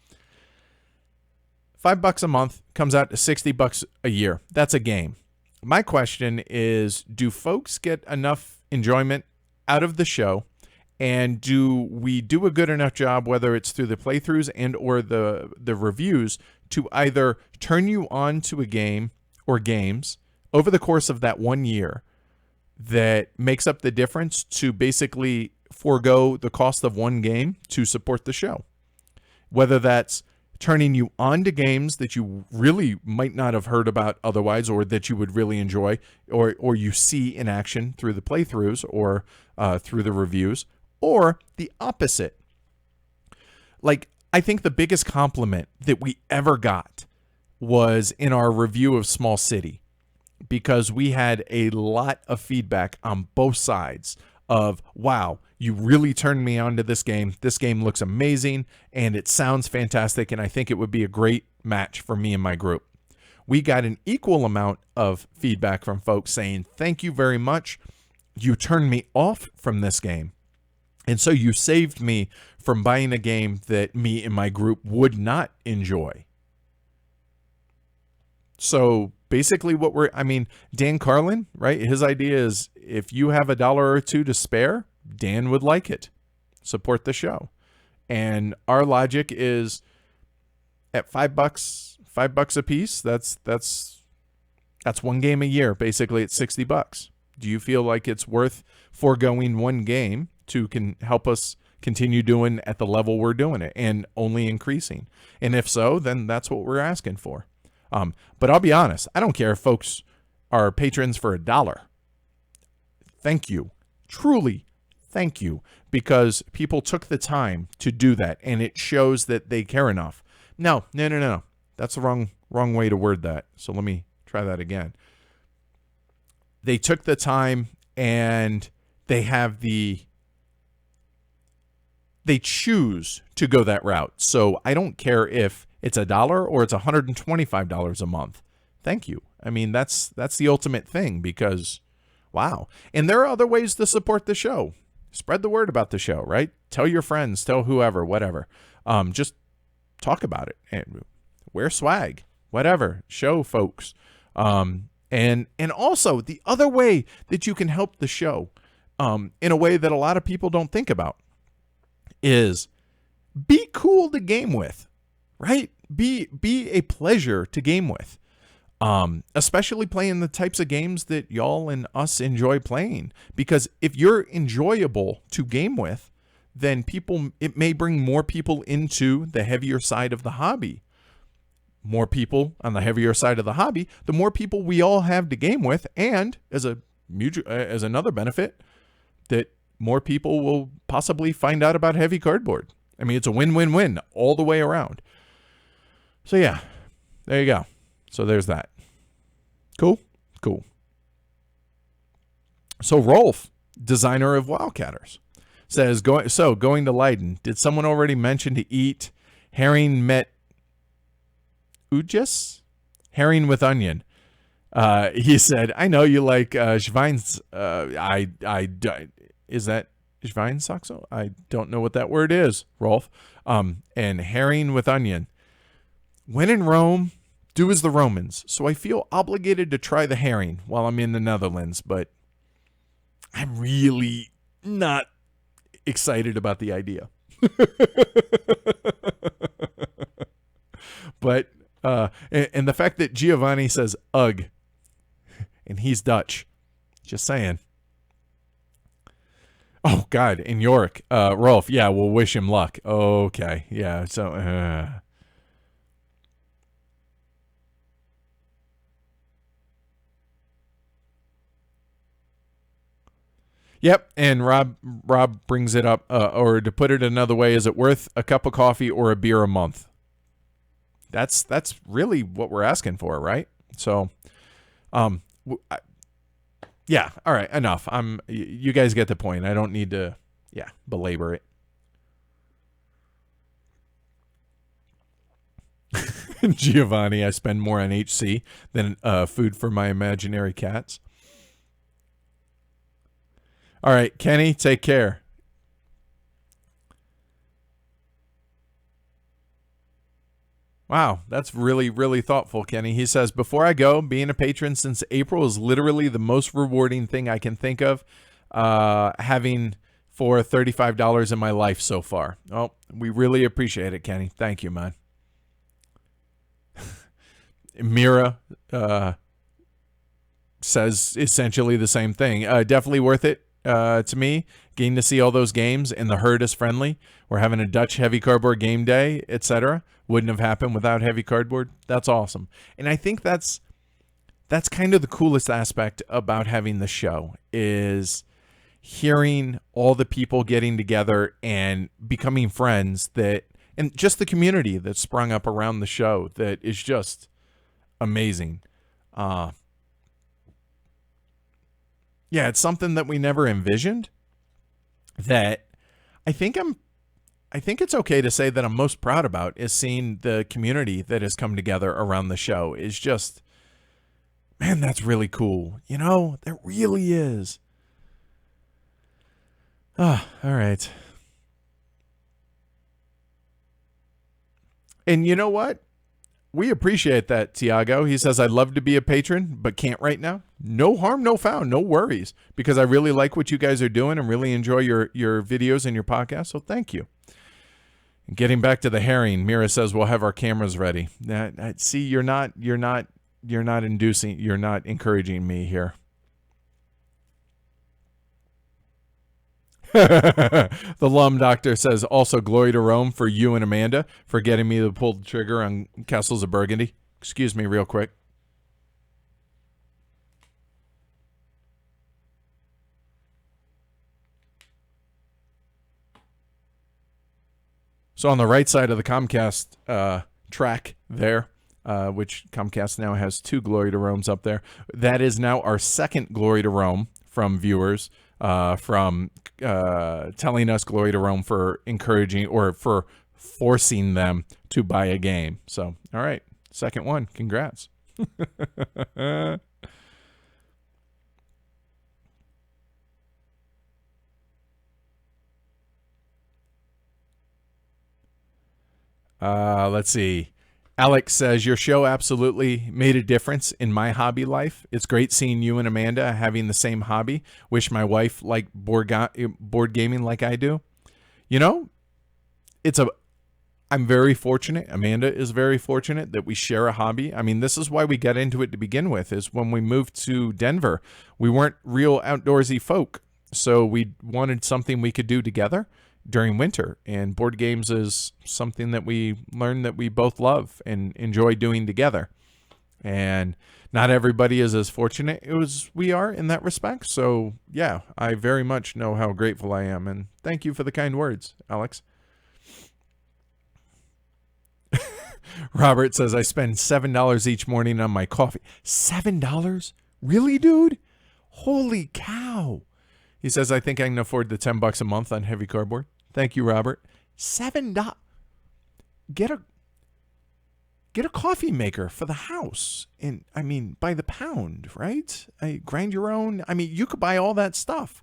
$5 a month comes out to $60 a year. That's a game. My question is, do folks get enough enjoyment out of the show? And do we do a good enough job, whether it's through the playthroughs and or the reviews, to either turn you on to a game or games over the course of that 1 year that makes up the difference to basically forego the cost of one game to support the show? Whether that's turning you on to games that you really might not have heard about otherwise, or that you would really enjoy, or you see in action through the playthroughs or through the reviews, or the opposite. Like, I think the biggest compliment that we ever got was in our review of Small City, because we had a lot of feedback on both sides of, wow, you really turned me on to this game. This game looks amazing and it sounds fantastic, and I think it would be a great match for me and my group. We got an equal amount of feedback from folks saying, thank you very much. You turned me off from this game, and so you saved me from buying a game that me and my group would not enjoy. So basically Dan Carlin, right? His idea is, if you have $1 or $2 to spare, Dan would like it. Support the show. And our logic is at $5 a piece, that's one game a year. Basically, it's $60. Do you feel like it's worth foregoing one game to help us continue doing at the level we're doing it and only increasing? And if so, then that's what we're asking for. But I'll be honest, I don't care if folks are patrons for $1. Thank you. Truly, thank you. Because people took the time to do that, and it shows that they care enough. No. That's the wrong way to word that. So let me try that again. They took the time, and they choose to go that route. So I don't care if it's $1 or it's $125 a month. Thank you. I mean, that's the ultimate thing, because wow. And there are other ways to support the show. Spread the word about the show, right? Tell your friends, tell whoever, whatever. Just talk about it and wear swag, whatever. Show folks. And also the other way that you can help the show, in a way that a lot of people don't think about, is be cool to game with, right? Be a pleasure to game with. Especially playing the types of games that y'all and us enjoy playing. Because if you're enjoyable to game with, then it may bring more people into the heavier side of the hobby. More people on the heavier side of the hobby, the more people we all have to game with, and as another benefit, that more people will possibly find out about heavy cardboard. I mean, it's a win-win-win all the way around. So yeah, there you go. So there's that. Cool. So Rolf, designer of Wildcatters, says, going to Leiden, did someone already mention to eat herring met ujis? Herring with onion. He said, I know you like Schweins. Is that Schweinsachse? I don't know what that word is, Rolf. And herring with onion. When in Rome, do as the Romans. So I feel obligated to try the herring while I'm in the Netherlands, but I'm really not excited about the idea. But and the fact that Giovanni says ugh, and he's Dutch, just saying. Oh God, in York, Rolf, yeah, we'll wish him luck. Okay, yeah, so. Yep, and Rob brings it up, or to put it another way, is it worth a cup of coffee or a beer a month? That's really what we're asking for, right? So, yeah, all right, enough. You guys get the point. I don't need to, belabor it. Giovanni, I spend more on HC than food for my imaginary cats. All right, Kenny, take care. Wow, that's really, really thoughtful, Kenny. He says, before I go, being a patron since April is literally the most rewarding thing I can think of, having for $35 in my life so far. Oh, we really appreciate it, Kenny. Thank you, man. Mira says essentially the same thing. Definitely worth it. To me, getting to see all those games, and the herd is friendly. We're having a Dutch heavy cardboard game day, etc. Wouldn't have happened without heavy cardboard. That's awesome. And I think that's kind of the coolest aspect about having the show, is hearing all the people getting together and becoming friends, and just the community that sprung up around the show that is just amazing. Yeah, it's something that we never envisioned, that I think it's okay to say that I'm most proud about, is seeing the community that has come together around the show. Is just, man, that's really cool. You know, that really is. All right. And you know what? We appreciate that, Tiago. He says, I'd love to be a patron, but can't right now. No harm, no foul, no worries, because I really like what you guys are doing and really enjoy your videos and your podcast. So thank you. Getting back to the herring, Mira says we'll have our cameras ready. See, you're not encouraging me here. The Lum Doctor says also glory to Rome for you and Amanda for getting me to pull the trigger on Castles of Burgundy. Excuse me real quick. So on the right side of the Comcast track there, which Comcast now has 2 Glory to Romes up there, that is now our second Glory to Rome from viewers, from telling us Glory to Rome for encouraging or for forcing them to buy a game. So, all right, second one. Congrats. Let's see. Alex says, your show absolutely made a difference in my hobby life. It's great seeing you and Amanda having the same hobby. Wish my wife liked board gaming like I do. You know, I'm very fortunate. Amanda is very fortunate that we share a hobby. I mean, this is why we got into it to begin with, is when we moved to Denver, we weren't real outdoorsy folk. So we wanted something we could do together during winter, and board games is something that we learned that we both love and enjoy doing together. And not everybody is as fortunate as we are in that respect. So yeah, I very much know how grateful I am, and thank you for the kind words, Alex. Robert says I spend $7 each morning on my coffee. $7? Really, dude? Holy cow. He says I think I can afford the $10 a month on heavy cardboard. Thank you, Robert. $7. Get a coffee maker for the house. And I mean, by the pound, right? Grind your own. I mean, you could buy all that stuff.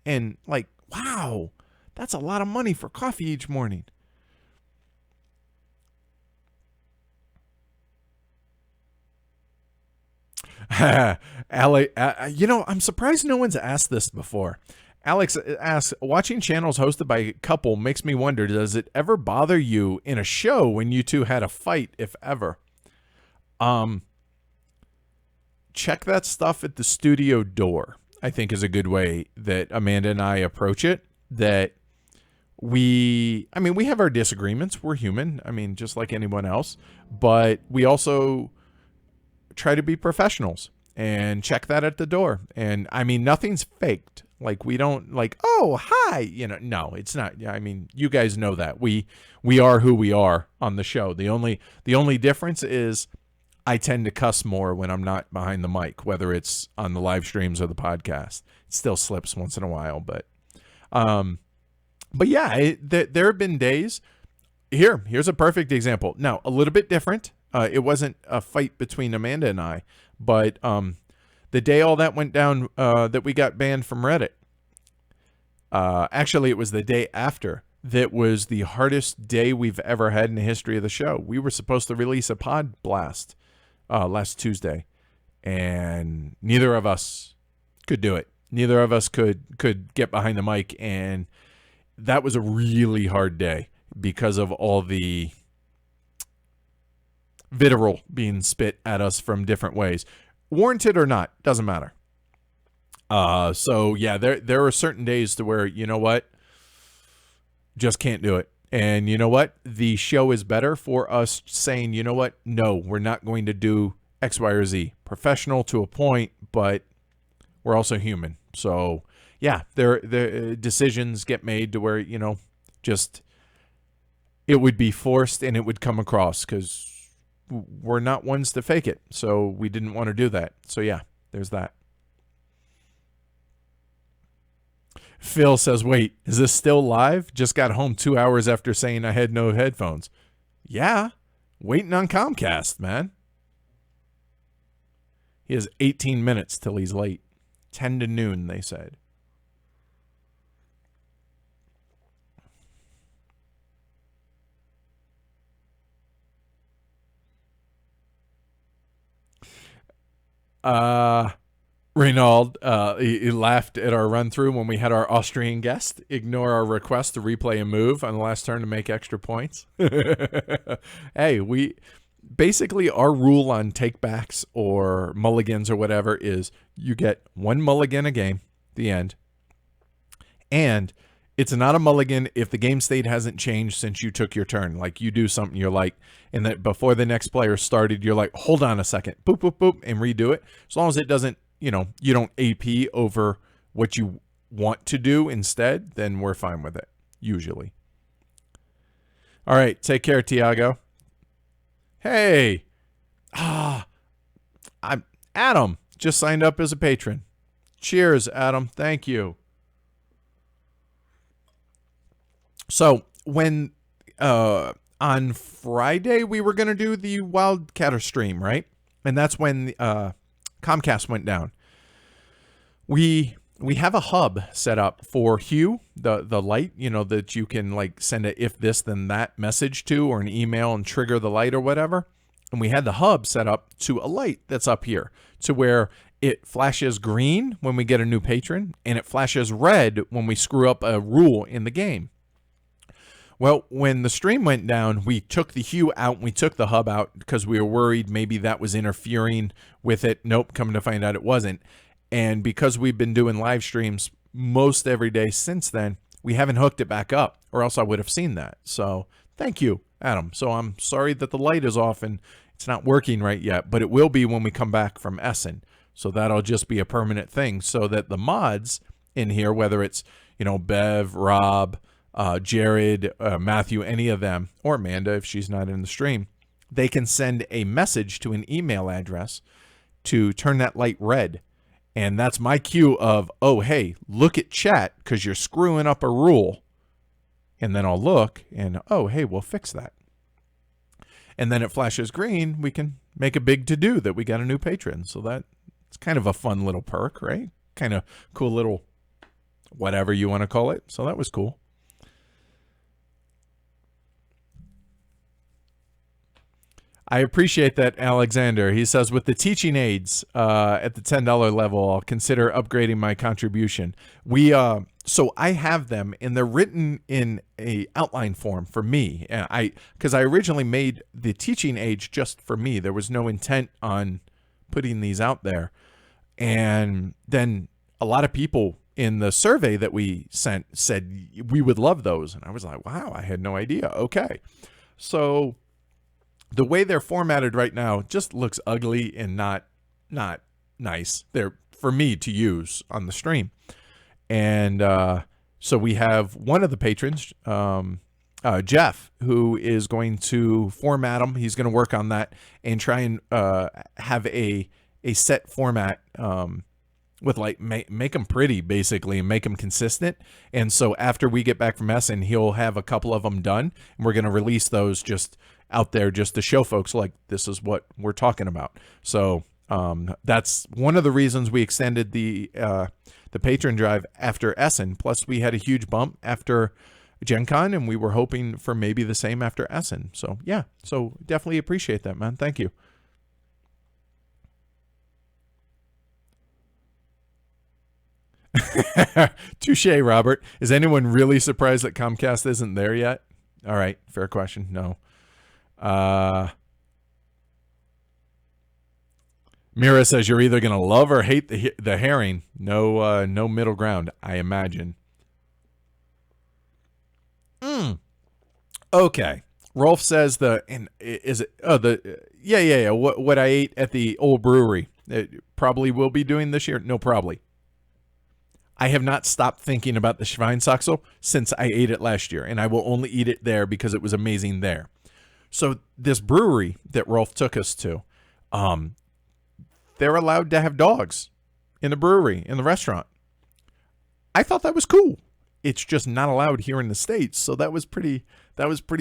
And like, wow, that's a lot of money for coffee each morning. Alex, I'm surprised no one's asked this before. Alex asks, watching channels hosted by a couple makes me wonder, does it ever bother you in a show when you two had a fight, if ever? Check that stuff at the studio door, I think is a good way that Amanda and I approach it. That we have our disagreements. We're human. I mean, just like anyone else. But we also try to be professionals and check that at the door. And I mean, nothing's faked. Like, we don't like, oh, hi, no, it's not. I mean, you guys know that we are who we are on the show. The only difference is I tend to cuss more when I'm not behind the mic, whether it's on the live streams or the podcast. It still slips once in a while, but yeah, there have been days. Here's a perfect example. Now, a little bit different. It wasn't a fight between Amanda and I, but the day all that went down, that we got banned from Reddit. Actually, it was the day after. That was the hardest day we've ever had in the history of the show. We were supposed to release a pod blast last Tuesday, and neither of us could do it. Neither of us could get behind the mic, and that was a really hard day because of all the vitriol being spit at us from different ways. Warranted or not, doesn't matter. So yeah, there are certain days to where, you know what, just can't do it. And you know what, the show is better for us saying, you know what, no, we're not going to do X, Y, or Z. Professional to a point, but we're also human. So yeah, there decisions get made to where, just it would be forced and it would come across because we're not ones to fake it. So we didn't want to do that. So yeah, there's that. Phil says, wait, is this still live? Just got home 2 hours after saying I had no headphones. Yeah, waiting on Comcast, man. He has 18 minutes till he's late. 10 to noon, they said. Ronald, he laughed at our run through when we had our Austrian guest ignore our request to replay a move on the last turn to make extra points. Hey, we basically, our rule on takebacks or mulligans or whatever is you get one mulligan a game, the end. And it's not a mulligan if the game state hasn't changed since you took your turn. Like you do something you're like, and that before the next player started, you're like, hold on a second, boop, boop, boop, and redo it. As long as it doesn't, you don't AP over what you want to do instead, then we're fine with it, usually. All right, take care, Tiago. Hey, I'm Adam, just signed up as a patron. Cheers, Adam. Thank you. So when on Friday we were going to do the Wildcatter stream, right? And that's when Comcast went down. We have a hub set up for Hue, the light, that you can like send a if this then that message to, or an email and trigger the light or whatever. And we had the hub set up to a light that's up here to where it flashes green when we get a new patron and it flashes red when we screw up a rule in the game. Well, when the stream went down, we took the Hue out and we took the hub out because we were worried maybe that was interfering with it. Nope, coming to find out it wasn't. And because we've been doing live streams most every day since then, we haven't hooked it back up, or else I would have seen that. So thank you, Adam. So I'm sorry that the light is off and it's not working right yet, but it will be when we come back from Essen. So that'll just be a permanent thing so that the mods in here, whether it's, Bev, Rob, Jared, Matthew, any of them, or Amanda if she's not in the stream, they can send a message to an email address to turn that light red. And that's my cue of, oh, hey, look at chat because you're screwing up a rule. And then I'll look and, oh, hey, we'll fix that. And then it flashes green. We can make a big to-do that we got a new patron. So it's kind of a fun little perk, right? Kind of cool little whatever you want to call it. So that was cool. I appreciate that, Alexander. He says, with the teaching aids at the $10 level, I'll consider upgrading my contribution. So I have them, and they're written in a outline form for me. Because I originally made the teaching aids just for me. There was no intent on putting these out there. And then a lot of people in the survey that we sent said we would love those. And I was like, wow, I had no idea. Okay. So the way they're formatted right now just looks ugly and not nice. They're for me to use on the stream. And so we have one of the patrons, Jeff, who is going to format them. He's going to work on that and try and have a set format with like make them pretty basically and make them consistent. And so after we get back from Essen, he'll have a couple of them done, and we're going to release those just out there just to show folks like this is what we're talking about. So that's one of the reasons we extended the patron drive after Essen. Plus we had a huge bump after Gen Con, and we were hoping for maybe the same after Essen. So yeah, so definitely appreciate that, man. Thank you. Touche, Robert. Is anyone really surprised that Comcast isn't there yet? All right, fair question. No. Mira says you're either gonna love or hate the herring. No middle ground, I imagine. Okay. Rolf says what I ate at the old brewery. It probably will be doing this year. No, probably. I have not stopped thinking about the Schweinsachsel since I ate it last year, and I will only eat it there because it was amazing there. So this brewery that Rolf took us to, they're allowed to have dogs in the brewery, in the restaurant. I thought that was cool. It's just not allowed here in the States. So that was pretty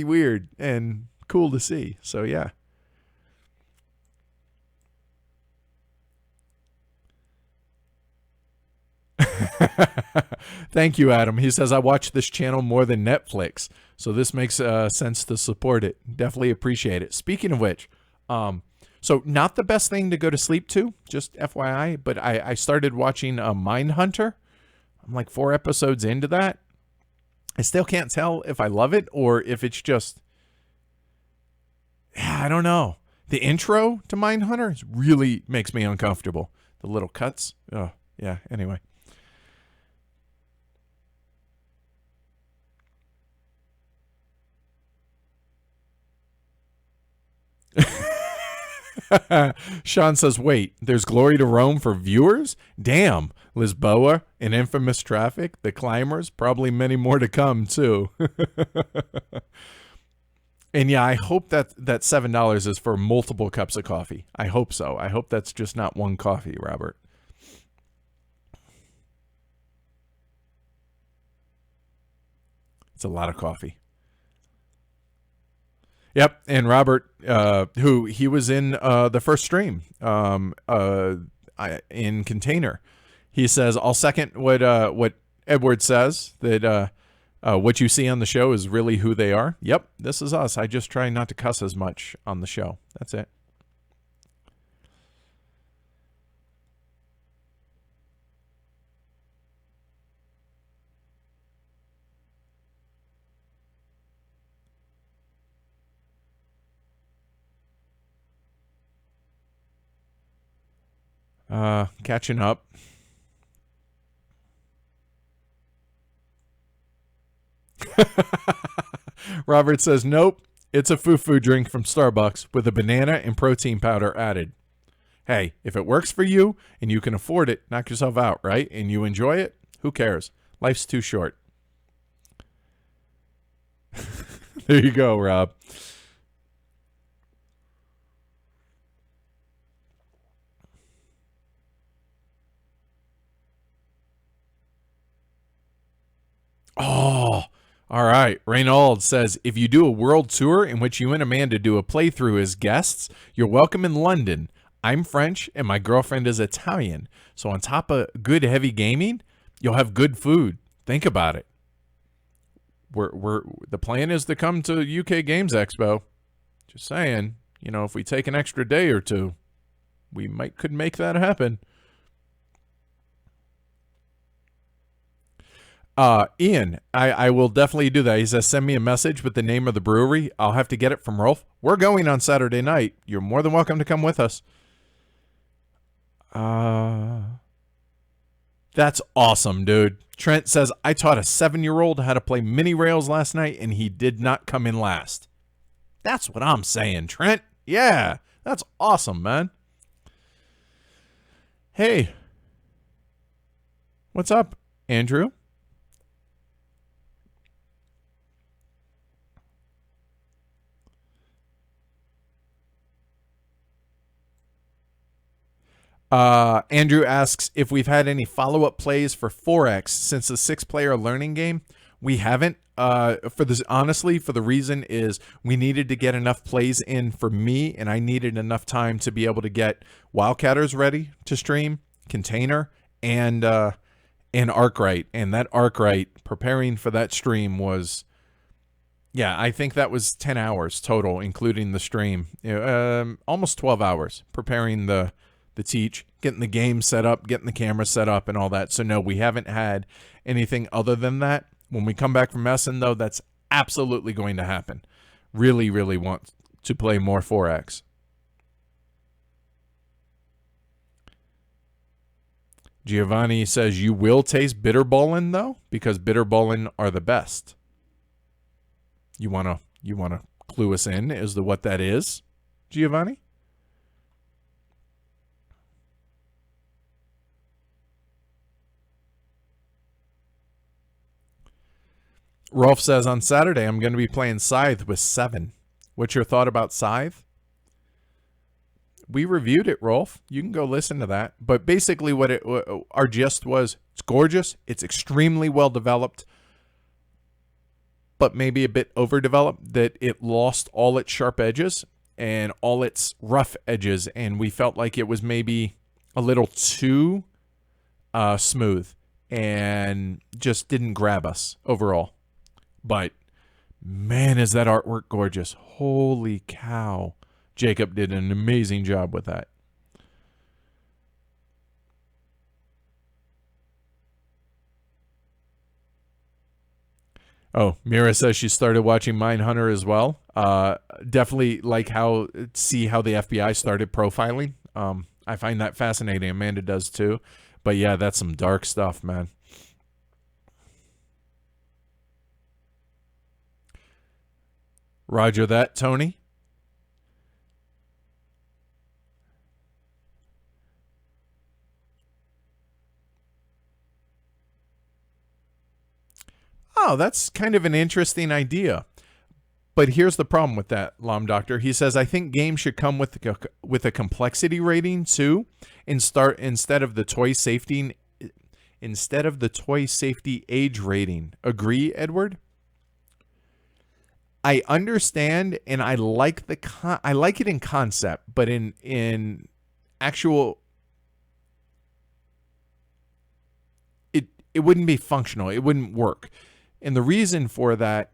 weird and cool to see. So yeah. Thank you, Adam. He says, I watch this channel more than Netflix, so this makes sense to support it. Definitely appreciate it. Speaking of which, So not the best thing to go to sleep to, just FYI, but I started watching Mindhunter. I'm like 4 episodes into that. I still can't tell if I love it or if it's just, I don't know. The intro to Mindhunter really makes me uncomfortable. The little cuts. Oh, yeah, anyway. Sean says, wait, there's Glory to Rome for viewers? Damn. Lisboa and Infamous Traffic, The Climbers, probably many more to come, too. And yeah, I hope that $7 is for multiple cups of coffee. I hope so. I hope that's just not one coffee, Robert. It's a lot of coffee. Yep, and Robert, who he was in the first stream in Container, he says, I'll second what Edward says, that what you see on the show is really who they are. Yep, this is us. I just try not to cuss as much on the show. That's it. Catching up. Robert says, nope, it's a foo-foo drink from Starbucks with a banana and protein powder added. Hey, if it works for you and you can afford it, knock yourself out, right? And you enjoy it, who cares? Life's too short. There you go, Rob. Oh, all right. Ronald says, if you do a world tour in which you and Amanda do a playthrough as guests, you're welcome in London. I'm French and my girlfriend is Italian. So on top of good heavy gaming, you'll have good food. Think about it. The plan is to come to UK Games Expo. Just saying, if we take an extra day or two, we could make that happen. Ian, I will definitely do that. He says, send me a message with the name of the brewery. I'll have to get it from Rolf. We're going on Saturday night. You're more than welcome to come with us. That's awesome, dude. Trent says, I taught a 7-year-old how to play mini rails last night, and he did not come in last. That's what I'm saying, Trent. Yeah, that's awesome, man. Hey. What's up, Andrew? Andrew asks if we've had any follow-up plays for 4X since the 6-player learning game. We haven't. Honestly, for the reason is we needed to get enough plays in for me, and I needed enough time to be able to get Wildcatters ready to stream, Container, and Arkwright. And that Arkwright, preparing for that stream was, yeah, I think that was 10 hours total, including the stream. Almost 12 hours preparing the teach, getting the game set up, getting the camera set up, and all that. So no, we haven't had anything other than that. When we come back from Essen, though, that's absolutely going to happen. Really, really want to play more 4X. Giovanni says, you will taste Bitterballen, though, because Bitterballen are the best. You wanna clue us in as to what that is, Giovanni? Rolf says, on Saturday, I'm going to be playing Scythe with 7. What's your thought about Scythe? We reviewed it, Rolf. You can go listen to that. But basically what our gist was, it's gorgeous. It's extremely well developed, but maybe a bit overdeveloped, that it lost all its sharp edges and all its rough edges. And we felt like it was maybe a little too smooth and just didn't grab us overall. But, man, is that artwork gorgeous. Holy cow. Jacob did an amazing job with that. Oh, Mira says she started watching Mindhunter as well. Definitely see how the FBI started profiling. I find that fascinating. Amanda does too. But yeah, that's some dark stuff, man. Roger that, Tony. Oh, that's kind of an interesting idea. But here's the problem with that, Lom Doctor. He says, I think games should come with a complexity rating too, instead of the toy safety age rating. Agree, Edward? I understand, and I like I like it in concept, but in actual, it wouldn't be functional. It wouldn't work. And the reason for that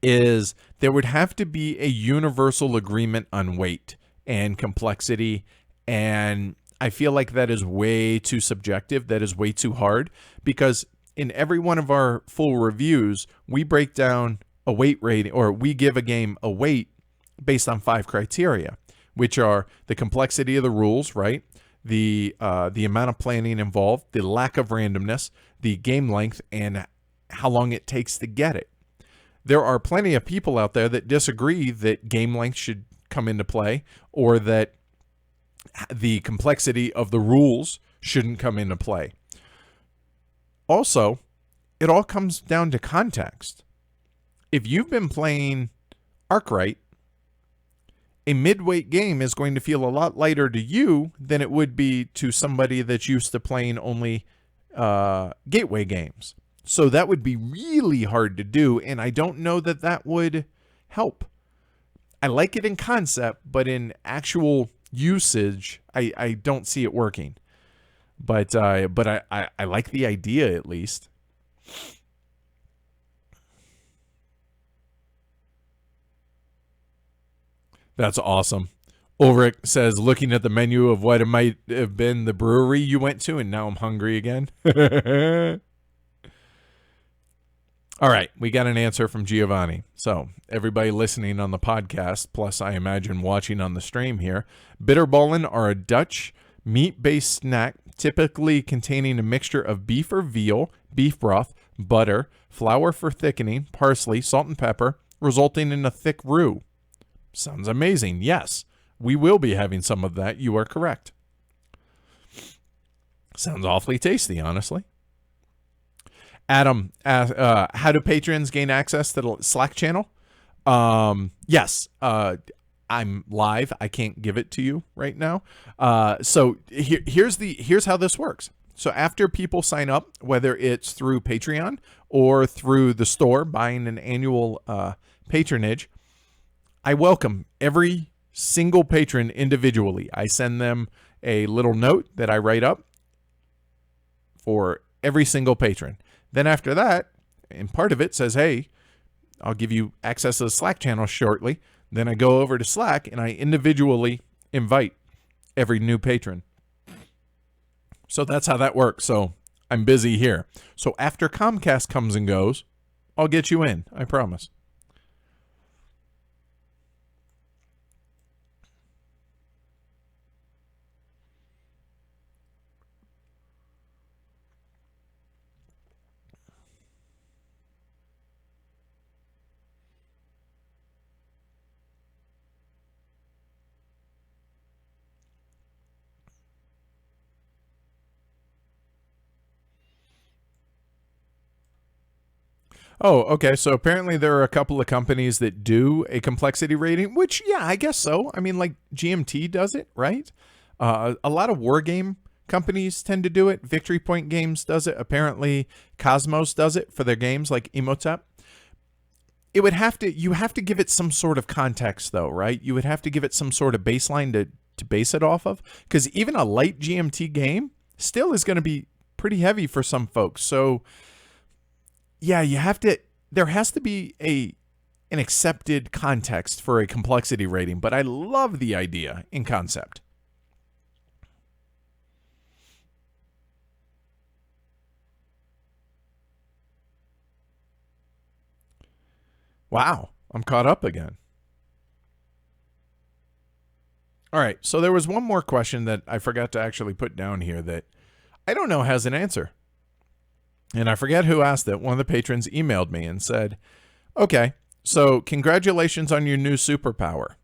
is there would have to be a universal agreement on weight and complexity, and I feel like that is way too subjective. That is way too hard, because in every one of our full reviews, we break down a weight rating, or we give a game a weight based on 5 criteria, which are the complexity of the rules, right? The amount of planning involved, the lack of randomness, the game length, and how long it takes to get it. There are plenty of people out there that disagree that game length should come into play, or that the complexity of the rules shouldn't come into play. Also, it all comes down to context. If you've been playing Arkwright, a midweight game is going to feel a lot lighter to you than it would be to somebody that's used to playing only gateway games. So that would be really hard to do, and I don't know that that would help. I like it in concept, but in actual usage, I don't see it working. But I like the idea, at least. That's awesome. Ulrich says, looking at the menu of what it might have been the brewery you went to, and now I'm hungry again. All right, we got an answer from Giovanni. So everybody listening on the podcast, plus I imagine watching on the stream here, bitterballen are a Dutch meat-based snack typically containing a mixture of beef or veal, beef broth, butter, flour for thickening, parsley, salt and pepper, resulting in a thick roux. Sounds amazing. Yes, we will be having some of that. You are correct. Sounds awfully tasty, honestly. Adam, how do patrons gain access to the Slack channel? Yes, I'm live. I can't give it to you right now. So here's how this works. So after people sign up, whether it's through Patreon or through the store, buying an annual patronage, I welcome every single patron individually. I send them a little note that I write up for every single patron. Then after that, and part of it says, hey, I'll give you access to the Slack channel shortly. Then I go over to Slack and I individually invite every new patron. So that's how that works. So I'm busy here. So after Comcast comes and goes, I'll get you in. I promise. Oh, okay. So apparently there are a couple of companies that do a complexity rating, which, yeah, I guess so. I mean, like GMT does it, right? A lot of war game companies tend to do it. Victory Point Games does it. Apparently Cosmos does it for their games like Emotep. You have to give it some sort of context though, right? You would have to give it some sort of baseline to base it off of, because even a light GMT game still is going to be pretty heavy for some folks. So yeah, there has to be an accepted context for a complexity rating, but I love the idea in concept. Wow, I'm caught up again. All right, so there was one more question that I forgot to actually put down here that I don't know has an answer. And I forget who asked it. One of the patrons emailed me and said, okay, so congratulations on your new superpower.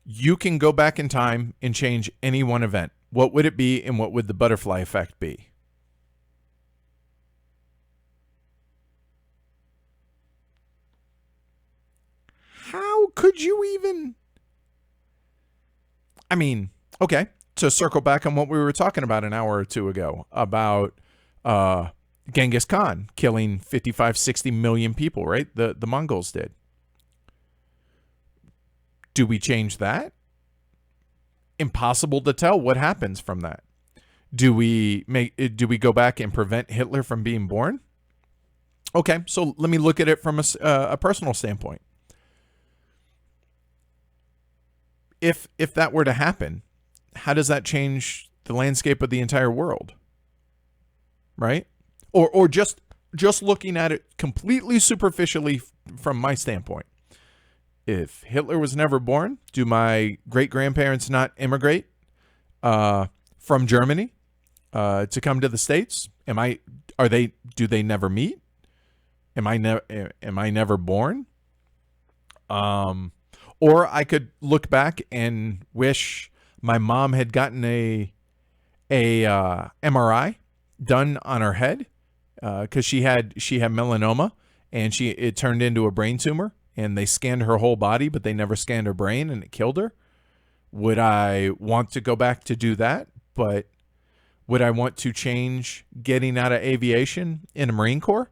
You can go back in time and change any one event. What would it be, and what would the butterfly effect be? How could you even... I mean, okay, to circle back on what we were talking about an hour or two ago about Genghis Khan killing 55, 60 million people, right? The Mongols did. Do we change that? Impossible to tell what happens from that. Do we go back and prevent Hitler from being born? Okay, so let me look at it from a personal standpoint. If that were to happen, how does that change the landscape of the entire world? Right? Or just looking at it completely superficially from my standpoint. If Hitler was never born, do my great-grandparents not immigrate from Germany to come to the States? Do they never meet? Am I never born? Or I could look back and wish my mom had gotten a MRI done on her head because she had melanoma, and it turned into a brain tumor, and they scanned her whole body, but they never scanned her brain, and it killed her. Would I want to go back to do that? But would I want to change getting out of aviation in the Marine Corps?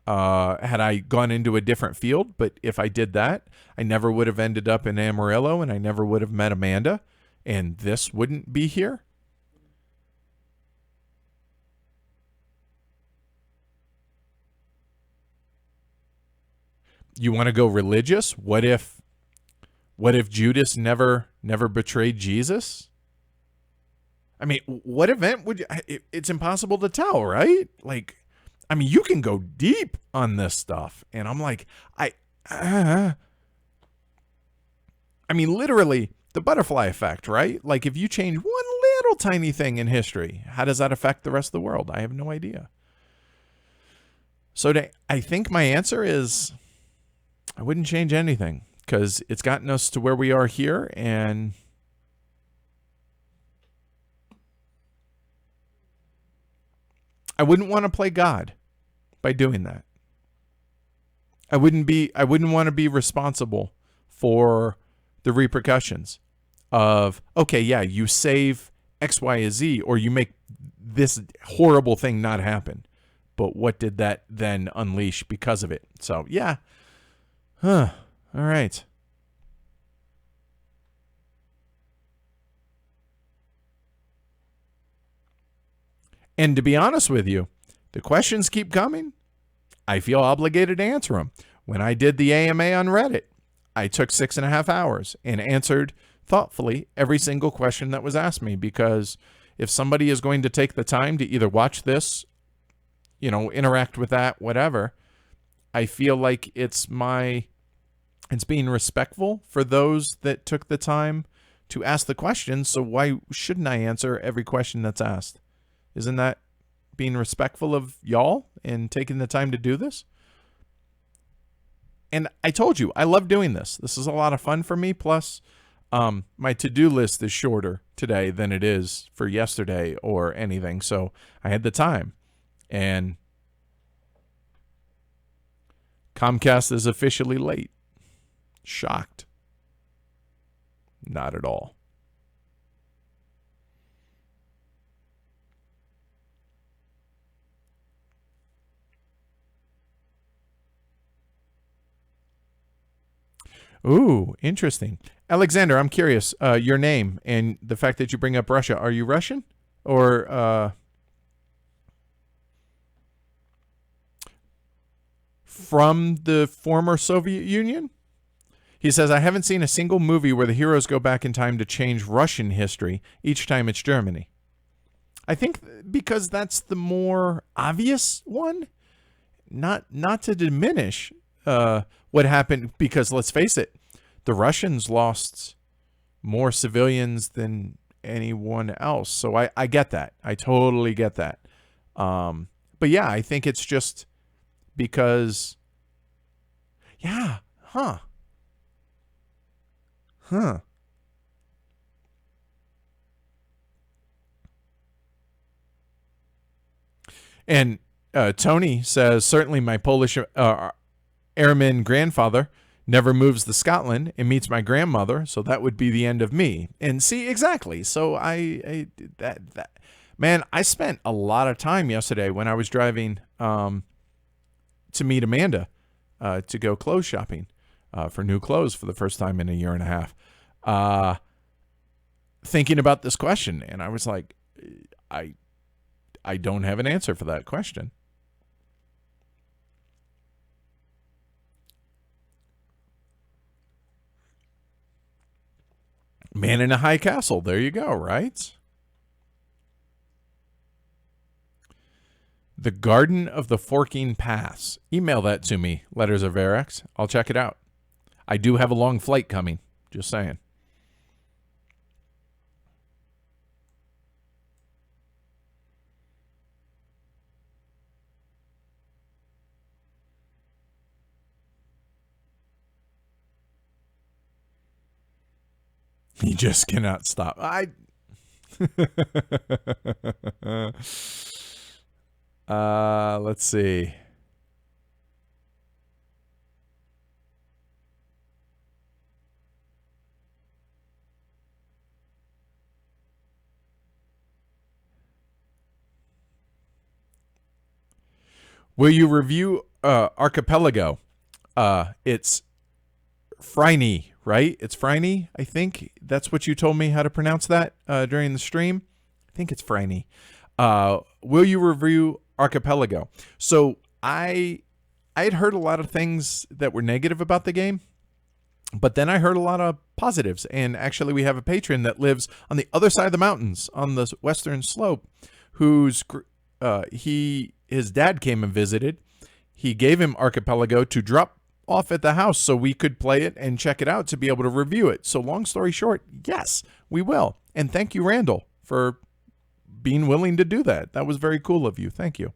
Had I gone into a different field, but if I did that, I never would have ended up in Amarillo, and I never would have met Amanda, and this wouldn't be here. You want to go religious? What if Judas never betrayed Jesus? I mean, what event would you... It's impossible to tell, right? Like, I mean, you can go deep on this stuff. And I'm like, I mean, literally, the butterfly effect, right? Like, if you change one little tiny thing in history, how does that affect the rest of the world? I have no idea. So I think my answer is I wouldn't change anything, because it's gotten us to where we are here, and I wouldn't want to play God by doing that. I wouldn't want to be responsible for the repercussions of, okay, yeah, you save X, Y, and Z, or you make this horrible thing not happen. But what did that then unleash because of it? So, yeah. All right. And to be honest with you, the questions keep coming. I feel obligated to answer them. When I did the AMA on Reddit, I took 6.5 hours and answered thoughtfully every single question that was asked me, because if somebody is going to take the time to either watch this, interact with that, whatever, I feel like it's being respectful for those that took the time to ask the questions. So why shouldn't I answer every question that's asked? Isn't that being respectful of y'all and taking the time to do this? And I told you, I love doing this. This is a lot of fun for me. Plus, my to-do list is shorter today than it is for yesterday or anything. So I had the time. And Comcast is officially late. Shocked. Not at all. Ooh, interesting. Alexander, I'm curious, your name and the fact that you bring up Russia. Are you Russian? Or from the former Soviet Union. He says, I haven't seen a single movie where the heroes go back in time to change Russian history. Each time it's Germany. I think because that's the more obvious one, not to diminish what happened, because let's face it, the Russians lost more civilians than anyone else. So I get that. I totally get that. But yeah, I think it's just because, yeah, huh. And Tony says, certainly my Polish airman grandfather never moves to Scotland and meets my grandmother, so that would be the end of me. And see, exactly. So man, I spent a lot of time yesterday when I was driving to meet Amanda to go clothes shopping for new clothes for the first time in a year and a half, thinking about this question. And I was like, I don't have an answer for that question. Man in a high castle. There you go, right? The Garden of the Forking Pass. Email that to me, Letters of Verax. I'll check it out. I do have a long flight coming. Just saying. He just cannot stop. Let's see. Will you review Archipelago? It's Phryne, right? It's Phryne, I think. That's what you told me how to pronounce that during the stream. I think it's Phryne. Will you review Archipelago? So I had heard a lot of things that were negative about the game, but then I heard a lot of positives. And actually, we have a patron that lives on the other side of the mountains on the western slope, whose his dad came and visited. He gave him Archipelago to drop off at the house so we could play it and check it out to be able to review it. So long story short, yes, we will. And thank you, Randall, for being willing to do that. That was very cool of you. Thank you.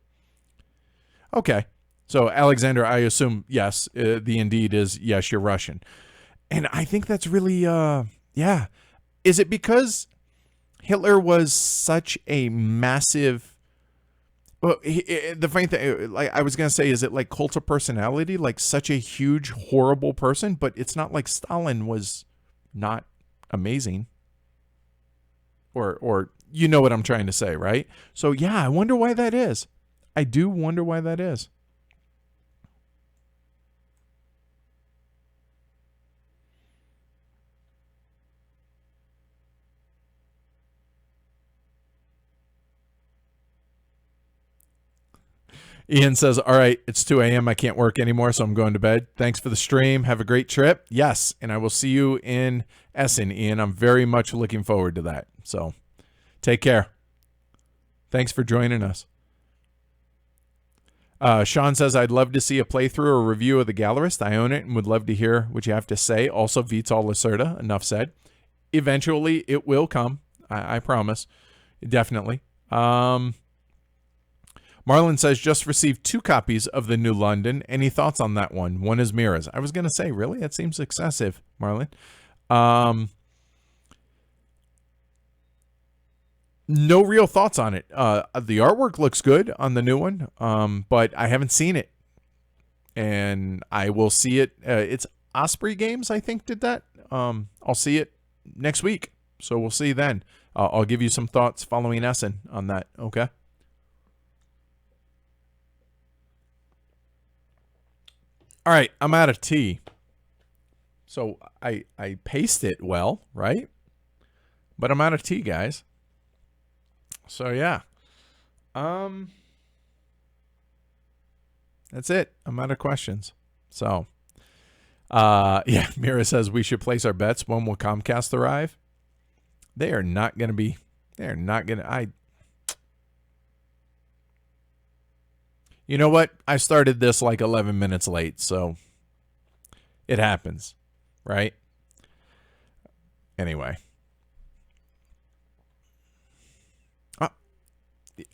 Okay. So Alexander, I assume, yes, the indeed is, yes, you're Russian. And I think that's really, yeah. Is it because Hitler was such a massive... Well, the funny thing, like I was gonna say, is it like cult of personality, like such a huge, horrible person? But it's not like Stalin was not amazing, or you know what I'm trying to say, right? So yeah, I wonder why that is. I do wonder why that is. Ian says, all right, it's 2 a.m. I can't work anymore, so I'm going to bed. Thanks for the stream. Have a great trip. Yes, and I will see you in Essen, Ian. I'm very much looking forward to that. So take care. Thanks for joining us. Sean says, I'd love to see a playthrough or review of The Gallerist. I own it and would love to hear what you have to say. Also, Vital Lacerda, enough said. Eventually, it will come. I promise. Definitely. Marlon says, just received 2 copies of the New London. Any thoughts on that one? One is Mira's. I was going to say, really? That seems excessive, Marlon. No real thoughts on it. The artwork looks good on the new one, but I haven't seen it. And I will see it. It's Osprey Games, I think, did that. I'll see it next week. So we'll see then. I'll give you some thoughts following Essen on that. Okay. All right, I'm out of tea. So I paced it well, right? But I'm out of tea, guys. So yeah. That's it. I'm out of questions. So, yeah, Mira says we should place our bets. When will Comcast arrive? They are not going to be. They are not going to. You know what? I started this like 11 minutes late, so it happens, right? Anyway.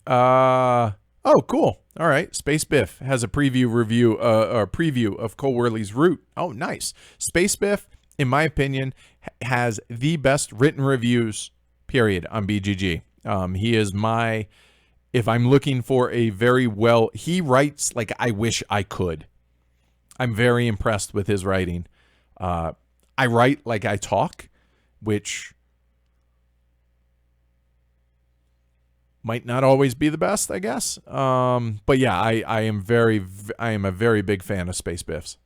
Oh, cool. All right. Space Biff has a preview of Cole Worley's Root. Oh, nice. Space Biff, in my opinion, has the best written reviews, period, on BGG. He is my, if I'm looking for a very well, he writes like I wish I could. I'm very impressed with his writing. I write like I talk, which might not always be the best, I guess. But yeah, I am a very big fan of Space Biffs.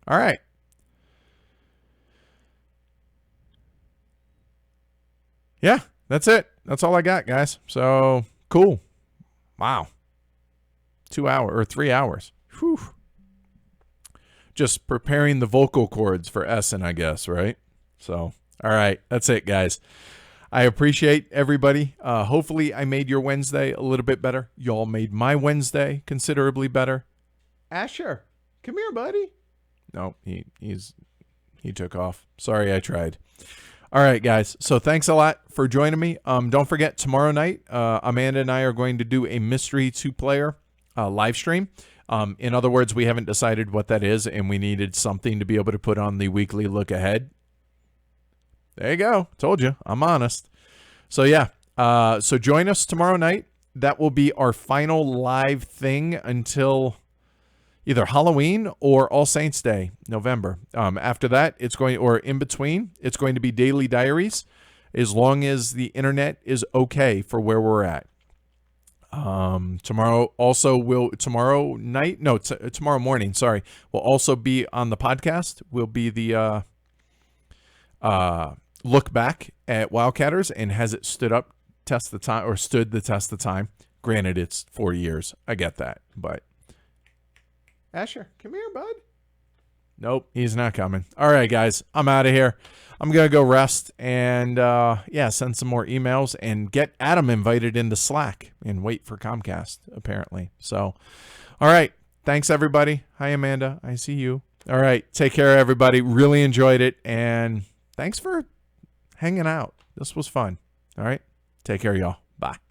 All right. Yeah, that's it. That's all I got, guys. So cool. Wow. 2 hours or 3 hours. Whew. Just preparing the vocal cords for Essen, I guess, right? So, all right. That's it, guys. I appreciate everybody. Hopefully I made your Wednesday a little bit better. Y'all made my Wednesday considerably better. Asher, come here, buddy. No, he took off. Sorry, I tried. All right, guys. So thanks a lot for joining me. Don't forget, tomorrow night, Amanda and I are going to do a mystery 2-player live stream. In other words, we haven't decided what that is, and we needed something to be able to put on the weekly look ahead. There you go. Told you. I'm honest. So, yeah. So join us tomorrow night. That will be our final live thing until either Halloween or All Saints Day, November. After that, or in between, it's going to be daily diaries as long as the internet is okay for where we're at. Tomorrow morning, sorry, will also be on the podcast. Will be the look back at Wildcatters and has it stood the test of time. Granted, it's 4 years. I get that, but Asher, come here, bud. Nope, he's not coming. All right, guys, I'm out of here. I'm going to go rest and, send some more emails and get Adam invited into Slack and wait for Comcast, apparently. So, all right. Thanks, everybody. Hi, Amanda. I see you. All right. Take care, everybody. Really enjoyed it. And thanks for hanging out. This was fun. All right. Take care, y'all. Bye.